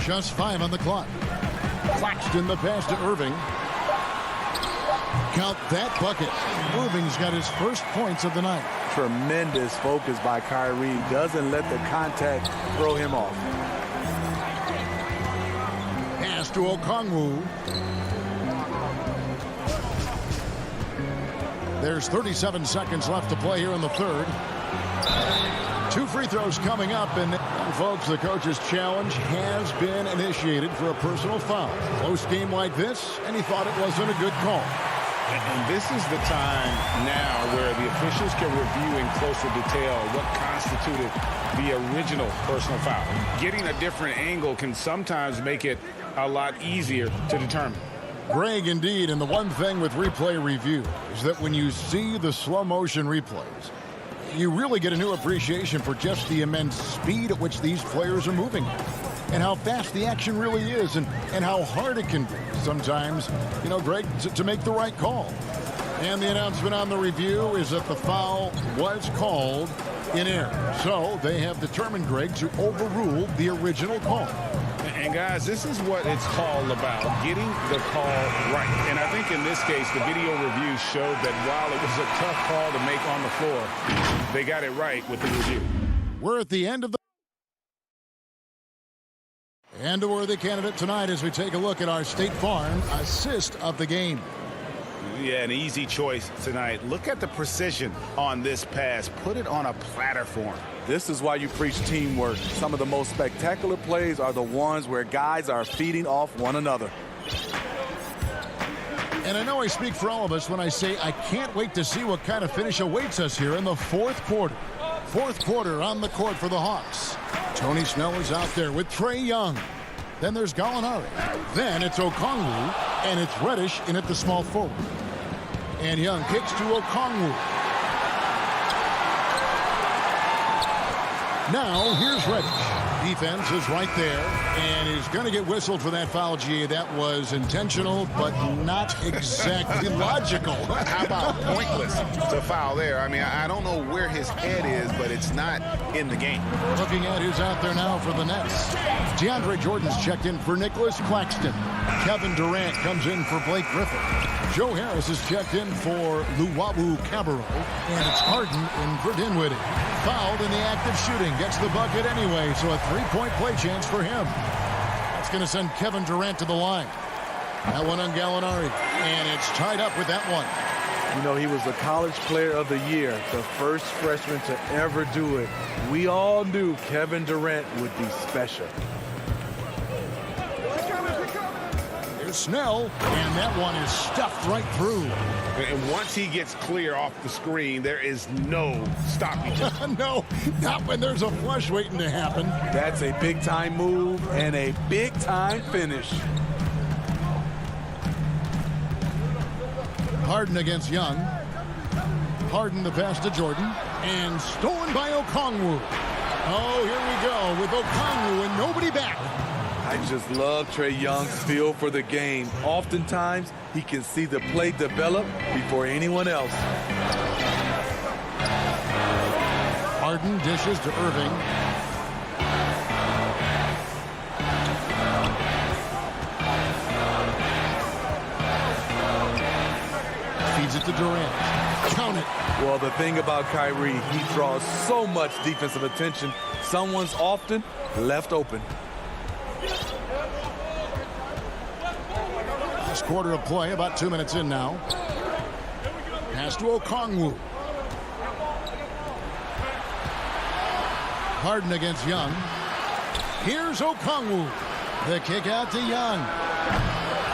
Just 5 on the clock. Claxton the pass to Irving. Count that bucket. Irving's got his first points of the night. Tremendous focus by Kyrie. Doesn't let the contact throw him off. Pass to Okongwu. There's 37 seconds left to play here in the third. 2 free throws coming up, and folks, the coach's challenge has been initiated for a personal foul. Close game like this, and he thought it wasn't a good call. And this is the time now where the officials can review in closer detail what constituted the original personal foul. Getting a different angle can sometimes make it a lot easier to determine. Greg, indeed, and the one thing with replay review is that when you see the slow motion replays, you really get a new appreciation for just the immense speed at which these players are moving and how fast the action really is and how hard it can be sometimes, you know, Greg, to make the right call. And the announcement on the review is that the foul was called in error. So they have determined, Greg, to overrule the original call. And guys, this is what it's all about, getting the call right. And I think in this case, the video review showed that while it was a tough call to make on the floor, they got it right with the review. We're at the end of the and a worthy candidate tonight as we take a look at our State Farm assist of the game. Yeah, an easy choice tonight. Look at the precision on this pass. Put it on a platter form. This is why you preach teamwork. Some of the most spectacular plays are the ones where guys are feeding off one another. And I know I speak for all of us when I say I can't wait to see what kind of finish awaits us here in the fourth quarter. Fourth quarter on the court for the Hawks. Tony Snell is out there with Trae Young. Then there's Gallinari. Then it's Okongwu, and it's Reddish in at the small forward. And Young kicks to Okongwu. Now, here's Reddish. Defense is right there, and he's going to get whistled for that foul, G. That was intentional, but not exactly logical. How about pointless to foul there? I mean, I don't know where his head is, but it's not in the game. Looking at who's out there now for the Nets. DeAndre Jordan's checked in for Nicholas Claxton. Kevin Durant comes in for Blake Griffin. Joe Harris is checked in for Luwawu Cabarro, and it's Harden in for Dinwiddie. Fouled in the act of shooting, gets the bucket anyway, so a three-point play chance for him. That's going to send Kevin Durant to the line. That one on Gallinari, and it's tied up with that one. You know, he was the College Player of the Year, the first freshman to ever do it. We all knew Kevin Durant would be special. Here's Snell, and that one is stuffed right through. And once he gets clear off the screen, there is no stopping him. No, not when there's a flush waiting to happen. That's a big-time move and a big-time finish. Harden against Young. Harden the pass to Jordan, and stolen by Okongwu. Oh, here we go with Okongwu and nobody back. I just love Trae Young's feel for the game. Oftentimes, he can see the play develop before anyone else. Harden dishes to Irving. Feeds it to Durant. Count it. Well, the thing about Kyrie, he draws so much defensive attention. Someone's often left open. Last quarter of play, about 2 minutes in now. Pass to Okongwu. Harden against Young. Here's Okongwu. The kick out to Young.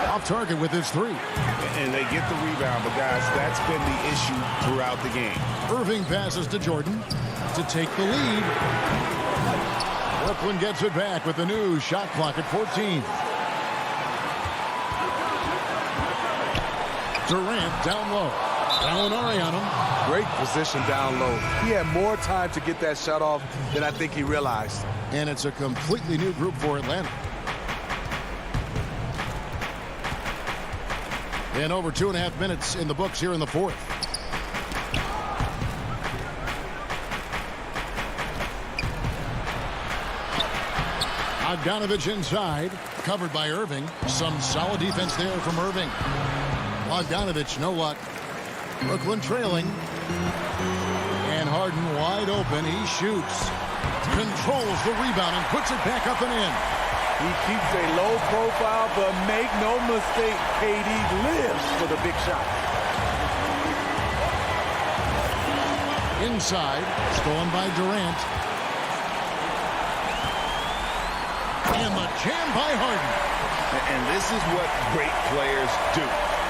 Off target with his three. And they get the rebound, but guys, that's been the issue throughout the game. Irving passes to Jordan to take the lead. Brooklyn gets it back with the new shot clock at 14. Durant down low. Gallinari on him. Great position down low. He had more time to get that shot off than I think he realized. And it's a completely new group for Atlanta. And over 2.5 minutes in the books here in the fourth. Bogdanovich inside, covered by Irving. Some solid defense there from Irving. Bogdanovich, no luck. Brooklyn trailing. And Harden wide open. He shoots. Controls the rebound and puts it back up and in. He keeps a low profile, but make no mistake, KD lives for the big shot. Inside, stolen by Durant. And the jam by Harden. And this is what great players do.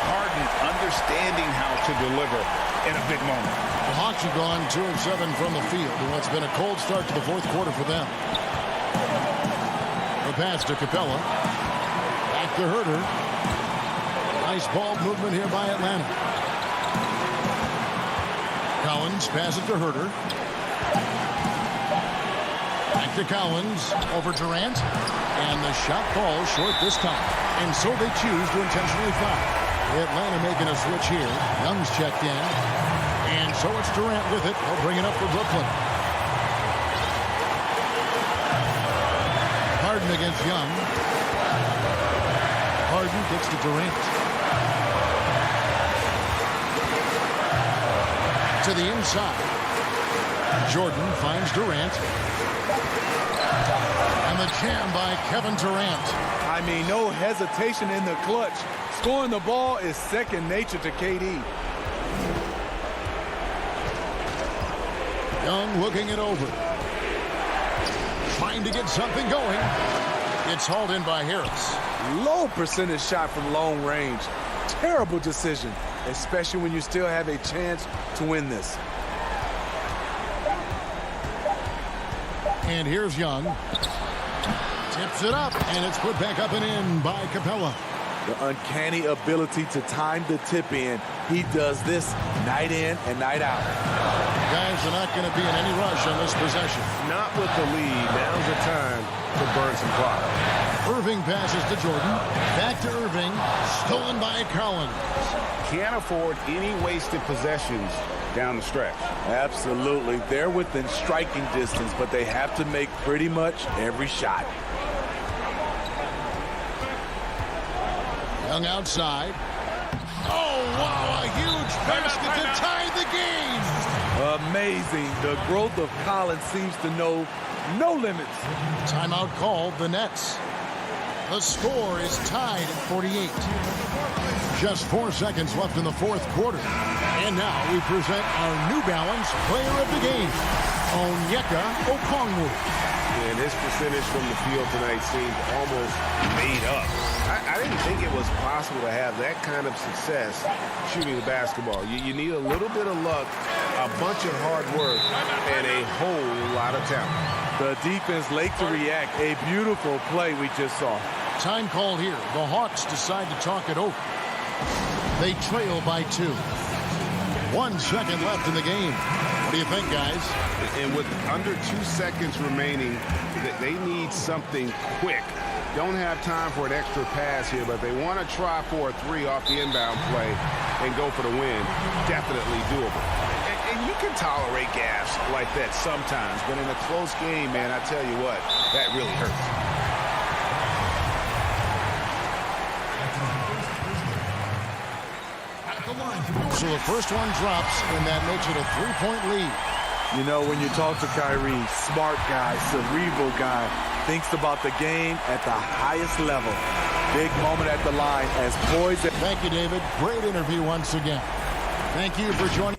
Harden understanding how to deliver in a big moment. The Hawks have gone 2 of 7 from the field in what's been a cold start to the fourth quarter for them. The pass to Capella. Back to Herter. Nice ball movement here by Atlanta. Collins passes to Herter. Back to Collins. Over Durant. And the shot falls short this time. And so they choose to intentionally foul. Atlanta making a switch here. Young's checked in. And so it's Durant with it. They'll bring it up for Brooklyn. Harden against Young. Harden gets to Durant. To the inside. Jordan finds Durant. And the jam by Kevin Durant. I mean, no hesitation in the clutch. Scoring the ball is second nature to KD. Young looking it over. Trying to get something going. It's hauled in by Harris. Low percentage shot from long range. Terrible decision, especially when you still have a chance to win this. And here's Young. Tips it up, and it's put back up and in by Capella. The uncanny ability to time the tip in. He does this night in and night out. guys are not going to be in any rush on this possession. Not with the lead. Now's the time to burn some clock. Irving passes to Jordan. Back to Irving. Stolen by Collins. Can't afford any wasted possessions down the stretch. Absolutely. They're within striking distance, but they have to make pretty much every shot. Young outside. Oh, wow, a huge basket to tie the game. Amazing. The growth of Collins seems to know no limits. Timeout called, the Nets. The score is tied at 48. Just 4 seconds left in the fourth quarter. And now we present our New Balance player of the game, Onyeka Okongwu. And his percentage from the field tonight seemed almost made up. I didn't think it was possible to have that kind of success shooting the basketball. You need a little bit of luck, a bunch of hard work, and a whole lot of talent. The defense late to react. A beautiful play we just saw. Time called here. The Hawks decide to talk it over. They trail by 2. 1 second left in the game. What do you think, guys? And with under 2 seconds remaining, they need something quick. Don't have time for an extra pass here, but they want to try for a 3 off the inbound play and go for the win. Definitely doable. And you can tolerate gaffes like that sometimes, but in a close game, man, I tell you what, that really hurts. So the first one drops, and that makes it a 3-point lead. You know, when you talk to Kyrie, smart guy, cerebral guy, thinks about the game at the highest level. Big moment at the line as poised. Thank you, David. Great interview once again. Thank you for joining.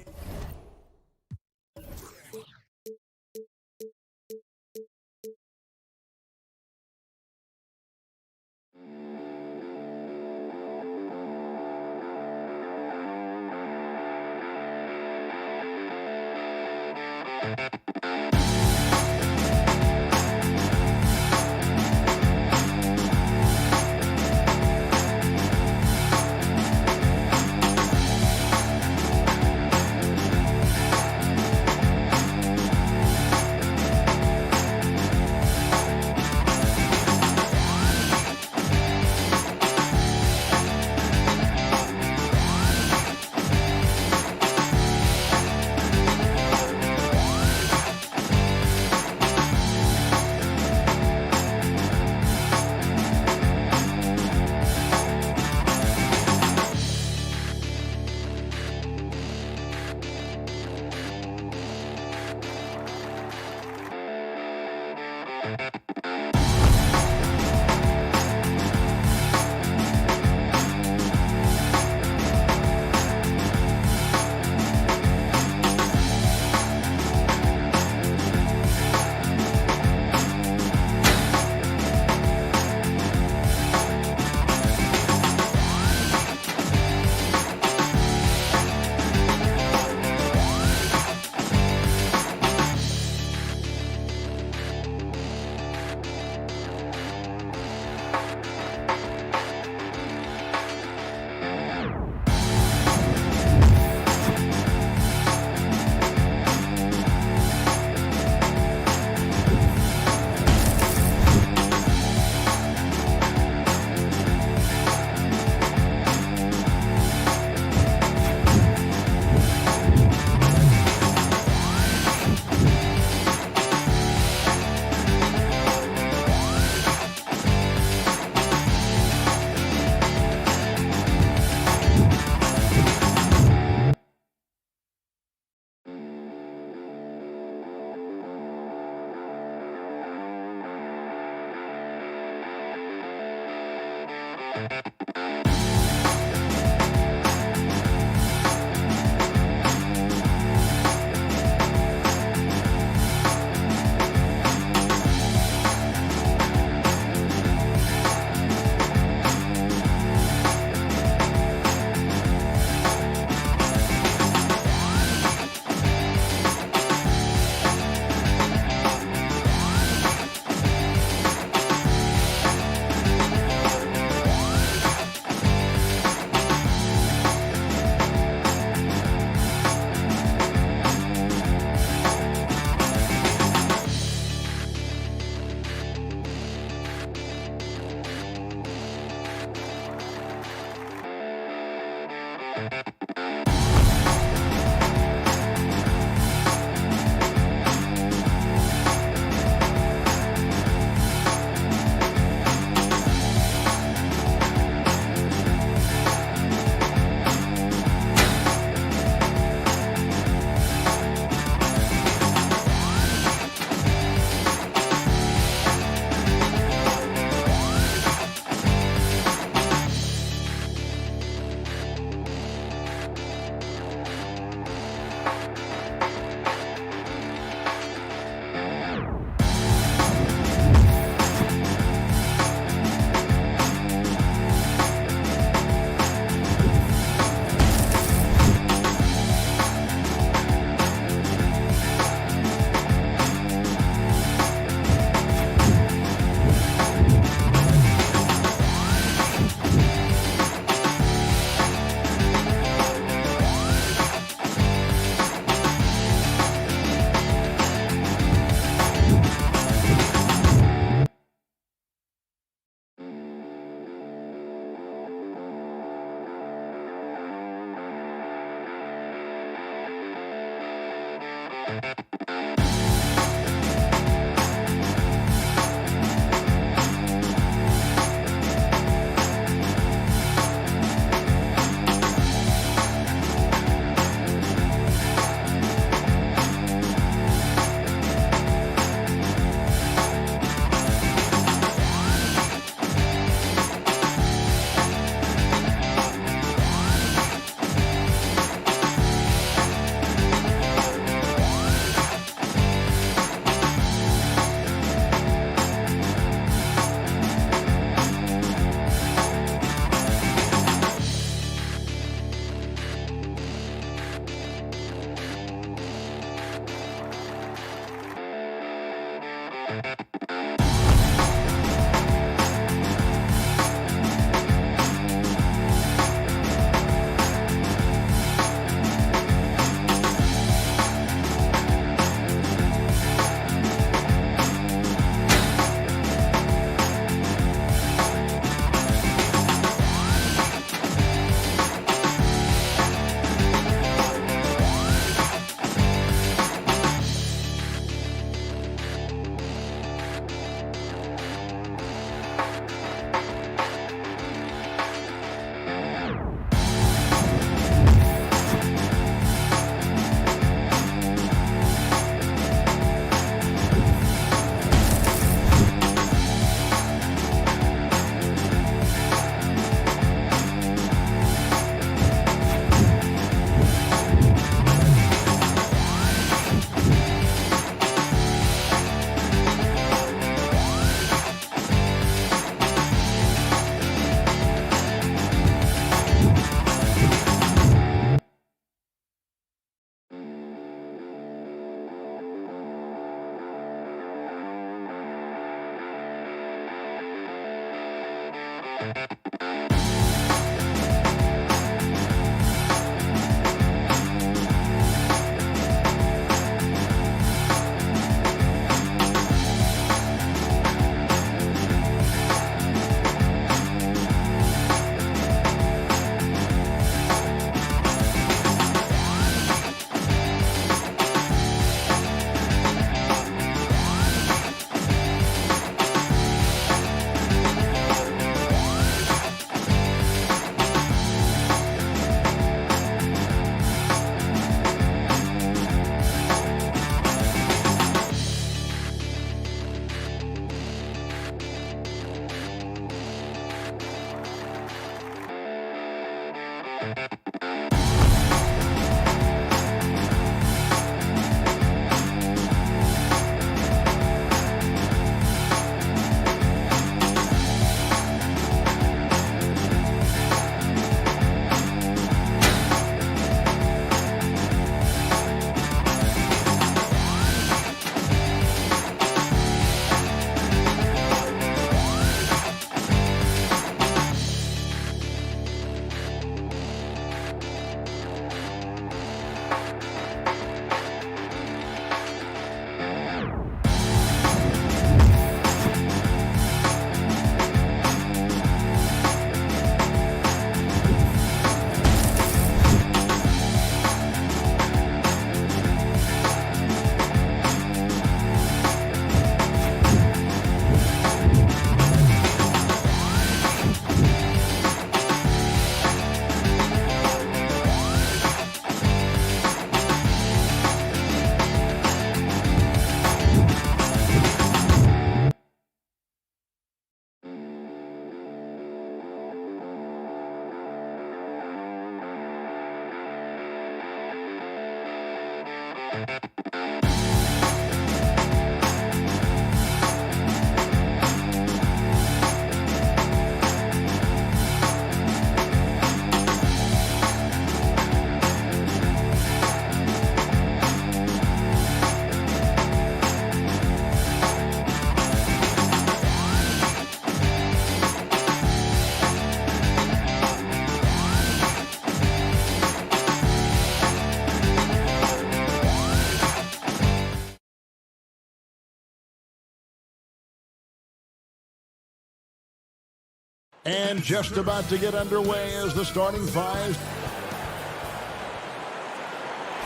And just about to get underway as the starting five.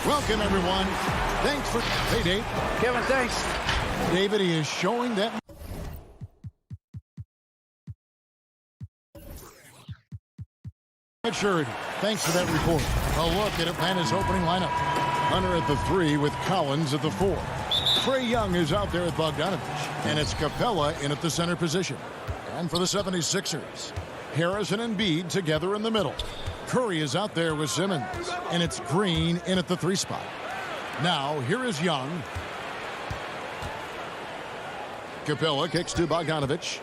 Welcome, everyone. Thanks for... Hey, Dave. Kevin, thanks. David, he is showing that... maturity. Thanks for that report. A look at Atlanta's opening lineup. Hunter at the 3 with Collins at the 4. Trae Young is out there with Bogdanovich, and it's Capella in at the center position. And for the 76ers, Harrison and Embiid together in the middle. Curry is out there with Simmons, and it's Green in at the 3 spot. Now, here is Young. Capella kicks to Bogdanovich.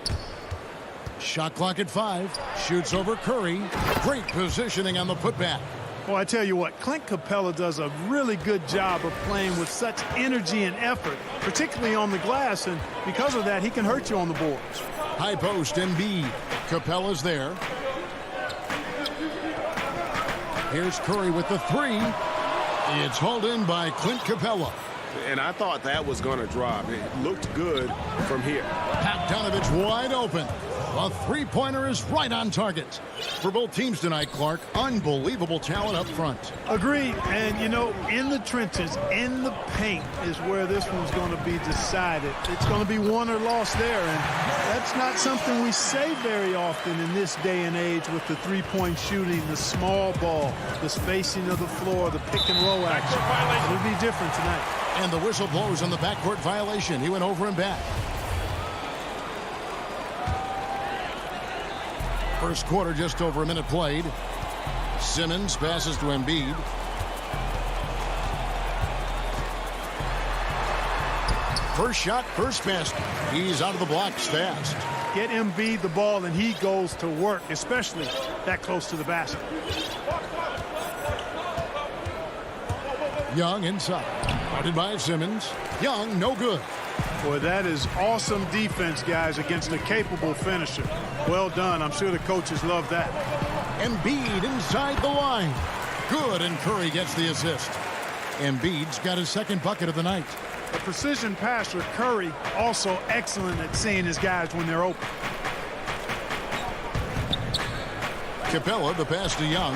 Shot clock at 5. Shoots over Curry. Great positioning on the putback. Well, I tell you what, Clint Capella does a really good job of playing with such energy and effort, particularly on the glass, and because of that, he can hurt you on the boards. High post, Embiid. Capella's there. Here's Curry with the 3. It's hauled in by Clint Capella. And I thought that was going to drop. It looked good from here. Bogdanovich wide open. A three-pointer is right on target. For both teams tonight, Clark, unbelievable talent up front. Agreed. And, you know, in the trenches, in the paint is where this one's going to be decided. It's going to be won or lost there. And that's not something we say very often in this day and age with the three-point shooting, the small ball, the spacing of the floor, the pick-and-roll action. It'll be different tonight. And the whistle blows on the backcourt violation. He went over and back. First quarter, just over a minute played. Simmons passes to Embiid. First shot, first basket. He's out of the blocks fast. Get Embiid the ball and he goes to work, especially that close to the basket. Young inside. Guarded by Simmons. Young, no good. Boy, that is awesome defense, guys, against a capable finisher. Well done. I'm sure the coaches love that. Embiid inside the line. Good, and Curry gets the assist. Embiid's got his second bucket of the night. A precision passer, Curry, also excellent at seeing his guys when they're open. Capella, the pass to Young,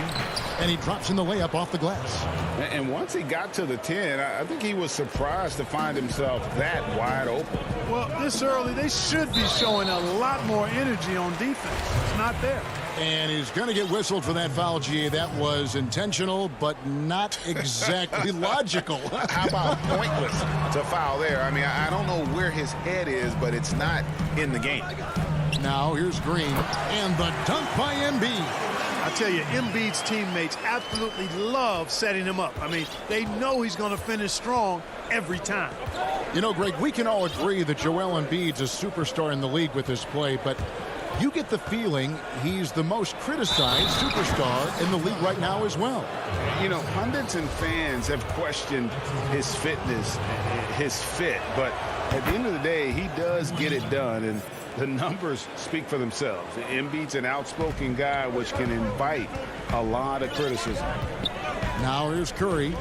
and he drops in the layup off the glass. And once he got to the 10, I think he was surprised to find himself that wide open. Well, this early, they should be showing a lot more energy on defense. It's not there. And he's going to get whistled for that foul, GA. That was intentional, but not exactly logical. How about pointless to foul there? I mean, I don't know where his head is, but it's not in the game. Now here's Green, and the dunk by Embiid. I tell you, Embiid's teammates absolutely love setting him up. I mean, they know he's going to finish strong every time. You know, Greg, we can all agree that Joel Embiid's a superstar in the league with his play, but you get the feeling he's the most criticized superstar in the league right now as well. You know, pundits and fans have questioned his fitness, his fit, but at the end of the day, he does get it done, and the numbers speak for themselves. Embiid's an outspoken guy, which can invite a lot of criticism. Now here's Curry.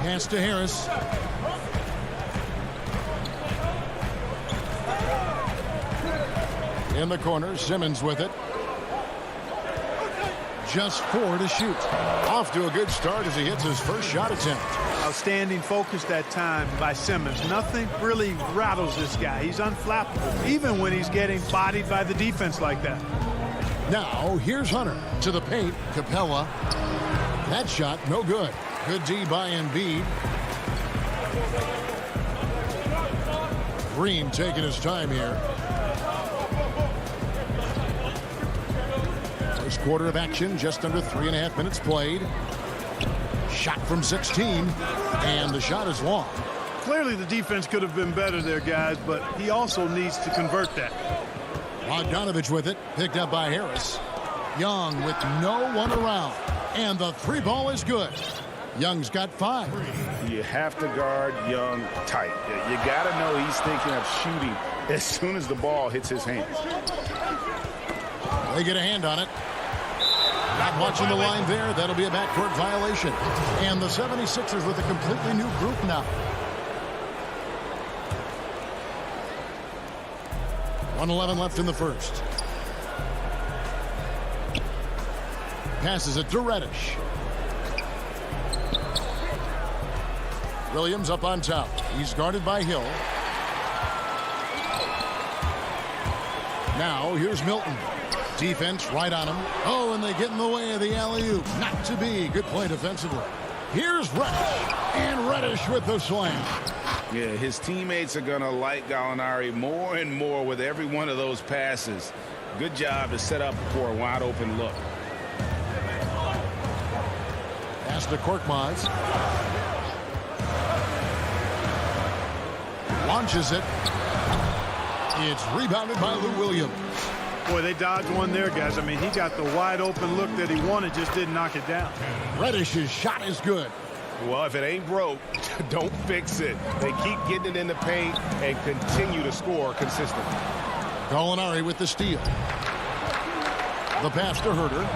Pass to Harris. In the corner, Simmons with it. Just 4 to shoot. Off to a good start as he hits his first shot attempt. Outstanding focus that time by Simmons. Nothing really rattles this guy. He's unflappable, even when he's getting bodied by the defense like that. Now, here's Hunter to the paint. Capella. That shot, no good. Good D by Embiid. Green taking his time here. First quarter of action, just under 3.5 minutes played. Shot from 16, and the shot is long. Clearly the defense could have been better there, guys, but he also needs to convert that. Bogdanovich with it, picked up by Harris. Young with no one around, and the 3 ball is good. Young's got 5. You have to guard Young tight. You got to know he's thinking of shooting as soon as the ball hits his hands. They get a hand on it. Not watching the line there. That'll be a backcourt violation. And the 76ers with a completely new group now. 1:11 left in the first. Passes it to Reddish. Williams up on top. He's guarded by Hill. Now here's Milton. Defense right on him. Oh, and they get in the way of the alley-oop. Not to be. Good play defensively. Here's Reddish. And Reddish with the slam. Yeah, his teammates are going to like Gallinari more and more with every one of those passes. Good job to set up for a wide-open look. Pass to Korkmaz. Launches it. It's rebounded by Lou Williams. Boy, they dodged one there, guys. I mean, he got the wide-open look that he wanted, just didn't knock it down. Reddish's shot is good. Well, if it ain't broke, don't fix it. They keep getting it in the paint and continue to score consistently. Gallinari with the steal. The pass to Herter.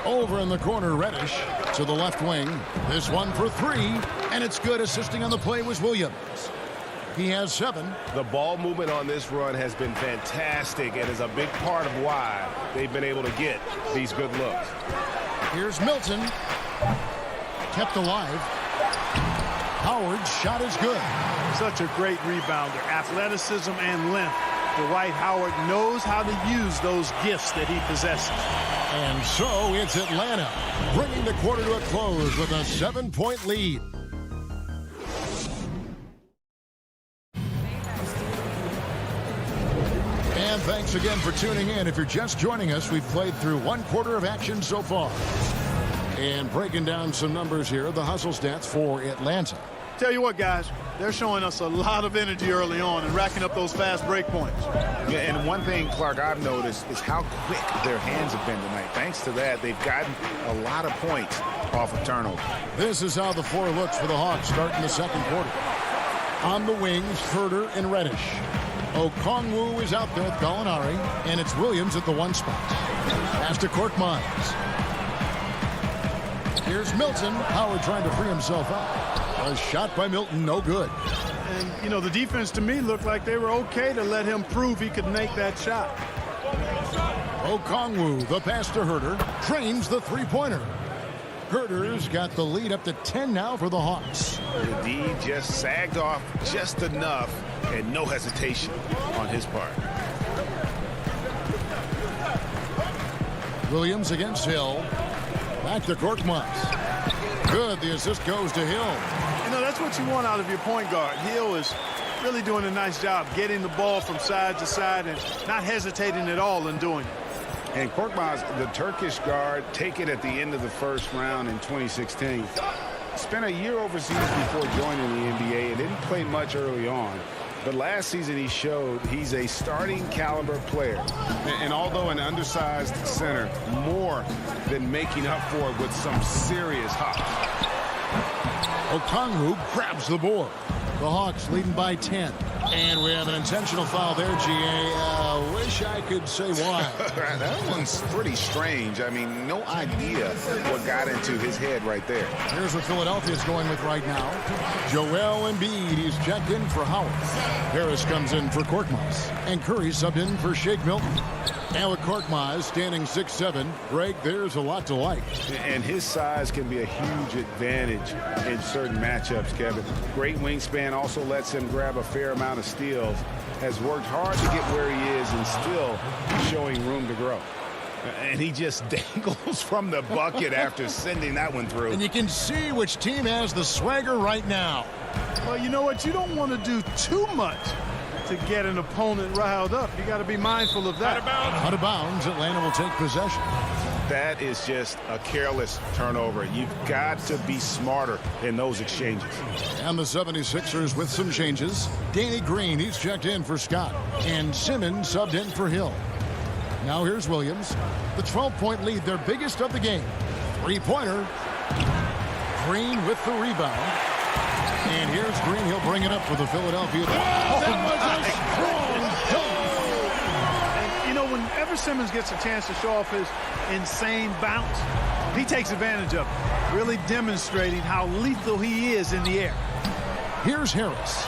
Over in the corner, Reddish to the left wing. This one for three, and it's good. Assisting on the play was Williams. He has 7. The ball movement on this run has been fantastic and is a big part of why they've been able to get these good looks. Here's Milton. Kept alive. Howard's shot is good. Such a great rebounder. Athleticism and length. Dwight Howard knows how to use those gifts that he possesses. And so it's Atlanta bringing the quarter to a close with a 7-point lead. And thanks again for tuning in. If you're just joining us, we've played through 1 quarter of action so far. And breaking down some numbers here, the hustle stats for Atlanta. Tell you what, guys, they're showing us a lot of energy early on and racking up those fast break points. Yeah, and one thing, Clark, I've noticed is how quick their hands have been tonight. Thanks to that, they've gotten a lot of points off of turnover. This is how the floor looks for the Hawks starting the second quarter. On the wings, Herter and Reddish. Okongwu is out there with Gallinari, and it's Williams at the 1 spot. Pass to Korkmaz. Here's Milton. Howard trying to free himself up. A shot by Milton, no good. And, you know, the defense to me looked like they were okay to let him prove he could make that shot. Okongwu, the pass to Herter, trains the three-pointer. Herter's got the lead up to 10 now for the Hawks. The D just sagged off just enough and no hesitation on his part. Williams against Hill. Back to Korkmaz. Good. The assist goes to Hill. You know, that's what you want out of your point guard. Hill is really doing a nice job getting the ball from side to side and not hesitating at all in doing it. And Korkmaz, the Turkish guard, taken at the end of the first round in 2016. Spent a year overseas before joining the NBA and didn't play much early on. But last season he showed he's a starting caliber player. And although an undersized center, more than making up for it with some serious hops. Okongwu grabs the board. The Hawks leading by 10. And we have an intentional foul there, G.A. Wish I could say why. That one's pretty strange. I mean, no idea what got into his head right there. Here's what Philadelphia's going with right now. Joel Embiid, he's checked in for Howard. Harris comes in for Korkmaz. And Curry subbed in for Shake Milton. Now with Korkmaz standing 6'7", Greg, there's a lot to like. And his size can be a huge advantage in certain matchups, Kevin. Great wingspan also lets him grab a fair amount of steals. Has worked hard to get where he is and still showing room to grow. And he just dangles from the bucket after sending that one through. And you can see which team has the swagger right now. Well, you know what? You don't want to do too much to get an opponent riled up. You got to be mindful of that. Out of bounds, Atlanta will take possession. That is just a careless turnover. You've got to be smarter in those exchanges. And the 76ers with some changes. Danny Green, he's checked in for Scott. And Simmons subbed in for Hill. Now here's Williams. The 12-point lead, their biggest of the game. Three-pointer. Green with the rebound. And here's Green. He'll bring it up for the Philadelphia. That was a strong dunk. And, you know, whenever Simmons gets a chance to show off his insane bounce, he takes advantage of it, really demonstrating how lethal he is in the air. Here's Harris.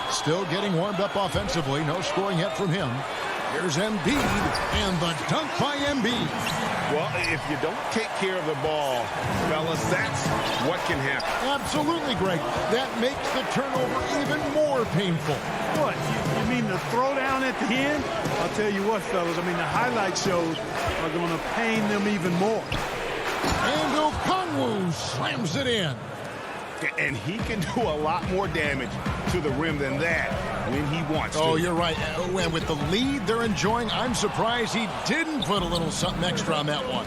Still getting warmed up offensively. No scoring yet from him. Here's Embiid, and the dunk by Embiid. Well, if you don't take care of the ball, fellas, that's what can happen. Absolutely, Greg. That makes the turnover even more painful. What? You mean the throwdown at the end? I'll tell you what, fellas. I mean, the highlight shows are going to pain them even more. And Okongwu slams it in. And he can do a lot more damage to the rim than that when he wants to. Oh, you're right. And with the lead they're enjoying, I'm surprised he didn't put a little something extra on that one.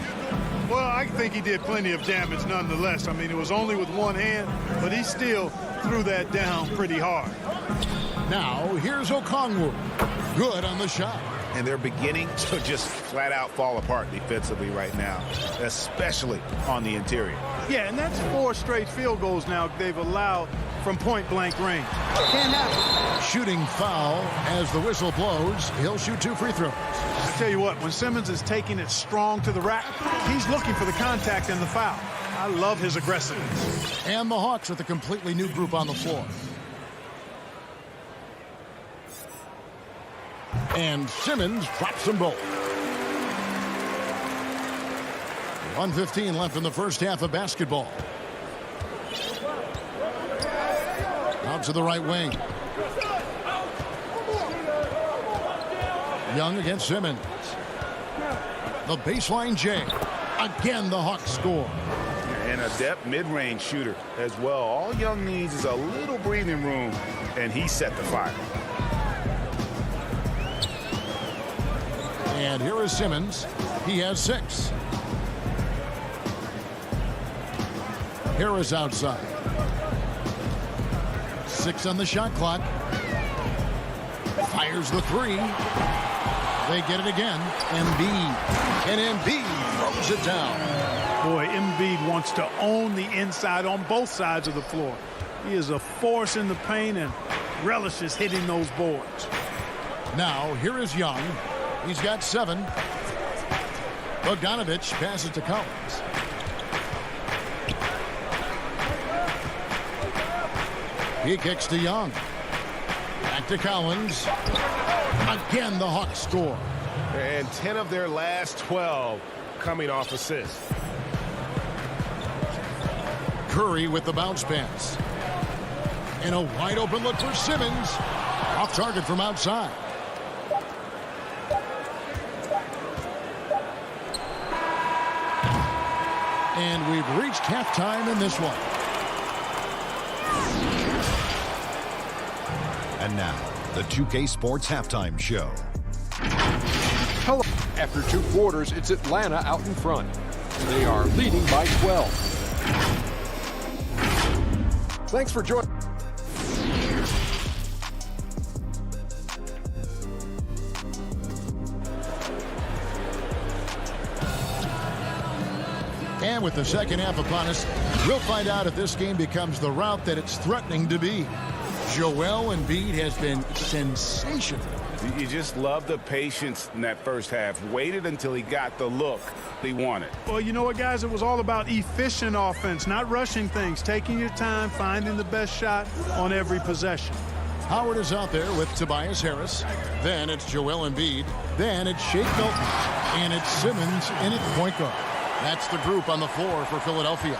Well, I think he did plenty of damage nonetheless. I mean, it was only with one hand, but he still threw that down pretty hard. Now, here's Okongwu. Good on the shot. And they're beginning to just flat out fall apart defensively right now, especially on the interior. Yeah, and that's 4 straight field goals now they've allowed from point-blank range. Can't happen. Shooting foul as the whistle blows. He'll shoot 2 free throws. I tell you what, when Simmons is taking it strong to the rack, he's looking for the contact and the foul. I love his aggressiveness. And the Hawks with a completely new group on the floor. And Simmons drops them both. 1:15 left in the first half of basketball. Out to the right wing. Young against Simmons. The baseline J. Again, the Hawks score. And a depth mid-range shooter as well. All Young needs is a little breathing room, and he set the fire. And here is Simmons. He has 6. Here is outside. 6 on the shot clock. Fires the 3. They get it again. Embiid. And Embiid throws it down. Boy, Embiid wants to own the inside on both sides of the floor. He is a force in the paint and relishes hitting those boards. Now, here is Young. He's got 7. Bogdanovich passes to Collins. He kicks to Young. Back to Collins. Again, the Hawks score. And 10 of their last 12 coming off assists. Curry with the bounce pass. And a wide open look for Simmons. Off target from outside. And we've reached halftime in this one. And now, the 2K Sports Halftime Show. Hello. After 2 quarters, it's Atlanta out in front. They are leading by 12. Thanks for joining. And with the second half upon us, we'll find out if this game becomes the route that it's threatening to be. Joel Embiid has been sensational. You just love the patience in that first half. Waited until he got the look he wanted. Well, you know what, guys? It was all about efficient offense, not rushing things, taking your time, finding the best shot on every possession. Howard is out there with Tobias Harris. Then it's Joel Embiid. Then it's Shake Milton. And it's Simmons in at point guard. That's the group on the floor for Philadelphia.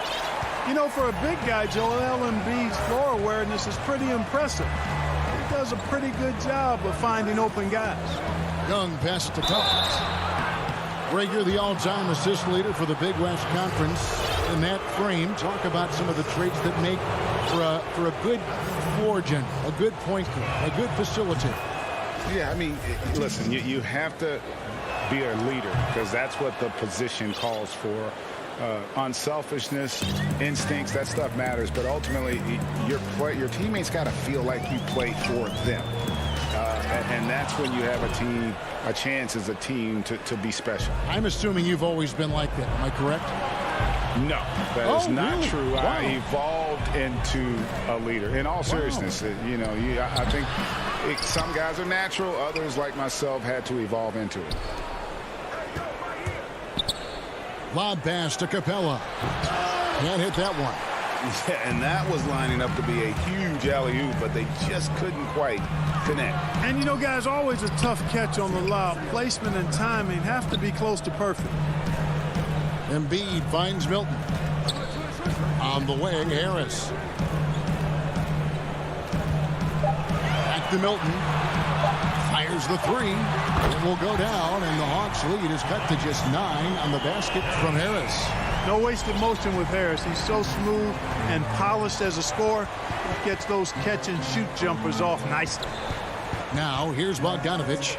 You know, for a big guy, Joel Embiid's floor awareness is pretty impressive. He does a pretty good job of finding open guys. Young passes to Collins. Greg, you're the all-time assist leader for the Big West Conference. In that frame, talk about some of the traits that make for a good floor general, a good point guard, a good facilitator. Yeah, I mean, listen, you have to be a leader because that's what the position calls for. Unselfishness, instincts, that stuff matters, but ultimately your teammates got to feel like you play for them. And that's when you have a chance as a team to be special. I'm assuming you've always been like that. Am I correct? No, that is not really? true. Wow. I evolved into a leader. In all seriousness, I think some guys are natural. Others, like myself, had to evolve into it. Lob pass to Capella. Can't hit that one. Yeah, and that was lining up to be a huge alley-oop, but they just couldn't quite connect. And, you know, guys, always a tough catch on the lob. Placement and timing have to be close to perfect. Embiid finds Milton. On the wing, Harris. Back to Milton. Fires the three. It will go down, and the Hawks lead is cut to just 9 on the basket from Harris. No wasted motion with Harris. He's so smooth and polished as a scorer. He gets those catch-and-shoot jumpers off nicely. Now, here's Bogdanovich.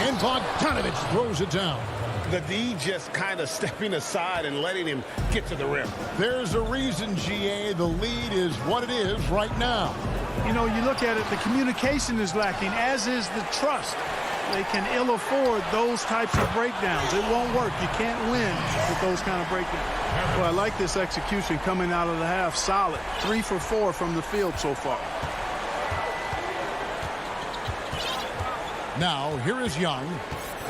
And Bogdanovich throws it down. The D just kind of stepping aside and letting him get to the rim. There's a reason, GA, the lead is what it is right now. You know, you look at it, the communication is lacking, as is the trust. They can ill afford those types of breakdowns. It won't work. You can't win with those kind of breakdowns. Well, I like this execution coming out of the half. Solid. 3 for 4 from the field so far. Now, here is Young.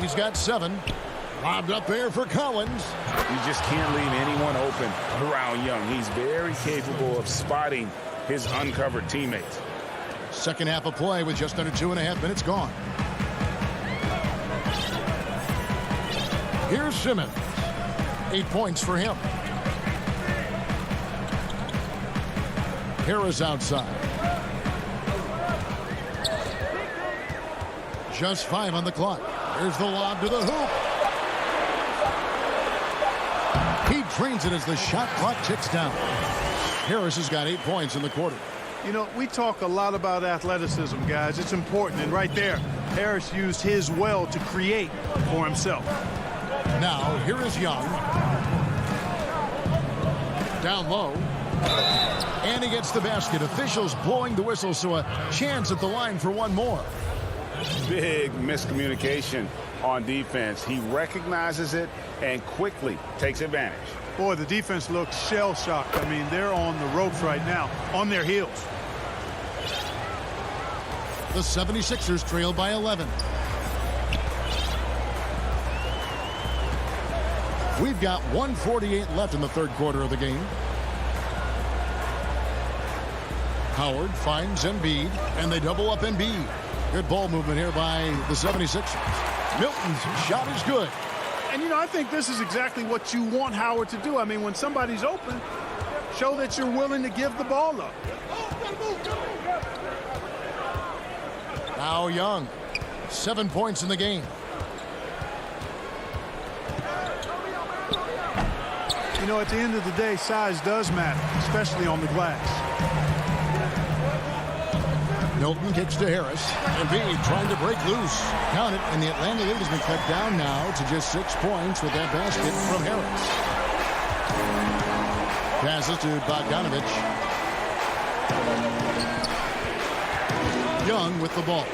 He's got 7. Lobbed up there for Collins. You just can't leave anyone open around Young. He's very capable of spotting his uncovered teammates. Second half of play with just under 2.5 minutes gone. Here's Simmons. 8 points for him. Harris outside. Just 5 on the clock. There's the lob to the hoop. He drains it as the shot clock ticks down. Harris has got 8 points in the quarter. You know, we talk a lot about athleticism, guys. It's important. And right there, Harris used his well to create for himself. Now, here is Young. Down low. And he gets the basket. Officials blowing the whistle, so a chance at the line for one more. Big miscommunication on defense. He recognizes it and quickly takes advantage. Boy, the defense looks shell-shocked. I mean, they're on the ropes right now, on their heels. The 76ers trail by 11. We've got 1:48 left in the third quarter of the game. Howard finds Embiid, and they double up Embiid. Good ball movement here by the 76ers. Milton's shot is good. And, you know, I think this is exactly what you want Howard to do. I mean, when somebody's open, show that you're willing to give the ball up. Now Young, 7 points in the game. You know, at the end of the day, size does matter, especially on the glass. Milton kicks to Harris. Embiid trying to break loose. Count it, and the Atlanta lead has been cut down now to just 6 points with that basket from Harris. Passes to Bogdanovich. Young with the ball.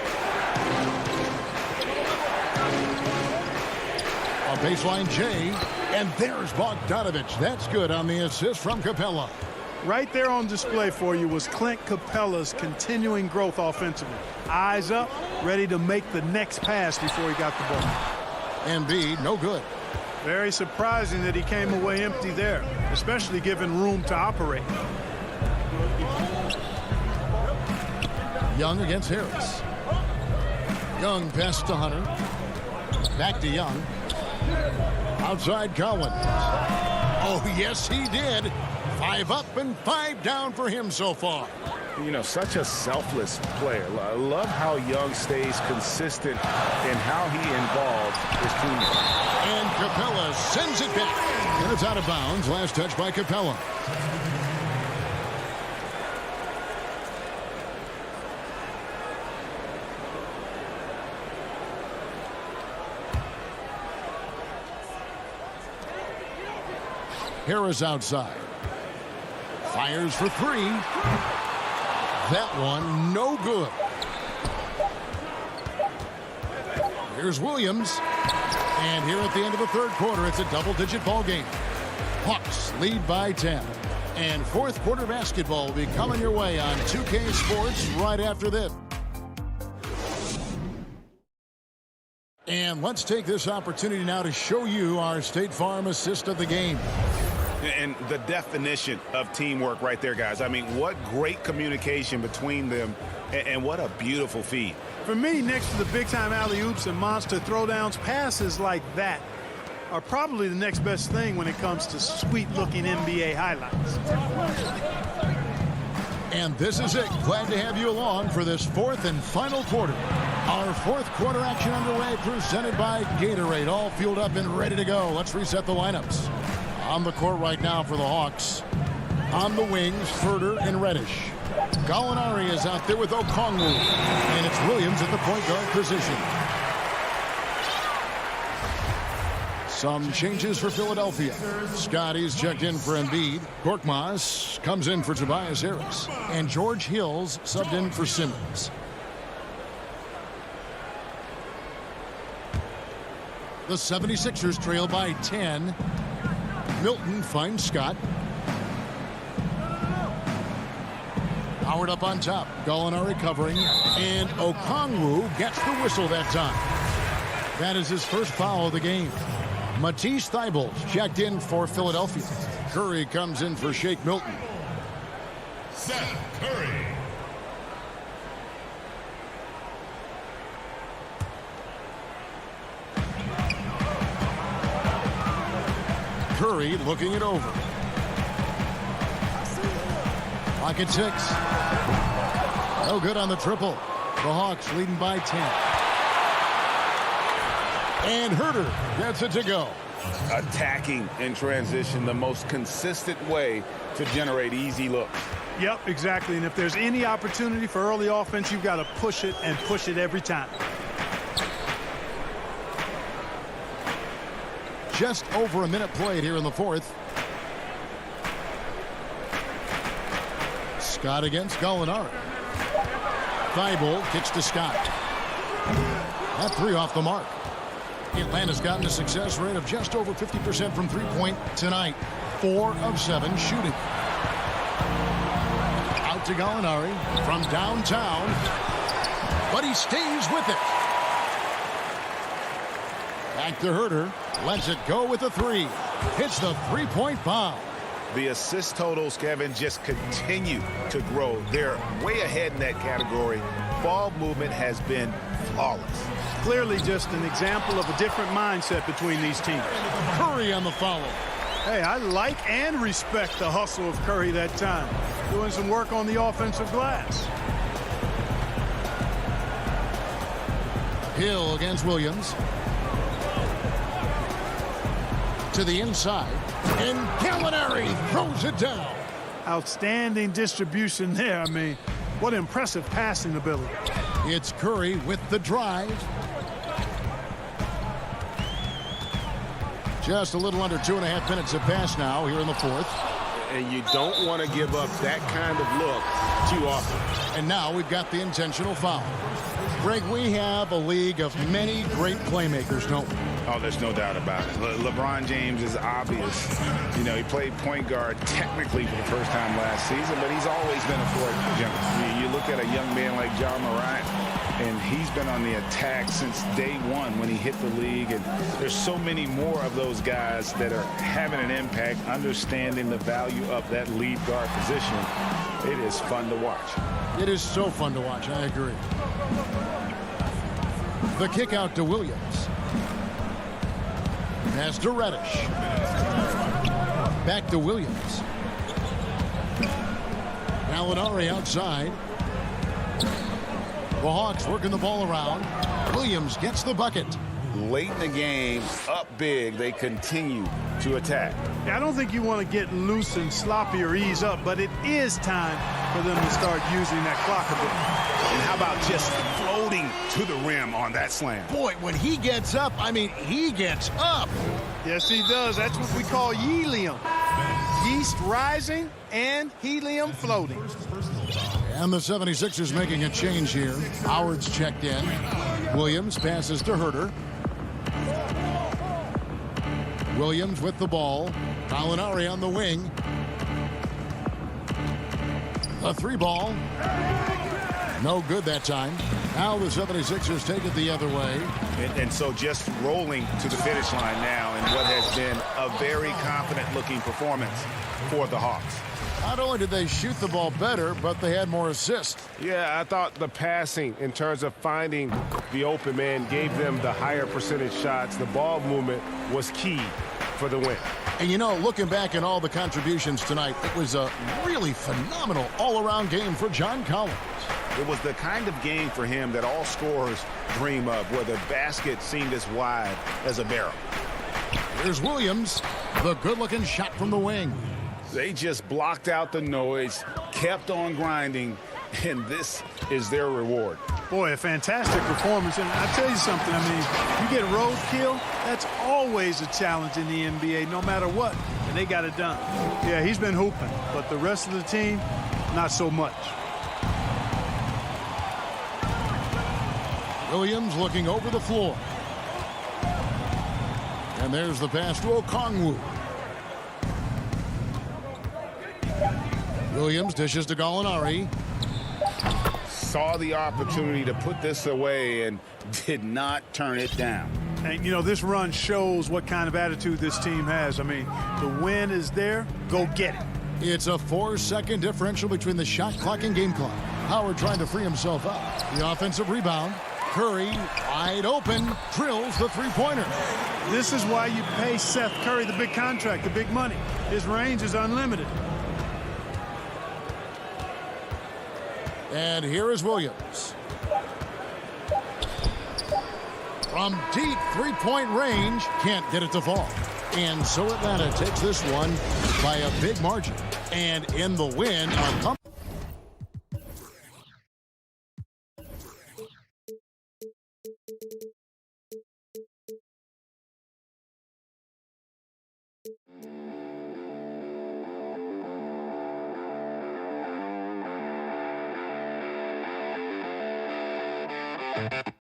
A baseline J, and there's Bogdanovich. That's good on the assist from Capella. Right there on display for you was Clint Capella's continuing growth offensively. Eyes up, ready to make the next pass before he got the ball. Embiid, no good. Very surprising that he came away empty there, especially given room to operate. Young against Harris. Young passes to Hunter. Back to Young. Outside Collins. Oh, yes, he did. 5 up and 5 down for him so far. You know, such a selfless player. I love how Young stays consistent in how he involves his teammates. And Capella sends it back. And it's out of bounds. Last touch by Capella. Harris outside. Fires for 3. That one no good. Here's Williams. And here at the end of the third quarter, it's a double-digit ball game. Hawks lead by 10. And fourth quarter basketball will be coming your way on 2K Sports right after this. And let's take this opportunity now to show you our State Farm assist of the game. And the definition of teamwork right there, guys. I mean, what great communication between them, and what a beautiful feed. For me, next to the big-time alley-oops and monster throwdowns, passes like that are probably the next best thing when it comes to sweet-looking NBA highlights. And this is it. Glad to have you along for this fourth and final quarter. Our fourth quarter action underway, presented by Gatorade. All fueled up and ready to go. Let's reset the lineups. On the court right now for the Hawks. On the wings, Herter and Reddish. Gallinari is out there with Okongwu. And it's Williams at the point guard position. Some changes for Philadelphia. Scotty's checked in for Embiid. Korkmaz comes in for Tobias Harris. And George Hill's subbed in for Simmons. The 76ers trail by 10. Milton finds Scott. Howard up on top. Gallinari covering. And Okongwu gets the whistle that time. That is his first foul of the game. Matisse Thybulle checked in for Philadelphia. Curry comes in for Shake Milton. Seth Curry. Curry looking it over. Clock at 6. No good on the triple. The Hawks leading by 10. And Herter gets it to go. Attacking in transition, the most consistent way to generate easy looks. Yep, exactly. And if there's any opportunity for early offense, you've got to push it and push it every time. Just over a minute played here in the fourth. Scott against Gallinari. Thybulle kicks to Scott. That three off the mark. Atlanta's gotten a success rate of just over 50% from three-point tonight. 4 of 7 shooting. Out to Gallinari from downtown. But he stays with it. Back to Herter. Lets it go with the three. Hits the three-point bomb. The assist totals, Kevin, just continue to grow. They're way ahead in that category. Ball movement has been flawless. Clearly just an example of a different mindset between these teams. Curry on the follow. Hey, I like and respect the hustle of Curry that time. Doing some work on the offensive glass. Hill against Williams. To the inside. And Gallinari throws it down. Outstanding distribution there. I mean, what impressive passing ability. It's Curry with the drive. Just a little under 2.5 minutes have passed now here in the fourth. And you don't want to give up that kind of look too often. And now we've got the intentional foul. Greg, we have a league of many great playmakers, don't we? Oh, there's no doubt about it. LeBron James is obvious. You know, he played point guard technically for the first time last season, but he's always been a floor general. You look at a young man like Ja Morant, and he's been on the attack since day one when he hit the league. And there's so many more of those guys that are having an impact, understanding the value of that lead guard position. It is fun to watch. It is so fun to watch. I agree. The kick out to Williams. Pass to Reddish. Back to Williams. Gallinari outside. The Hawks working the ball around. Williams gets the bucket. Late in the game, up big, they continue to attack. I don't think you want to get loose and sloppy or ease up, but it is time for them to start using that clock a bit. And how about just floating to the rim on that slam? Boy, when he gets up, I mean, he gets up. Yes, he does. That's what we call helium. Yeast rising and helium floating. And the 76ers making a change here. Howard's checked in. Williams passes to Herter. Williams with the ball. Gallinari on the wing. A three ball. No good that time. Now the 76ers take it the other way. And so just rolling to the finish line now in what has been a very confident-looking performance for the Hawks. Not only did they shoot the ball better, but they had more assists. Yeah, I thought the passing in terms of finding the open man, gave them the higher percentage shots. The ball movement was key for the win. And you know, looking back at all the contributions tonight, it was a really phenomenal all-around game for John Collins. It was the kind of game for him that all scorers dream of, where the basket seemed as wide as a barrel. Here's Williams, the good-looking shot from the wing. They just blocked out the noise, kept on grinding, and this is their reward. Boy, a fantastic performance. And I tell you something, I mean, you get roadkill, that's always a challenge in the NBA, no matter what. And they got it done. Yeah, he's been hooping, but the rest of the team, not so much. Williams looking over the floor. And there's the pass to Okongwu. Williams dishes to Gallinari. Saw the opportunity to put this away and did not turn it down. And, you know, this run shows what kind of attitude this team has. I mean, the win is there. Go get it. It's a 4-second differential between the shot clock and game clock. Howard trying to free himself up. The offensive rebound. Curry, wide open, drills the three-pointer. This is why you pay Seth Curry the big contract, the big money. His range is unlimited. And here is Williams. From deep three-point range, can't get it to fall. And so Atlanta takes this one by a big margin. And in the win,